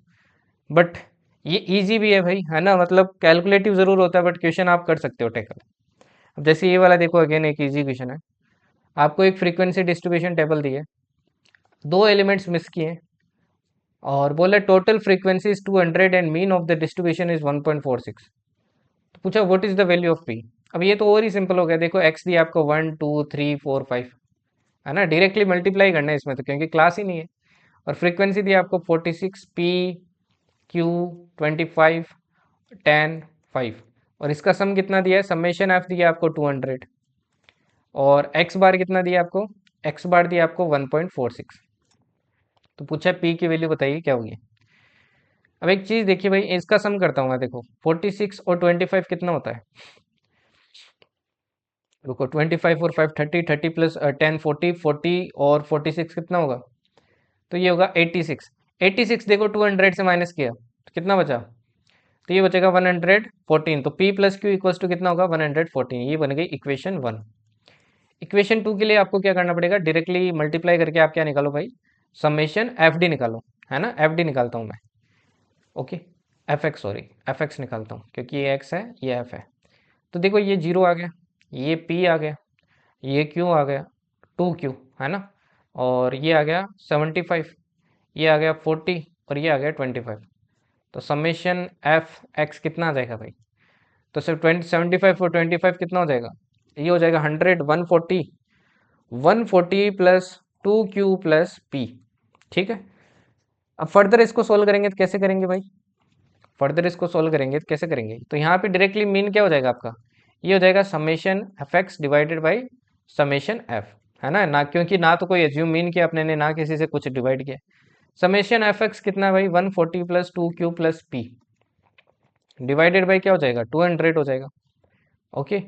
बट ये इजी भी है भाई, है ना। मतलब कैलकुलेटिव जरूर होता है, बट क्वेश्चन आप कर सकते हो टैकल। अब जैसे ये वाला देखो, अगेन एक इजी क्वेश्चन है। आपको एक फ्रीक्वेंसी डिस्ट्रीब्यूशन टेबल दी है, दो एलिमेंट्स मिस किए हैं, और बोले total frequency is 200 and mean of the distribution is 1.46। तो पूछा what is the value of P. अब ये तो और ही सिंपल हो गया, देखो एक्स दिया आपको 1 2 3 4 5, है ना। डायरेक्टली मल्टीप्लाई करना है इसमें तो, क्योंकि क्लास ही नहीं है। और फ्रीक्वेंसी दिया आपको 46, पी क्यू 25, 10 5। और इसका सम कितना दिया है, समेशन एफ दिया आपको 200। और एक्स बार कितना दिया आपको, एक्स बार दिया आपको 1.46। तो पूछा पी की वैल्यू बताइए क्या होगी। अब एक चीज देखिए भाई, इसका सम करता हूँ मैं, देखो 46 और 25 कितना होता है, रुको, 25 और 5 30, 30 प्लस 10 40, 40 और 46 कितना होगा? तो ये होगा 86। 86 देखो 200 से माइनस किया तो कितना बचा? तो ये बचेगा 114। तो P plus Q equals to कितना होगा? 114। ये बन गई इक्वेशन 1। इक्वेशन 2 के लिए आपको क्या करना पड़ेगा? डायरेक्टली मल्टीप्लाई करके आप क्या निकालो भाई? समेशन एफ डी निकालो, है ना? एफ डी निकालता हूँ मैं। Okay, F x, sorry F x निकालता हूँ क्योंकि ये एक्स है ये एफ है। तो देखो ये जीरो आ गया, ये पी आ गया, ये क्यू आ गया, 2Q, है ना? और ये आ गया 75, ये आ गया 40 और ये आ गया 25। तो समेशन एफ एक्स कितना आ जाएगा भाई? तो सिर्फ 75 और 25 कितना हो जाएगा? ये हो जाएगा 100, 140, 140 प्लस 2Q प्लस P। ठीक है, अब फर्दर इसको सोल्व करेंगे तो कैसे करेंगे भाई? फर्दर इसको सोल्व करेंगे तो कैसे करेंगे? तो यहाँ पे डायरेक्टली मीन क्या हो जाएगा आपका? ये हो जाएगा summation F x divided by summation F, है ना? क्योंकि ना तो कोई एज्यूम मीन किया अपने ने, ना किसी से कुछ डिवाइड किया। समेशन एफ एक्स कितना है भाई? 140 plus 2Q plus P divided by क्या हो जाएगा? 200 हो जाएगा। ओके,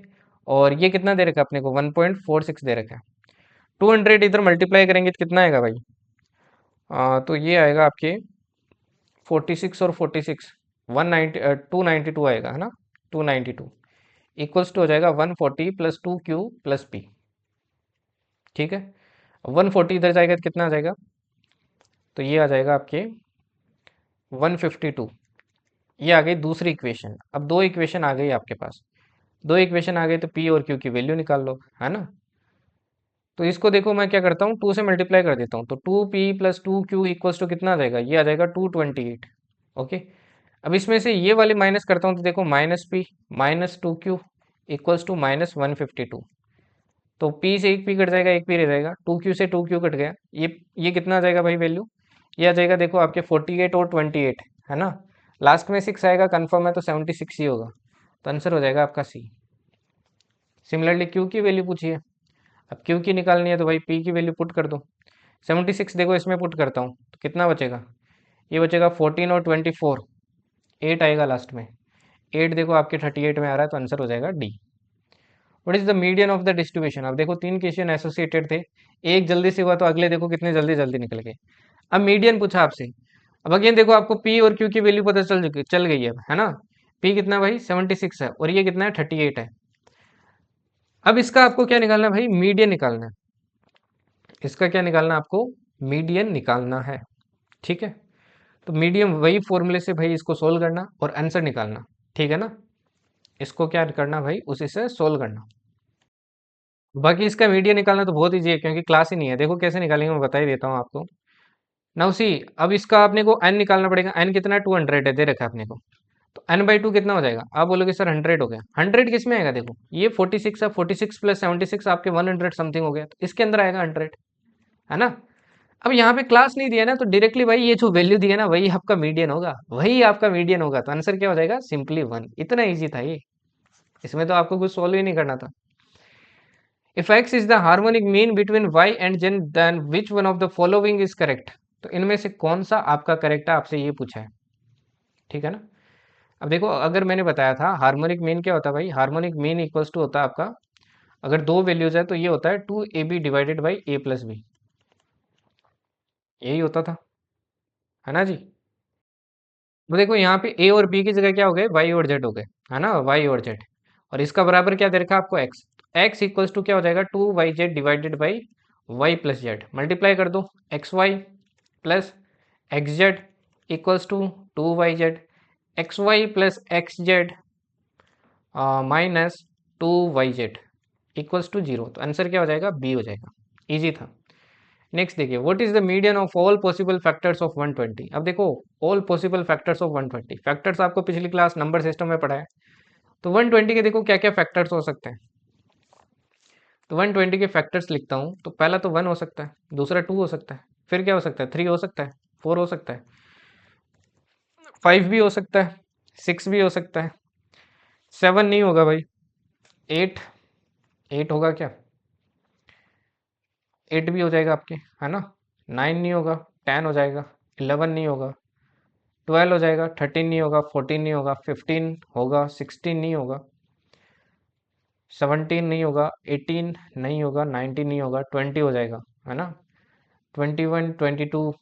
और ये कितना दे रखा है अपने को? 1.46 दे रखा है। 200 इधर मल्टीप्लाई करेंगे तो कितना आएगा भाई? तो ये आएगा आपके 46 और 46, 190 292 आएगा, है ना? 292 इक्वल्स टू हो जाएगा 140 प्लस 2Q प्लस पी। ठीक है, 140 इधर जाएगा तो कितना आ जाएगा? तो ये आ जाएगा आपके 152। ये आ गई दूसरी इक्वेशन। अब दो इक्वेशन आ गई आपके पास। दो इक्वेशन आ गए तो पी और क्यू की वैल्यू निकाल लो, है ना? तो इसको देखो मैं क्या करता हूँ, 2 से मल्टीप्लाई कर देता हूँ। तो 2P plus 2Q equals to कितना आ जाएगा? ये आ जाएगा 228। ओके, अब इसमें से ये वाली माइनस करता हूँ तो देखो minus P minus 2Q equals to minus 152। तो P से एक P कट जाएगा, एक P रह जाएगा, 2Q से 2Q कट गया। ये कितना आ जाएगा भाई वैल्यू? ये आ जाएगा देखो आपके 48 और 28, है ना? लास्ट में 6 आएगा, कंफर्म है तो 76 ही होगा। तो आंसर हो जाएगा आपका सी। सिमिलरली Q की वैल्यू पूछिए। अब Q की निकालनी है तो भाई P की वैल्यू पुट कर दो। 76 देखो इसमें पुट करता हूँ तो कितना बचेगा? ये बचेगा 14 और 24, 8 आएगा लास्ट में। 8 देखो आपके 38 में आ रहा है तो आंसर हो जाएगा D. What is the median of the distribution? अब देखो तीन क्वेश्चन एसोसिएटेड थे, एक जल्दी से हुआ तो अगले देखो कितने जल्दी जल्दी निकल गए। अब मीडियन पूछा आपसे। अब अगेन देखो आपको पी और क्यू की वैल्यू पता चल गई है ना? पी कितना भाई? 76 है और ये कितना है? 38 है। अब इसका आपको क्या निकालना है भाई? मीडियन निकालना है। इसका क्या निकालना है आपको? मीडियन निकालना है। ठीक है, तो मीडियम वही फॉर्मूले से भाई इसको सोल्व करना और आंसर निकालना। ठीक है ना? इसको क्या करना भाई? उसी से सोल्व करना। बाकी इसका मीडियन निकालना तो बहुत ईजी है क्योंकि क्लास ही नहीं है। देखो कैसे निकालेंगे मैं बता ही देता हूँ आपको। नाउ सी, अब इसका आपने को एन निकालना पड़ेगा। एन कितना है? 200 है, दे रखा है अपने को। तो n/2 कितना हो जाएगा? आप बोलोगे सर 100 हो गया। 100 किस में आएगा? देखो ये 46 है, 46 प्लस 76 आपके 100 समथिंग हो गया, तो इसके अंदर आएगा 100, है ना? अब यहाँ पे क्लास नहीं दिया ना तो डायरेक्टली भाई ये जो वैल्यू दी है ना वही आपका मीडियन होगा, वही आपका मीडियन होगा। तो आंसर क्या हो जाएगा? सिंपली 1। इतना ईजी था ये, इसमें तो आपको कुछ सोल्व ही नहीं करना था। इफ x is the harmonic mean between y and z then which one of the following is correct? तो इनमें से कौन सा आपका करेक्ट है, आपसे ये पूछा है। ठीक है ना? अब देखो अगर मैंने बताया था हार्मोनिक मीन क्या होता है भाई? हार्मोनिक मीन इक्वल्स टू होता है आपका, अगर दो वैल्यूज है तो ये होता है 2ab divided by a plus b. यही होता था, है ना जी? तो देखो यहाँ पे a और b की जगह क्या हो गए? y और z हो गए, है ना? y और z। और इसका बराबर क्या दे रखा है आपको? x। x इक्वल्स टू क्या हो जाएगा? 2yz divided by y plus z. Multiply कर दो, x y plus x z equals to 2yz, x y plus x z minus 2yz equals to 0। तो आंसर क्या हो जाएगा? बी हो जाएगा। इजी था। नेक्स्ट देखिए, what is the median of all possible factors of 120? अब देखो all possible factors of 120, factors आपको पिछली क्लास नंबर सिस्टम में पढ़ा है। तो 120 के देखो क्या क्या फैक्टर्स हो सकते हैं। तो 120 के फैक्टर्स लिखता हूँ तो पहला तो 1 हो सकता है, दूसरा 2 हो सकता है, फिर क्या हो सकता है? 3 हो सकता है, 4 हो सकता है, 5 भी हो सकता है, 6 भी हो सकता है, 7 नहीं होगा भाई, 8, 8 होगा क्या? 8 भी हो जाएगा आपके, है ना? 9 नहीं होगा, 10 हो जाएगा, 11 नहीं होगा, 12 हो जाएगा, 13 नहीं होगा, 14 नहीं होगा, 15 होगा, 16 नहीं होगा, 17 नहीं होगा, 18 नहीं होगा, 19 नहीं होगा, 20 हो जाएगा, है ना। 21, 22,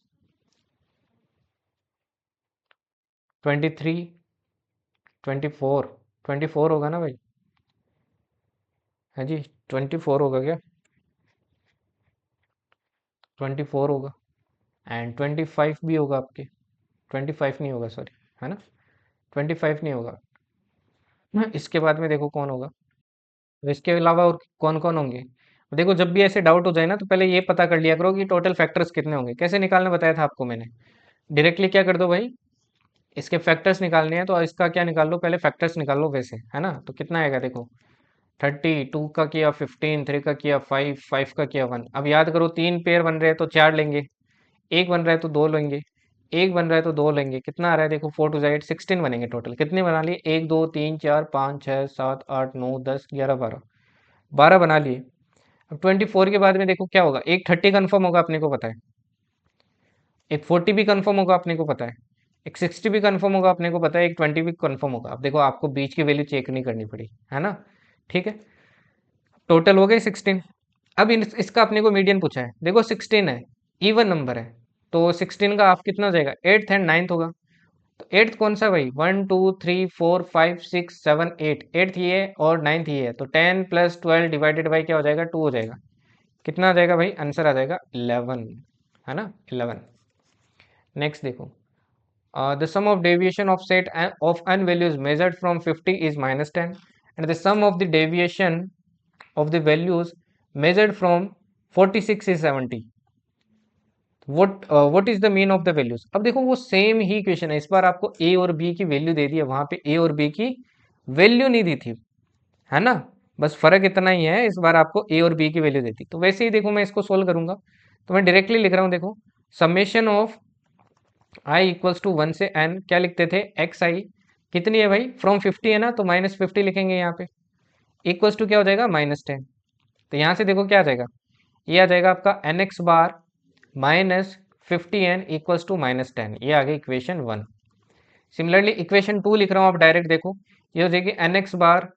23, 24, 24 होगा ना भाई। है जी, 24 होगा क्या? 24 होगा। एंड 25 भी होगा आपके। 25 नहीं होगा, सॉरी, है ना। 25 नहीं होगा। इसके बाद में देखो कौन होगा। तो इसके अलावा और कौन कौन होंगे। देखो जब भी ऐसे डाउट हो जाए ना, तो पहले ये पता कर लिया करो कि टोटल फैक्टर्स कितने होंगे। कैसे निकालना बताया था आपको मैंने। डायरेक्टली क्या कर दो भाई, इसके फैक्टर्स निकालने हैं तो इसका क्या निकाल लो, पहले फैक्टर्स निकाल लो वैसे, है ना। तो कितना आएगा देखो, 30, 2 का किया 15, 3 का किया 5, 5 का किया 1। अब याद करो, तीन पेयर बन रहे हैं तो चार लेंगे, एक बन रहा है तो दो लेंगे, एक बन रहा है तो दो लेंगे। कितना आ रहा है देखो, 4 टू 8, 16 बनेंगे टोटल। कितने बना लिए, 1, 2, 3, 4, 5, 6, 7, 8, 9, 10, 11, 12, 12 बना लिए। अब 24 के बाद में देखो क्या होगा, एक 30 कन्फर्म होगा अपने को पता है, एक 40 भी कन्फर्म होगा अपने को पता है, एक 60 भी कन्फर्म होगा अपने को पता है, एक 20 भी कन्फर्म होगा। अब देखो आपको बीच की वैल्यू चेक नहीं करनी पड़ी, है ना। ठीक है, टोटल हो गए 16। अब इसका अपने को मीडियन पूछा है, देखो 16 है, इवन नंबर है, तो 16 का हाफ कितना हो जाएगा, एट्थ एंड नाइन्थ होगा। तो एट्थ कौन सा भाई, 1, 2, 3, 4, 5, 6, 7, 8, एट्थ ये है और नाइन्थ ये है, तो 10 + 12 डिवाइडेड बाई क्या हो जाएगा, 2 हो जाएगा। कितना आ जाएगा भाई, आंसर आ जाएगा 11, है ना, 11। नेक्स्ट देखो, the sum of deviation of set of n values measured from 50 is -10, and the sum of the deviation of the values measured from 46 is 70. What is the mean of the values। अब देखो वो सेम ही क्वेश्चन है, इस बार आपको a और b की वैल्यू दे दी है, वहां पे a और b की वैल्यू नहीं दी थी, है ना। बस फर्क इतना ही है, इस बार आपको a और b की वैल्यू देती। तो वैसे ही देखो मैं इसको सोल्व करूंगा, तो मैं डायरेक्टली लिख रहा हूँ, देखो summation of i equals to 1 से n, क्या लिखते थे, एक्स आई कितनी है भाई, फ्रॉम 50 है ना, तो -50 लिखेंगे यहाँ पे, इक्वल्स टू क्या हो जाएगा, -10। तो यहाँ से देखो क्या आ जाएगा, ये आ जाएगा आपका n x bar -50n equals to -10, ये आ गई इक्वेशन 1। सिमिलरली इक्वेशन 2 लिख रहा हूँ आप डायरेक्ट देखो, ये हो जाएगी n x bar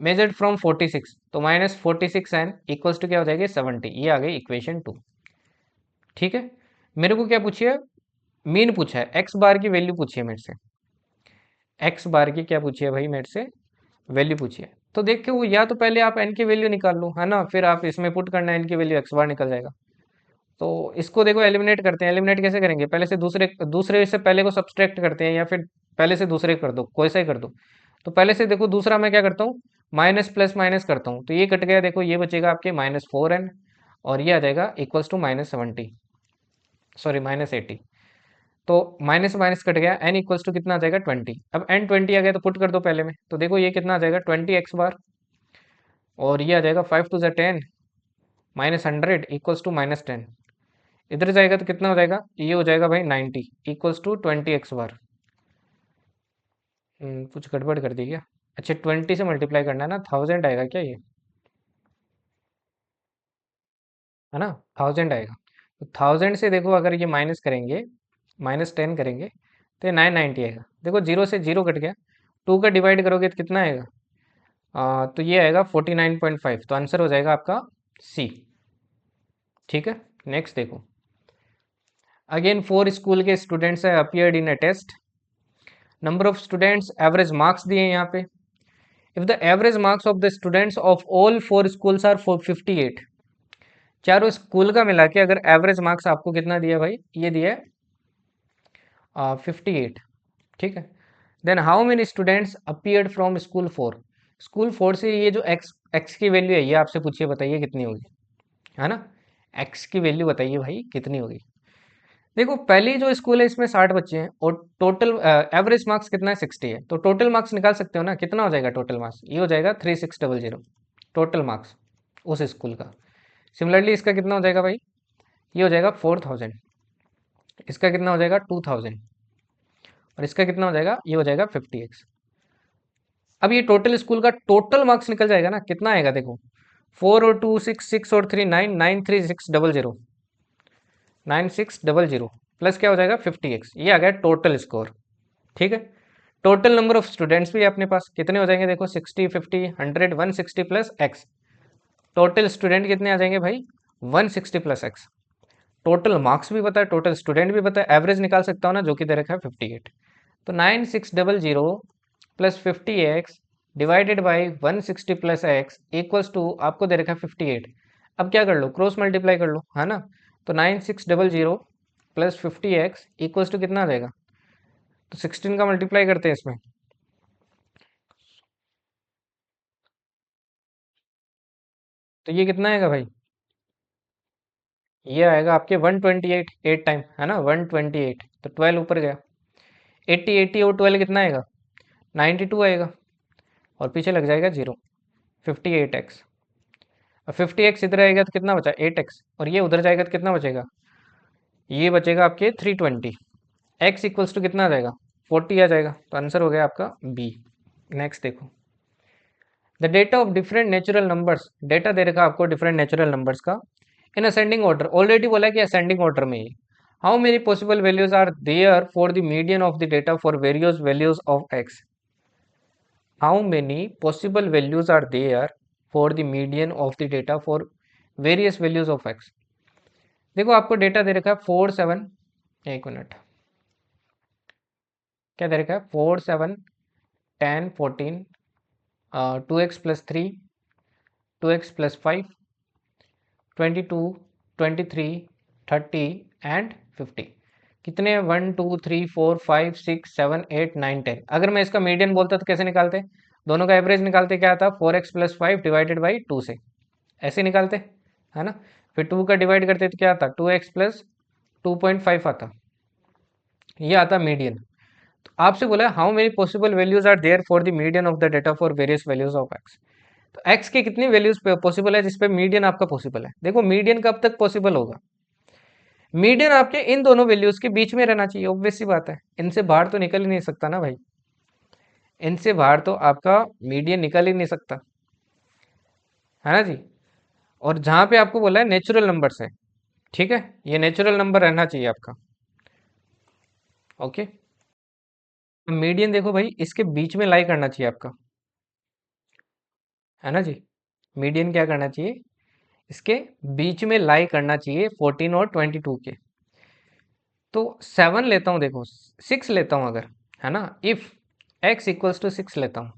measured from 46, तो -46n इक्वल्स टू क्या हो जाएगी 70, ये आ गई इक्वेशन 2। ठीक है, मेरे को क्या पूछिए, मीन पूछा है, एक्स बार की वैल्यू पूछी है मेरे से, एक्स बार की क्या पूछी है भाई मेरे से, वैल्यू पूछी है। तो देखिए वो, या तो पहले आप एन की वैल्यू निकाल लो, है ना, फिर आप इसमें पुट करना एन की वैल्यू, एक्स बार निकल जाएगा। तो इसको देखो एलिमिनेट करते हैं, एलिमिनेट कैसे करेंगे, पहले से दूसरे दूसरे से पहले को सब्सट्रैक्ट करते हैं, या फिर पहले से दूसरे कर दो, कोई सा ही कर दो। तो पहले से देखो दूसरा मैं क्या करता हूँ, माइनस प्लस माइनस करता हूँ, तो ये कट गया, देखो ये बचेगा आपके -4n, और ये आ जाएगा इक्वल्स टू -70, सॉरी -80। तो माइनस माइनस कट गया, एन इक्वल्स टू कितना आ जाएगा 20। अब एन 20 आ गया तो पुट कर दो पहले में, तो देखो ये कितना आ जाएगा 20 एक्स बार, और ये आ जाएगा 5 2 10 -100 इक्वल्स टू -10। इधर जाएगा तो कितना हो जाएगा, ये हो जाएगा भाई 90 इक्वल्स टू 20 एक्स बार। कुछ गड़बड़ कर दी क्या, अच्छा 20 से मल्टीप्लाई करना है ना, 1000 आएगा क्या ये, है ना, 1000 आएगा। तो 1000 से देखो अगर ये माइनस करेंगे, -10 करेंगे, तो ये 990 आएगा। देखो जीरो से जीरो कट गया, 2 का डिवाइड करोगे तो कितना आएगा, तो ये आएगा 49.5, तो आंसर हो जाएगा आपका सी। ठीक है, नेक्स्ट देखो, अगेन 4 स्कूल के स्टूडेंट्स है appeared in a test, number of students, average marks दिए हैं यहाँ पे। If the average marks of the students of all 4 schools are 58, चारों स्कूल का मिला के अगर एवरेज मार्क्स आपको कितना दिया भाई, ये दिया है 58। ठीक है, then how many students appeared from school 4, school 4 से ये जो एक्स एक्स की वैल्यू है ये आपसे पूछिए, बताइए कितनी होगी, है ना। एक्स की वैल्यू बताइए भाई कितनी होगी। देखो पहली जो स्कूल है इसमें 60 बच्चे हैं, और टोटल एवरेज मार्क्स कितना है 60 है, तो टोटल मार्क्स निकाल सकते हो ना, कितना हो जाएगा टोटल मार्क्स, ये हो जाएगा 3600 टोटल मार्क्स उस स्कूल का। सिमिलरली इसका कितना हो जाएगा भाई, ये हो जाएगा 4000, इसका कितना हो जाएगा 2000, और इसका कितना हो जाएगा, ये हो जाएगा 50x। अब ये टोटल स्कूल का टोटल मार्क्स निकल जाएगा ना, कितना आएगा देखो, 4 और 2 6, 6 और 3 9, 93600, 9600 प्लस क्या हो जाएगा 50x, ये आ गया टोटल स्कोर। ठीक है, टोटल नंबर ऑफ स्टूडेंट्स भी है अपने पास, कितने हो जाएंगे देखो 60 50 100 160 प्लस एक्स। टोटल स्टूडेंट कितने आ जाएंगे भाई 160 प्लस एक्स। टोटल मार्क्स भी पता है, टोटल स्टूडेंट भी पता है, एवरेज निकाल सकता हूँ ना जो कि दे रखा है 58। तो 9600 plus 50x divided by 160 plus x equals to आपको दे रखा है 58। अब क्या कर लो, क्रॉस मल्टीप्लाई कर लो, है ना। तो 9600 प्लस 50x इक्वल्स टू कितना आ जाएगा, तो 16 का मल्टीप्लाई करते हैं इसमें। तो ये कितना आएगा भाई, ये आएगा आपके 128, 8 टाइम है ना 128, तो 12 ऊपर गया। 80 80 और 12 कितना आएगा 92 आएगा, और पीछे लग जाएगा जीरो, 58x। अब 50x इधर आएगा तो कितना बचा 8x, और ये उधर जाएगा तो कितना बचेगा, ये बचेगा आपके 320। x इक्वल्स टू कितना आ जाएगा 40 आ जाएगा, तो आंसर हो गया आपका बी। नेक्स्ट देखो, the data of different natural numbers, data दे रखा आपको डिफरेंट नेचुरल नंबर्स का इन असेंडिंग ऑर्डर, ऑलरेडी बोला है कि असेंडिंग ऑर्डर में ही। How many possible values are there for the median of the data for various values of x। How many possible values are there for the median of the data for various values of x। देखो आपको डेटा दे रखा है 4 7, एक मिनट, क्या दे रखा है 4 7 10 14, 2x+3, 2x+5, 22 23 30 एंड 50। कितने 1 2 3 4 5 6 7 8 9 10। अगर मैं इसका मीडियन बोलता तो कैसे निकालते, दोनों का एवरेज निकालते, क्या आता 4x+5 डिवाइडेड बाई 2 से, ऐसे निकालते, है ना। फिर 2 का डिवाइड करते तो क्या आता 2x+2.5 आता, ये आता मीडियन। तो आपसे बोला how many possible values are there for the median of the data for various values of x। तो x की कितनी वैल्यूज पॉसिबल है जिसपे मीडियन आपका पॉसिबल है। देखो मीडियन कब तक पॉसिबल होगा, मीडियन आपके इन दोनों वैल्यूज के बीच में रहना चाहिए, ऑब्वियस सी बात है, इनसे बाहर तो निकल ही नहीं सकता ना भाई, इनसे बाहर तो आपका मीडियन निकल ही नहीं सकता, है ना जी। और जहां पे आपको बोला है नेचुरल नंबर है, ठीक है, ये नेचुरल नंबर रहना चाहिए आपका, ओके। मीडियन देखो भाई इसके बीच में लाई करना चाहिए आपका, है ना जी। मीडियन क्या करना चाहिए, इसके बीच में लाई करना चाहिए 14 और 22 के। तो 7 लेता हूँ, देखो 6 लेता हूँ अगर, है ना, इफ x इक्वल्स टू 6 लेता हूँ,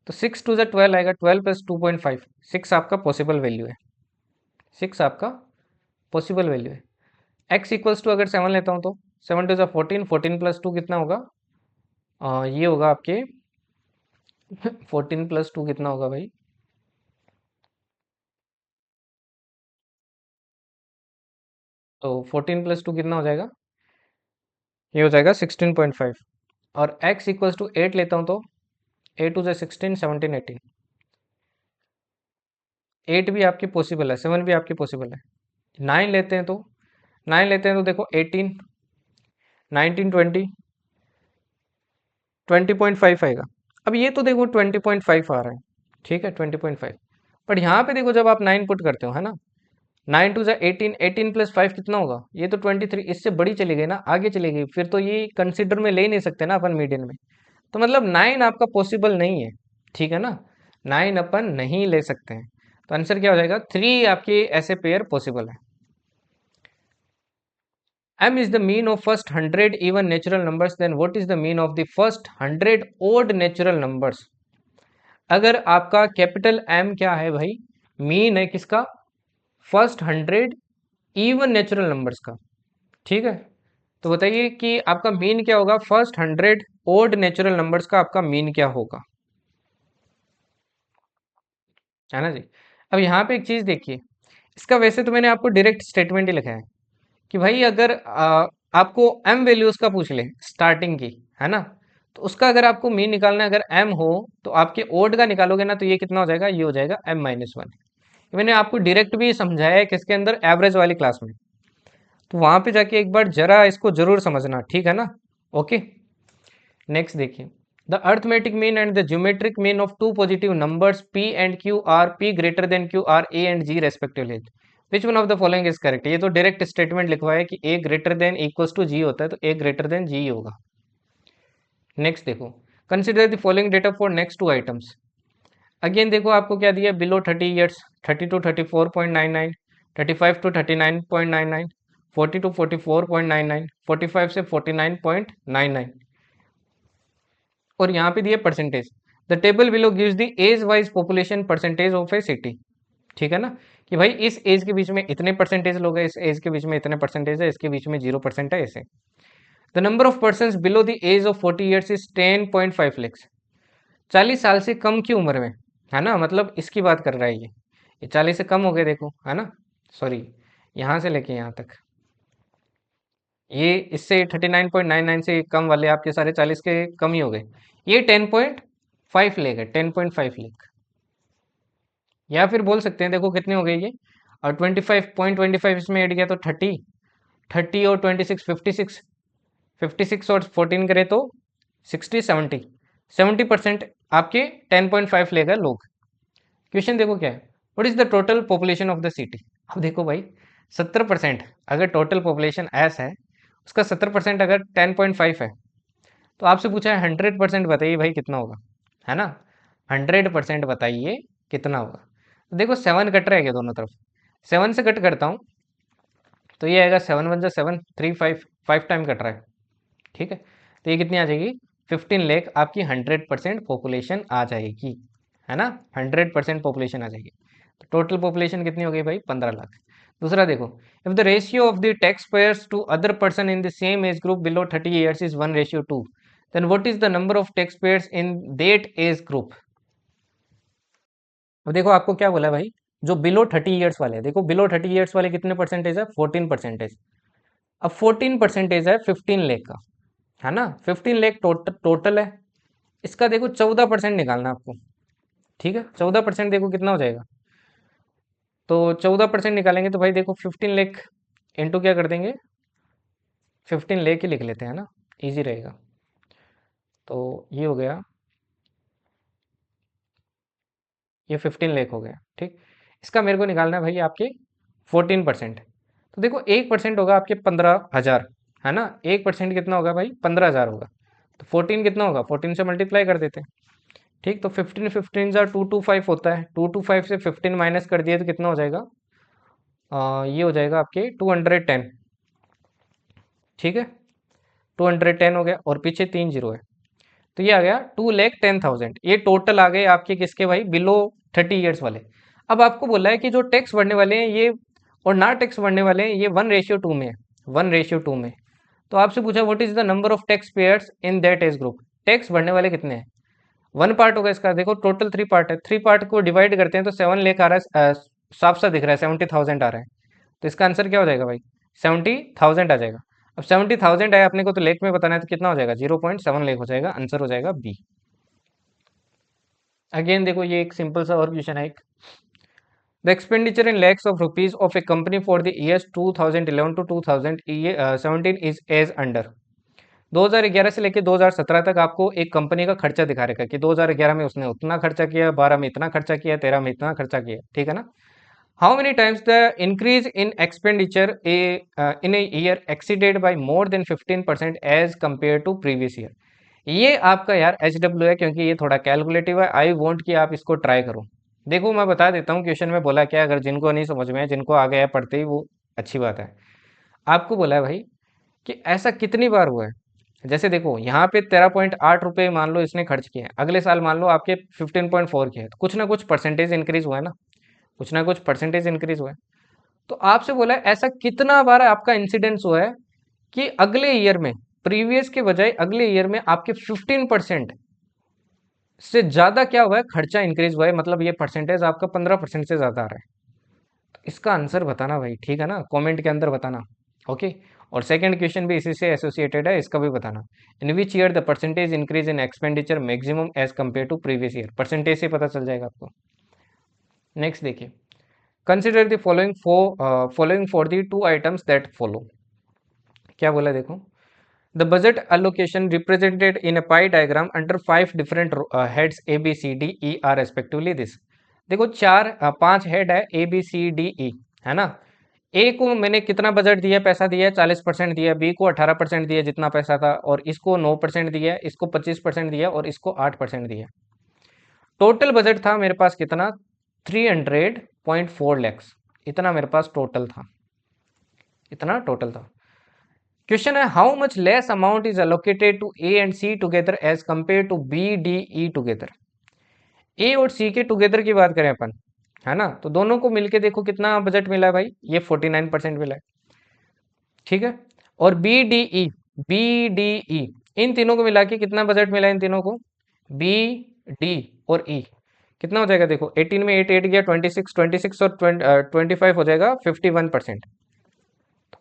तो 6 2 12 आएगा, 12+2.5, 6 आपका पॉसिबल वैल्यू है, 6 आपका पॉसिबल वैल्यू है। x इक्वल्स टू अगर 7 लेता हूँ तो 7 2 14, 14+2 कितना होगा, ये होगा आपके 14+2 कितना होगा भाई, तो 14+2 कितना हो जाएगा, ये हो जाएगा 16.5। और x इक्वल्स टू 8 लेता हूँ तो 8 2 16, 17 18, 8 भी आपकी पॉसिबल है, 7 भी आपकी पॉसिबल है। 9 लेते हैं तो 9 लेते हैं तो देखो 18 19 20, 20.5 आएगा। अब ये तो देखो 20.5 आ रहा है, ठीक है 20.5, बट यहाँ पे देखो जब आप 9 पुट करते हो, है ना, 9 2 18, 18+5 कितना होगा, ये तो 23, इससे बड़ी चली गई ना, आगे चली गई, फिर तो ये कंसिडर में ले ही नहीं सकते ना अपन मीडियन में। तो मतलब 9 आपका पॉसिबल नहीं है, ठीक है ना, 9 अपन नहीं ले सकते हैं। तो आंसर क्या हो जाएगा, 3 आपके ऐसे पेयर पॉसिबल है। m is the mean of first 100 even natural numbers, then what is the mean of the first 100 odd natural numbers। अगर आपका कैपिटल M क्या है भाई, मीन है किसका, फर्स्ट 100 इवन नेचुरल नंबर्स का, ठीक है। तो बताइए कि आपका मीन क्या होगा, फर्स्ट 100 ओड नेचुरल नंबर्स का आपका मीन क्या होगा, है ना जी। अब यहाँ पे एक चीज देखिए, इसका वैसे तो मैंने आपको डायरेक्ट स्टेटमेंट ही लिखा है कि भाई अगर आपको एम वैल्यूज का पूछ ले स्टार्टिंग की, है ना, तो उसका अगर आपको मीन निकालना है, अगर एम हो तो आपके ओड का निकालोगे ना, तो ये कितना हो जाएगा, ये हो जाएगा m-1। मैंने आपको डायरेक्ट भी समझाया है किसके अंदर, एवरेज वाली क्लास में, तो वहां पे जाके एक बार जरा इसको जरूर समझना, ठीक है ना, ओके। नेक्स्ट देखिए, the arithmetic mean and the geometric mean of two positive numbers p एंड q are p greater than q are a and g respectively, which one of the following is correct. ये तो डायरेक्ट स्टेटमेंट लिखवा है कि a greater than equals to g होता है, तो a ग्रेटर देन g होगा। नेक्स्ट देखो, consider the following data for next two items. Again देखो आपको क्या दिया, below 30 years 30 to 34.99, 35 to 39.99, 40 to 44.99, 45 से 49.99, और यहाँ पे दिया percentage. The table below gives the age wise population percentage of a city. ठीक है ना, कि भाई इस एज के बीच में इतने परसेंटेज लोग हैं, इस एज के बीच में इतने परसेंटेज है, इसके बीच में 0% है, ऐसे। The number of person below the age of 40 years is 10.5 lakhs. 40 साल से कम की उम्र में, है ना, मतलब इसकी बात कर रहा है ये 40 से कम हो गए देखो, है ना, सॉरी, यहाँ से लेके यहाँ तक, ये इससे 39.99 से कम वाले आपके सारे 40 के कम ही हो गए। ये 10.5 लेख है, 10.5 लेख। या फिर बोल सकते हैं, देखो कितने हो गए ये, और 25.25 इसमें ऐड किया तो 30, 30 और 26 56, 56 और 14 करें तो 60, 70, 70% आपके 10.5 लेगा लोग। क्वेश्चन देखो क्या है, what is the total population of the city. अब देखो भाई 70% अगर टोटल पॉपुलेशन एस है, उसका 70% अगर 10.5 है, तो आपसे पूछा है 100% बताइए भाई कितना होगा, है ना, 100% बताइए कितना होगा। तो देखो 7 कट रहेगा दोनों तरफ, 7 से कट करता हूँ तो ये आएगा 7 वन जा 7, 3 5, 5 टाइम कट रहा है। ठीक है, तो ये कितनी आ जाएगी, 15 लाख आपकी 100% पॉपुलेशन आ जाएगी, है ना, 100% पॉपुलेशन आ जाएगी। तो टोटल पॉपुलेशन कितनी हो गई भाई, 15 लाख। दूसरा देखो, if the ratio of the tax payers to other person in the same age group below 30 years is 1:2, then what is the number of tax payers in that age group. अब देखो आपको क्या बोला है भाई, जो बिलो 30 ईयर्स वाले हैं, देखो बिलो 30 ईयर्स वाले कितने परसेंटेज है, 14%। अब 14% है 15 लाख का, है ना, 15 लाख टोटल है। इसका देखो 14% निकालना आपको। ठीक है, 14% देखो कितना हो जाएगा, तो 14% निकालेंगे तो भाई देखो 15 लाख इंटू क्या कर देंगे, 15 लाख ही लिख लेते हैं ना, इजी रहेगा। तो ये हो गया, ये 15 लाख हो गया। ठीक, इसका मेरे को निकालना है भाई आपके 14%। तो देखो 1% होगा आपके 15,000, है ना, 1% कितना होगा भाई, 15,000 होगा। तो 14 कितना होगा, 14 से मल्टीप्लाई कर देते हैं। ठीक, तो 15 15 जा 225 होता है, 225 से 15 माइनस कर दिए तो कितना हो जाएगा, ये हो जाएगा आपके 210। ठीक है, 210 हो गया, और पीछे 3 जीरो है, तो ये आ गया 2,10,000। ये टोटल आ गए आपके किसके भाई, बिलो 30 ईयर्स वाले। अब आपको बोला है कि जो टैक्स भरने वाले हैं ये, और ना टैक्स भरने वाले हैं ये 1:2 में है, 1:2 में। तो आपसे पूछा what is the number of tax payers in that age group. Tax भरने वाले कितने हैं, 1 पार्ट होगा इसका, देखो टोटल 3 पार्ट है, 3 पार्ट को डिवाइड करते हैं तो 7 लाख आ रहा है, साफ सा दिख रहा है, 70,000 आ रहा है। तो इसका आंसर क्या हो जाएगा भाई, 70,000 आ जाएगा। अब 70,000 आया अपने को, तो लेख में बताना है तो कितना हो जाएगा, 0.7 लाख हो जाएगा, आंसर हो जाएगा बी। अगेन देखो ये एक सिंपल सा और क्वेश्चन है एक, the expenditure in lakhs of rupees of a company for the years 2011 to 2017 is as under. 2011 से लेकर 2017 तक आपको एक कंपनी का खर्चा दिखा रखा है कि 2011 में उसने उतना खर्चा किया, 12 में इतना खर्चा किया, 13 में इतना खर्चा किया। ठीक है ना, how many times the increase in expenditure in a year exceeded by more than 15% as compare to previous year. ये आपका यार HW है, क्योंकि ये थोड़ा कैलकुलेटिव है। आई वॉन्ट कि आप इसको ट्राई करो। देखो मैं बता देता हूँ क्वेश्चन में बोला क्या, अगर जिनको नहीं समझ में है, जिनको आ गया है पढ़ते ही, वो अच्छी बात है। आपको बोला है भाई कि ऐसा कितनी बार हुआ है, जैसे देखो यहाँ पे 13.8 रुपये मान लो इसने खर्च किए हैं, अगले साल मान लो आपके 15.4 के हैं, तो कुछ ना कुछ परसेंटेज इंक्रीज हुआ है ना, कुछ ना कुछ परसेंटेज इंक्रीज हुआ है। तो आपसे बोला है ऐसा कितना बार आपका इंसिडेंस हुआ है कि अगले ईयर में, प्रीवियस के बजाय अगले ईयर में आपके 15% से ज्यादा क्या हुआ है, खर्चा इंक्रीज हुआ है, मतलब ये परसेंटेज आपका 15% से ज्यादा आ रहा है। तो इसका आंसर बताना भाई, ठीक है ना, कमेंट के अंदर बताना। ओके, और सेकंड क्वेश्चन भी इसी से एसोसिएटेड है, इसका भी बताना। In which year the percentage increase in expenditure maximum as compare to previous year, percentage से पता चल जाएगा आपको। नेक्स्ट देखिए, consider the following for the two items that follow. क्या बोला देखो, the budget allocation represented in a pie diagram under 5 different heads A B C D E are respectively this। देखो 5 हेड है A B C D E, है ना, ए को मैंने कितना बजट दिया, पैसा दिया है 40% दिया, बी को 18% दिया जितना पैसा था, और इसको 9% दिया, इसको 25% दिया, और इसको 8% दिया। टोटल बजट था मेरे पास कितना, 300.4 लैक्स, इतना मेरे पास टोटल था, इतना टोटल था। क्वेश्चन है how much less amount is allocated to A and C together as compare to B D E together. A और सी के टुगेदर की बात करें अपन, है ना, तो दोनों को मिलके देखो कितना बजट मिला है भाई, ये 49% मिला है, ठीक है। और बी डी ई इन तीनों को मिला के कितना बजट मिला है इन तीनों को, बी डी और ई, कितना हो जाएगा देखो, 18 में 8 गया, 26 26 और 25 हो जाएगा 51%।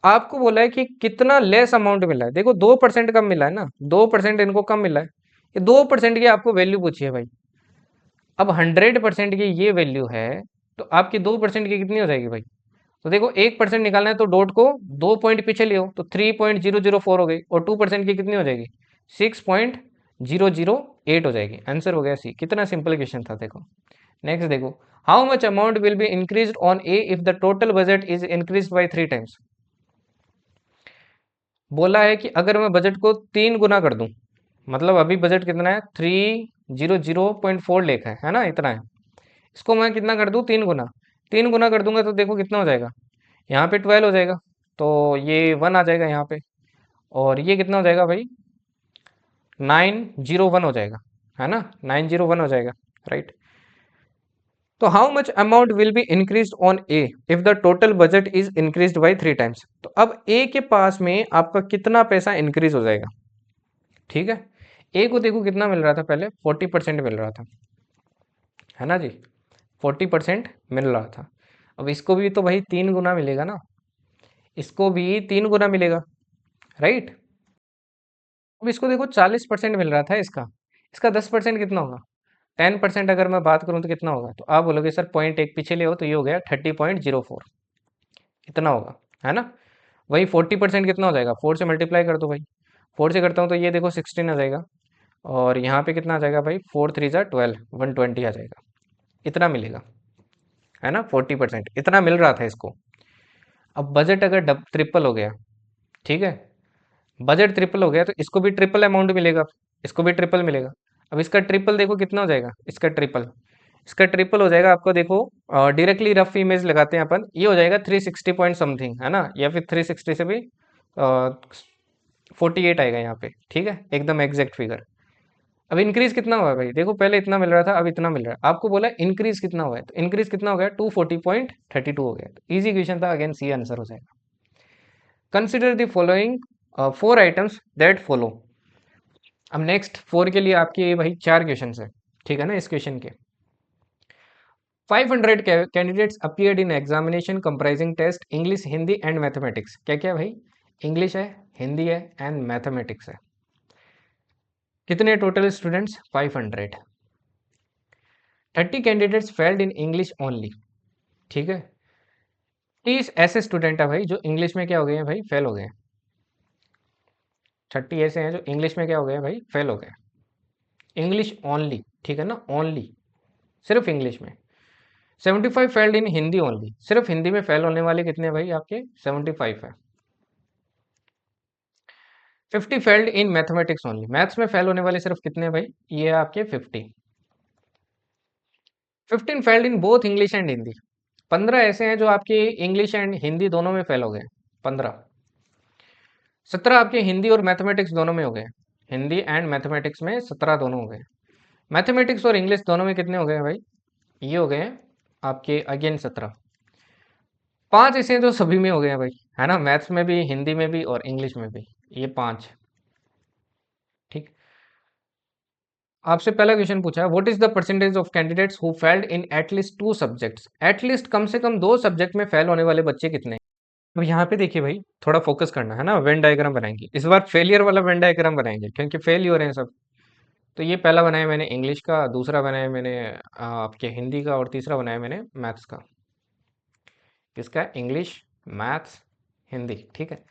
आपको बोला है कि कितना लेस अमाउंट मिला है, देखो 2% कम मिला है ना, 2% इनको कम मिला है, ये 2% की आपको वैल्यू पूछी है भाई। अब 100% की ये वैल्यू है, तो आपकी 2% की कितनी हो जाएगी भाई, तो देखो 1% निकालना है तो डॉट को 2 पॉइंट पीछे ले आओ, तो 3.004 हो गई, और 2% की कितनी हो जाएगी, 6.008 हो जाएगी। आंसर हो गया सी। कितना सिंपल क्वेश्चन था देखो। नेक्स्ट देखो, how much amount will be increase on A if the total budget is increase by 3 times. बोला है कि अगर मैं बजट को 3 गुना कर दूं, मतलब अभी बजट कितना है, 300.4 लेख है ना, इतना है, इसको मैं कितना कर दूं, 3 गुना, 3 गुना कर दूंगा तो देखो कितना हो जाएगा, यहाँ पे 12 हो जाएगा, तो ये 1 आ जाएगा यहाँ पे, और ये कितना हो जाएगा भाई, 901 हो जाएगा, है ना, 901 हो जाएगा, राइट। तो how much amount will be increase on A if the total budget is increase by 3 times. तो अब ए के पास में आपका कितना पैसा इंक्रीज हो जाएगा, ठीक है। ए को देखो कितना मिल रहा था पहले, 40% मिल रहा था, है ना जी, 40% मिल रहा था। अब इसको भी तो भाई 3 गुना मिलेगा ना, इसको भी 3 गुना मिलेगा, राइट। अब इसको देखो 40% मिल रहा था इसका, इसका 10% कितना होगा, 10% अगर मैं बात करूं तो कितना होगा, तो आप बोलोगे सर 0.1 पीछे ले आओ, तो ये हो गया 30.04, इतना होगा, है ना। वही 40% कितना हो जाएगा, 4 से मल्टीप्लाई कर दो भाई, 4 से करता हूँ तो ये देखो 16 आ जाएगा, और यहाँ पे कितना आ जाएगा भाई, 4 3 ज़ा 12, 120 आ जाएगा, इतना मिलेगा, है ना, 40% इतना मिल रहा था इसको। अब बजट अगर ट्रिपल हो गया, ठीक है, बजट ट्रिपल हो गया तो इसको भी ट्रिपल अमाउंट मिलेगा, इसको भी ट्रिपल मिलेगा। अब इसका ट्रिपल देखो कितना हो जाएगा, इसका ट्रिपल हो जाएगा आपको देखो, डायरेक्टली रफ इमेज लगाते हैं अपन, ये हो जाएगा 360 पॉइंट समथिंग, है ना, या फिर 360 से भी 48 आएगा यहाँ पे, ठीक है, एकदम एग्जैक्ट फिगर। अब इंक्रीज कितना हुआ है भाई, देखो पहले इतना मिल रहा था, अब इतना मिल रहा है, आपको बोला इंक्रीज कितना हुआ है, तो इंक्रीज कितना हो गया, 240.32 हो गया, तो इजी क्वेश्चन था, अगेन सी आंसर हो जाएगा। Consider the following 4 items that follow. अब नेक्स्ट 4 के लिए आपके भाई 4 क्वेश्चन है, ठीक है ना, इस क्वेश्चन के 500 candidates appeared in examination comprising test English, Hindi and mathematics. क्या क्या भाई, इंग्लिश है, हिंदी है एंड मैथमेटिक्स है। कितने total students, 500। 30 candidates failed in English only, ठीक है। 30 ऐसे स्टूडेंट है भाई जो इंग्लिश में क्या हो गए हैं भाई, फेल हो गए हैं। 30 ऐसे हैं जो इंग्लिश में क्या हो गए हैं भाई, फेल हो गए, इंग्लिश ओनली, ठीक है ना, ओनली, सिर्फ इंग्लिश में। 75 फेल्ड इन हिंदी ओनली, सिर्फ हिंदी में फेल होने वाले कितने हैं भाई आपके, 75 है। 50 failed in mathematics only, maths में फेल होने वाले सिर्फ कितने हैं भाई, ये है आपके 50। 15 failed in both English and Hindi, 15 ऐसे हैं जो आपके इंग्लिश एंड हिंदी दोनों में फेल हो गए, 15। 17 आपके हिंदी और मैथमेटिक्स दोनों में हो गए, हिंदी एंड मैथमेटिक्स में 17 दोनों हो गए। मैथमेटिक्स और इंग्लिश दोनों में कितने हो गए भाई, ये हो गए हैं आपके अगेन 17। 5 ऐसे हैं जो सभी में हो गए हैं भाई, है ना, मैथ्स में भी, हिंदी में भी और इंग्लिश में भी, ये 5, ठीक। आपसे पहला क्वेश्चन पूछा है what is the percentage of candidates who failed in at least 2 subjects. At least कम से कम 2 सब्जेक्ट में फेल होने वाले बच्चे कितने हैं। अब यहाँ पे देखिए भाई, थोड़ा फोकस करना है ना, वेन डायग्राम बनाएंगे इस बार, फेलियर वाला वेन डायग्राम बनाएंगे क्योंकि फेल ही हो रहे हैं सब। तो ये पहला बनाया मैंने इंग्लिश का, दूसरा बनाया मैंने आपके हिंदी का, और तीसरा बनाया मैंने मैथ्स का। किसका, इंग्लिश, मैथ्स, हिंदी, ठीक है।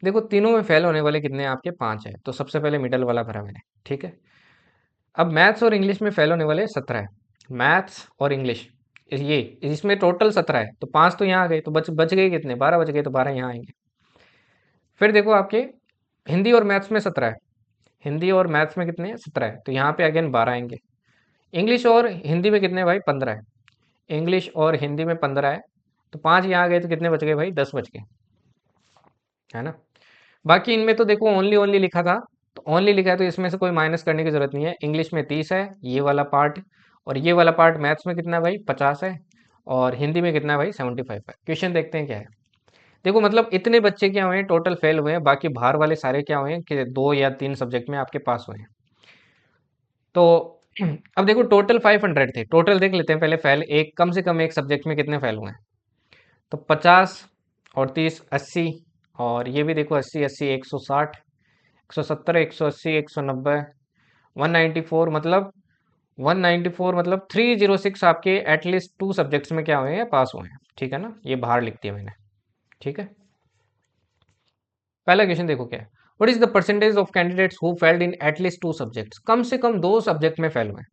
देखो तीनों में फेल होने वाले कितने हैं आपके, 5 है, तो सबसे पहले मिडल वाला भरा मैंने, ठीक है। अब मैथ्स और इंग्लिश में फेल होने वाले 17 है, मैथ्स और इंग्लिश ये इसमें टोटल 17 है, तो 5 तो यहाँ आ गए, तो बच बच गए कितने, 12 बच गए, तो 12 यहाँ आएंगे। फिर देखो आपके हिंदी और मैथ्स में 17 है, हिंदी और मैथ्स में कितने हैं, 17 है, तो यहाँ पे अगेन 12 आएंगे। इंग्लिश और हिंदी में कितने भाई, 15 है, इंग्लिश और हिंदी में 15 है, तो 5 यहाँ आ गए, तो कितने बच गए भाई, 10 बच गए, है ना। बाकी इनमें तो देखो ओनली ओनली लिखा था, तो ओनली लिखा है तो इसमें से कोई माइनस करने की जरूरत नहीं है। इंग्लिश में 30 है ये वाला पार्ट, और ये वाला पार्ट मैथ्स में कितना है भाई, 50 है, और हिंदी में कितना है भाई, 75 है। क्वेश्चन देखते हैं क्या है। देखो मतलब इतने बच्चे क्या हुए हैं टोटल फेल हुए हैं, बाकी बाहर वाले सारे क्या हुए हैं कि 2 या 3 सब्जेक्ट में आपके पास हुए हैं। तो अब देखो टोटल 500 थे, टोटल देख लेते हैं पहले, फेल एक कम से कम एक सब्जेक्ट में कितने फेल हुए हैं। तो 50 और 30 80, और ये भी देखो 80 80 160 170 180 190 194, मतलब 194 मतलब 306 आपके एटलीस्ट 2 सब्जेक्ट्स में क्या हुए हैं, पास हुए हैं, ठीक है ना। ये बाहर लिख दिया मैंने, ठीक है। पहला क्वेश्चन देखो क्या है, what is the percentage of candidates who failed in at least 2 subjects. कम से कम 2 सब्जेक्ट में फेल हुए हैं।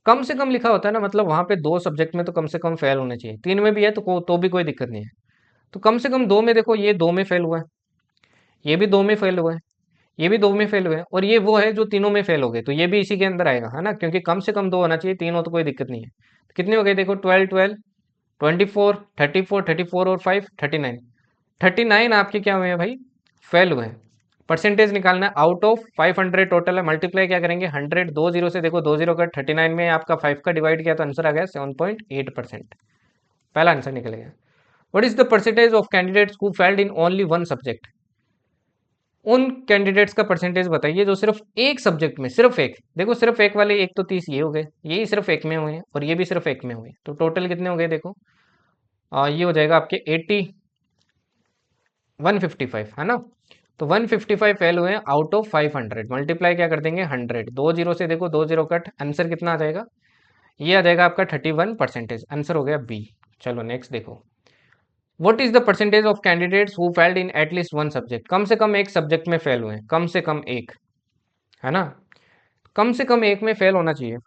कम से कम लिखा होता है ना, मतलब वहां पे 2 सब्जेक्ट में तो कम से कम फेल होने चाहिए, 3 में भी है तो भी कोई दिक्कत नहीं है। तो कम से कम 2 में, देखो ये 2 में फेल हुआ है, ये भी 2 में फेल हुआ है, ये भी 2 में फेल हुए हैं, और ये वो है जो तीनों में फेल हो गए, तो ये भी इसी के अंदर आएगा, है ना, क्योंकि कम से कम 2 होना चाहिए, 3 हो तो कोई दिक्कत नहीं है। तो कितने हो गए देखो, 12 12 24 34 34 और 5 39, 39 आपके क्या हुए हैं भाई, फेल हुए हैं। परसेंटेज निकालना है, आउट ऑफ 500 टोटल है, मल्टीप्लाई क्या करेंगे, 100 दो जीरो से, देखो दो जीरो का 39 में आपका 5 का डिवाइड किया तो आंसर आ गया 7.8%। पहला आंसर निकल गया। What is the percentage of candidates who failed in only one subject. उन कैंडिडेट्स का परसेंटेज बताइए जो सिर्फ एक सब्जेक्ट में, सिर्फ एक, देखो सिर्फ एक वाले एक तो 30 ये हो गए, यही सिर्फ एक में हुए हैं, और ये भी सिर्फ एक में हुए हैं, तो टोटल कितने हो गए देखो, ये हो जाएगा आपके 155, है ना। तो 155 फेल हुए हैं आउट ऑफ 500, मल्टीप्लाई क्या कर देंगे 100, दो जीरो से देखो दो जीरो कट, आंसर कितना आ जाएगा, ये आ जाएगा आपका 31%, आंसर हो गया बी। चलो नेक्स्ट देखो, what is the percentage of candidates who failed in at least one subject. कम से कम एक सब्जेक्ट में फेल हुए हैं, कम से कम एक, है ना, कम से कम एक में फेल होना चाहिए।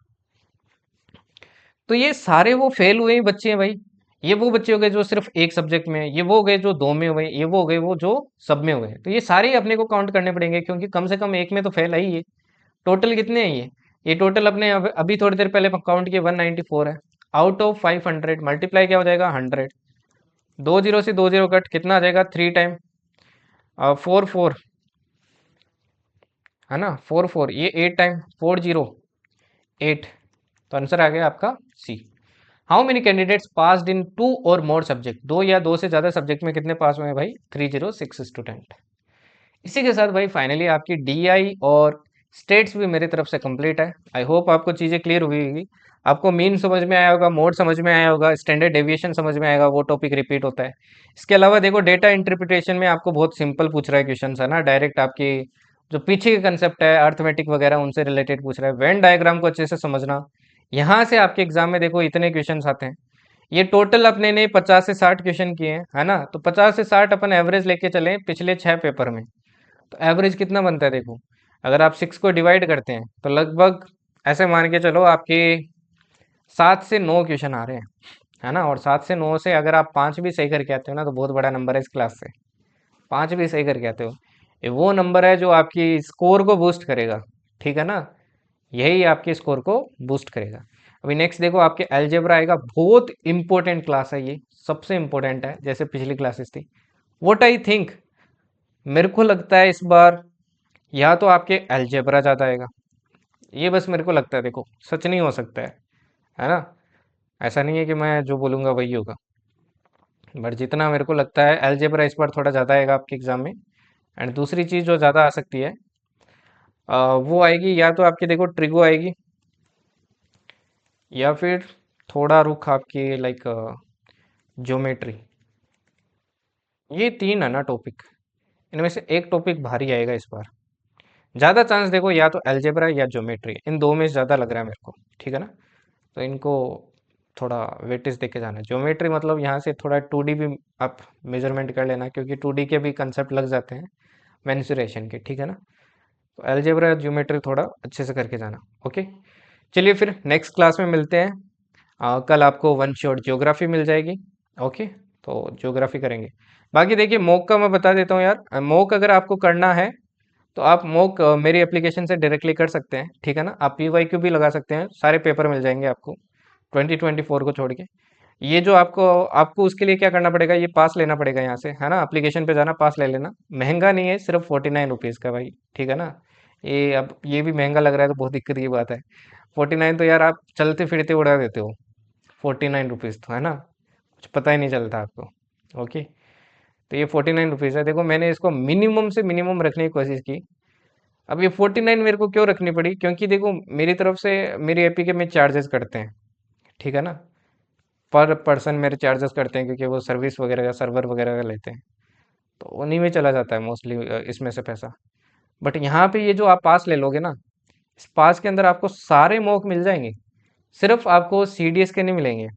तो ये सारे वो फेल हुए ही बच्चे हैं भाई, ये वो बच्चे हो गए जो सिर्फ एक सब्जेक्ट में, ये वो हो गए जो 2 में हुए, ये वो हो गए वो जो सब में हुए, तो ये सारे ही अपने को काउंट करने पड़ेंगे, क्योंकि कम से कम एक में तो फेल है ही ये। टोटल कितने हैं ये टोटल अपने अभी थोड़ी देर पहले काउंट किए 194 है, आउट ऑफ 500, मल्टीप्लाई क्या हो जाएगा 100, दो जीरो से दो जीरो कट, कितना आ जाएगा 3 टाइम 4 4, है ना, 4 4, ये 8 टाइम 4 0 8, तो आंसर आ गया आपका C. How many candidates passed in 2 or more subject, दो या दो से ज्यादा सब्जेक्ट में कितने पास हुए हैं भाई, 306 स्टूडेंट। इसी के साथ भाई फाइनली आपकी डीआई और स्टेट्स भी मेरी तरफ से कंप्लीट है। आई होप आपको चीज़ें क्लियर हुई होगी, आपको मीन समझ में आया होगा, मोड समझ में आया होगा, स्टैंडर्ड डेविएशन समझ में आएगा, वो टॉपिक रिपीट होता है। इसके अलावा देखो डेटा इंटरप्रिटेशन में आपको बहुत सिंपल पूछ रहा है क्वेश्चन, है ना, डायरेक्ट आपकी जो पीछे के कंसेप्ट है अर्थमेटिक वगैरह उनसे रिलेटेड पूछ रहा है। वेन डायग्राम को अच्छे से समझना, यहाँ से आपके एग्जाम में देखो इतने क्वेश्चन आते हैं। ये टोटल अपने ने 50 से 60 क्वेश्चन किए हैं, है ना, तो 50 से 60 अपन एवरेज लेके चले पिछले 6 पेपर में, तो एवरेज कितना बनता है देखो, अगर आप 6 को डिवाइड करते हैं तो लगभग ऐसे मान के चलो आपके 7 से 9 क्वेश्चन आ रहे हैं, है ना, और 7 से 9 से अगर आप 5 भी सही करके आते हो ना तो बहुत बड़ा नंबर है इस क्लास से। 5 भी सही करके आते हो, ये वो नंबर है जो आपकी स्कोर को बूस्ट करेगा, ठीक है ना, यही आपके स्कोर को बूस्ट करेगा। अभी नेक्स्ट देखो आपके अलजेब्रा आएगा, बहुत इंपॉर्टेंट क्लास है ये, सबसे इंपॉर्टेंट है, जैसे पिछली क्लासेस थी। व्हाट आई थिंक, मेरे को लगता है इस बार या तो आपके अलजेब्रा ज़्यादा आएगा, ये बस मेरे को लगता है, देखो सच नहीं हो सकता है ना, ऐसा नहीं है कि मैं जो बोलूँगा वही होगा, बट जितना मेरे को लगता है अलजेब्रा इस बार थोड़ा ज़्यादा आएगा आपके एग्ज़ाम में। एंड दूसरी चीज़ जो ज़्यादा आ सकती है वो आएगी या तो आपकी देखो ट्रिगो आएगी, या फिर थोड़ा रुख आपकी लाइक ज्योमेट्री, ये 3 है ना टॉपिक, इनमें से एक टॉपिक भारी आएगा इस बार। ज़्यादा चांस देखो या तो अलजेब्रा या ज्योमेट्री, इन दो में ज़्यादा लग रहा है मेरे को, ठीक है ना, तो इनको थोड़ा वेटेज देके जाना है। ज्योमेट्री मतलब यहाँ से थोड़ा 2D भी आप मेजरमेंट कर लेना, क्योंकि 2D के भी कंसेप्ट लग जाते हैं मेंसुरेशन के, ठीक है ना, तो अलजेब्रा ज्योमेट्री थोड़ा अच्छे से करके जाना। ओके, चलिए फिर नेक्स्ट क्लास में मिलते हैं। कल आपको वन शॉट ज्योग्राफी मिल जाएगी। ओके, तो ज्योग्राफी करेंगे। बाकी देखिए मॉक का मैं बता देता हूँ यार, मॉक अगर आपको करना है तो आप मॉक मेरी एप्लीकेशन से डायरेक्टली कर सकते हैं, ठीक है ना। आप पीवाईक्यू भी लगा सकते हैं, सारे पेपर मिल जाएंगे आपको 2024 को छोड़ के। ये जो आपको आपको उसके लिए क्या करना पड़ेगा, ये पास लेना पड़ेगा यहाँ से, है ना। एप्लीकेशन पे जाना, पास ले लेना। महंगा नहीं है, सिर्फ 49 रुपीज़ का भाई, ठीक है ना। ये अब ये भी महंगा लग रहा है तो बहुत दिक्कत की बात है। 49 तो यार आप चलते फिरते उड़ा देते हो, 49 रुपीज़ तो, है ना, कुछ पता ही नहीं चलता आपको। ओके, तो ये 49 रुपीज़ है। देखो मैंने इसको मिनिमम से मिनिमम रखने की कोशिश की। अब ये 49 मेरे को क्यों रखनी पड़ी, क्योंकि देखो मेरी तरफ से मेरी एपी के में चार्जेस कटते हैं, ठीक है ना। पर पर्सन मेरे चार्जेस करते हैं, क्योंकि वो सर्विस वगैरह का, सर्वर वगैरह का लेते हैं, तो उन्हीं में चला जाता है मोस्टली इसमें से पैसा। बट यहाँ पे ये जो आप पास ले लोगे ना, इस पास के अंदर आपको सारे मॉक मिल जाएंगे। सिर्फ आपको सीडीएस के नहीं मिलेंगे,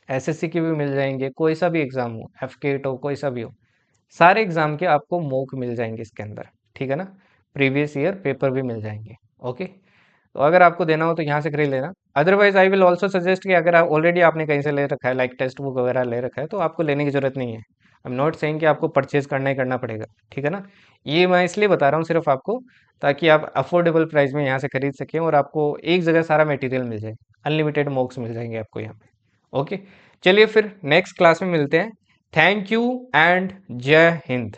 एसएससी के भी मिल जाएंगे, कोई सा भी एग्जाम हो, एफकेट हो, कोई सा भी हो, सारे एग्जाम के आपको मॉक मिल जाएंगे इसके अंदर, ठीक है ना। प्रीवियस ईयर पेपर भी मिल जाएंगे। ओके, तो अगर आपको देना हो तो यहाँ से खरीद लेना। Otherwise I will also suggest कि अगर आप ऑलरेडी आपने कहीं से ले रखा है, लाइक टेक्स्ट बुक वगैरह ले रखा है, तो आपको लेने की जरूरत नहीं है। आई एम नॉट सेइंग कि आपको परचेज करना ही करना पड़ेगा, ठीक है ना। ये मैं इसलिए बता रहा हूँ सिर्फ आपको, ताकि आप अफोर्डेबल प्राइस में यहाँ से खरीद सकें और आपको एक जगह सारा मटेरियल मिल जाए। अनलिमिटेड मॉक्स मिल जाएंगे आपको यहाँ पे। ओके, चलिए फिर नेक्स्ट क्लास में मिलते हैं। थैंक यू एंड जय हिंद।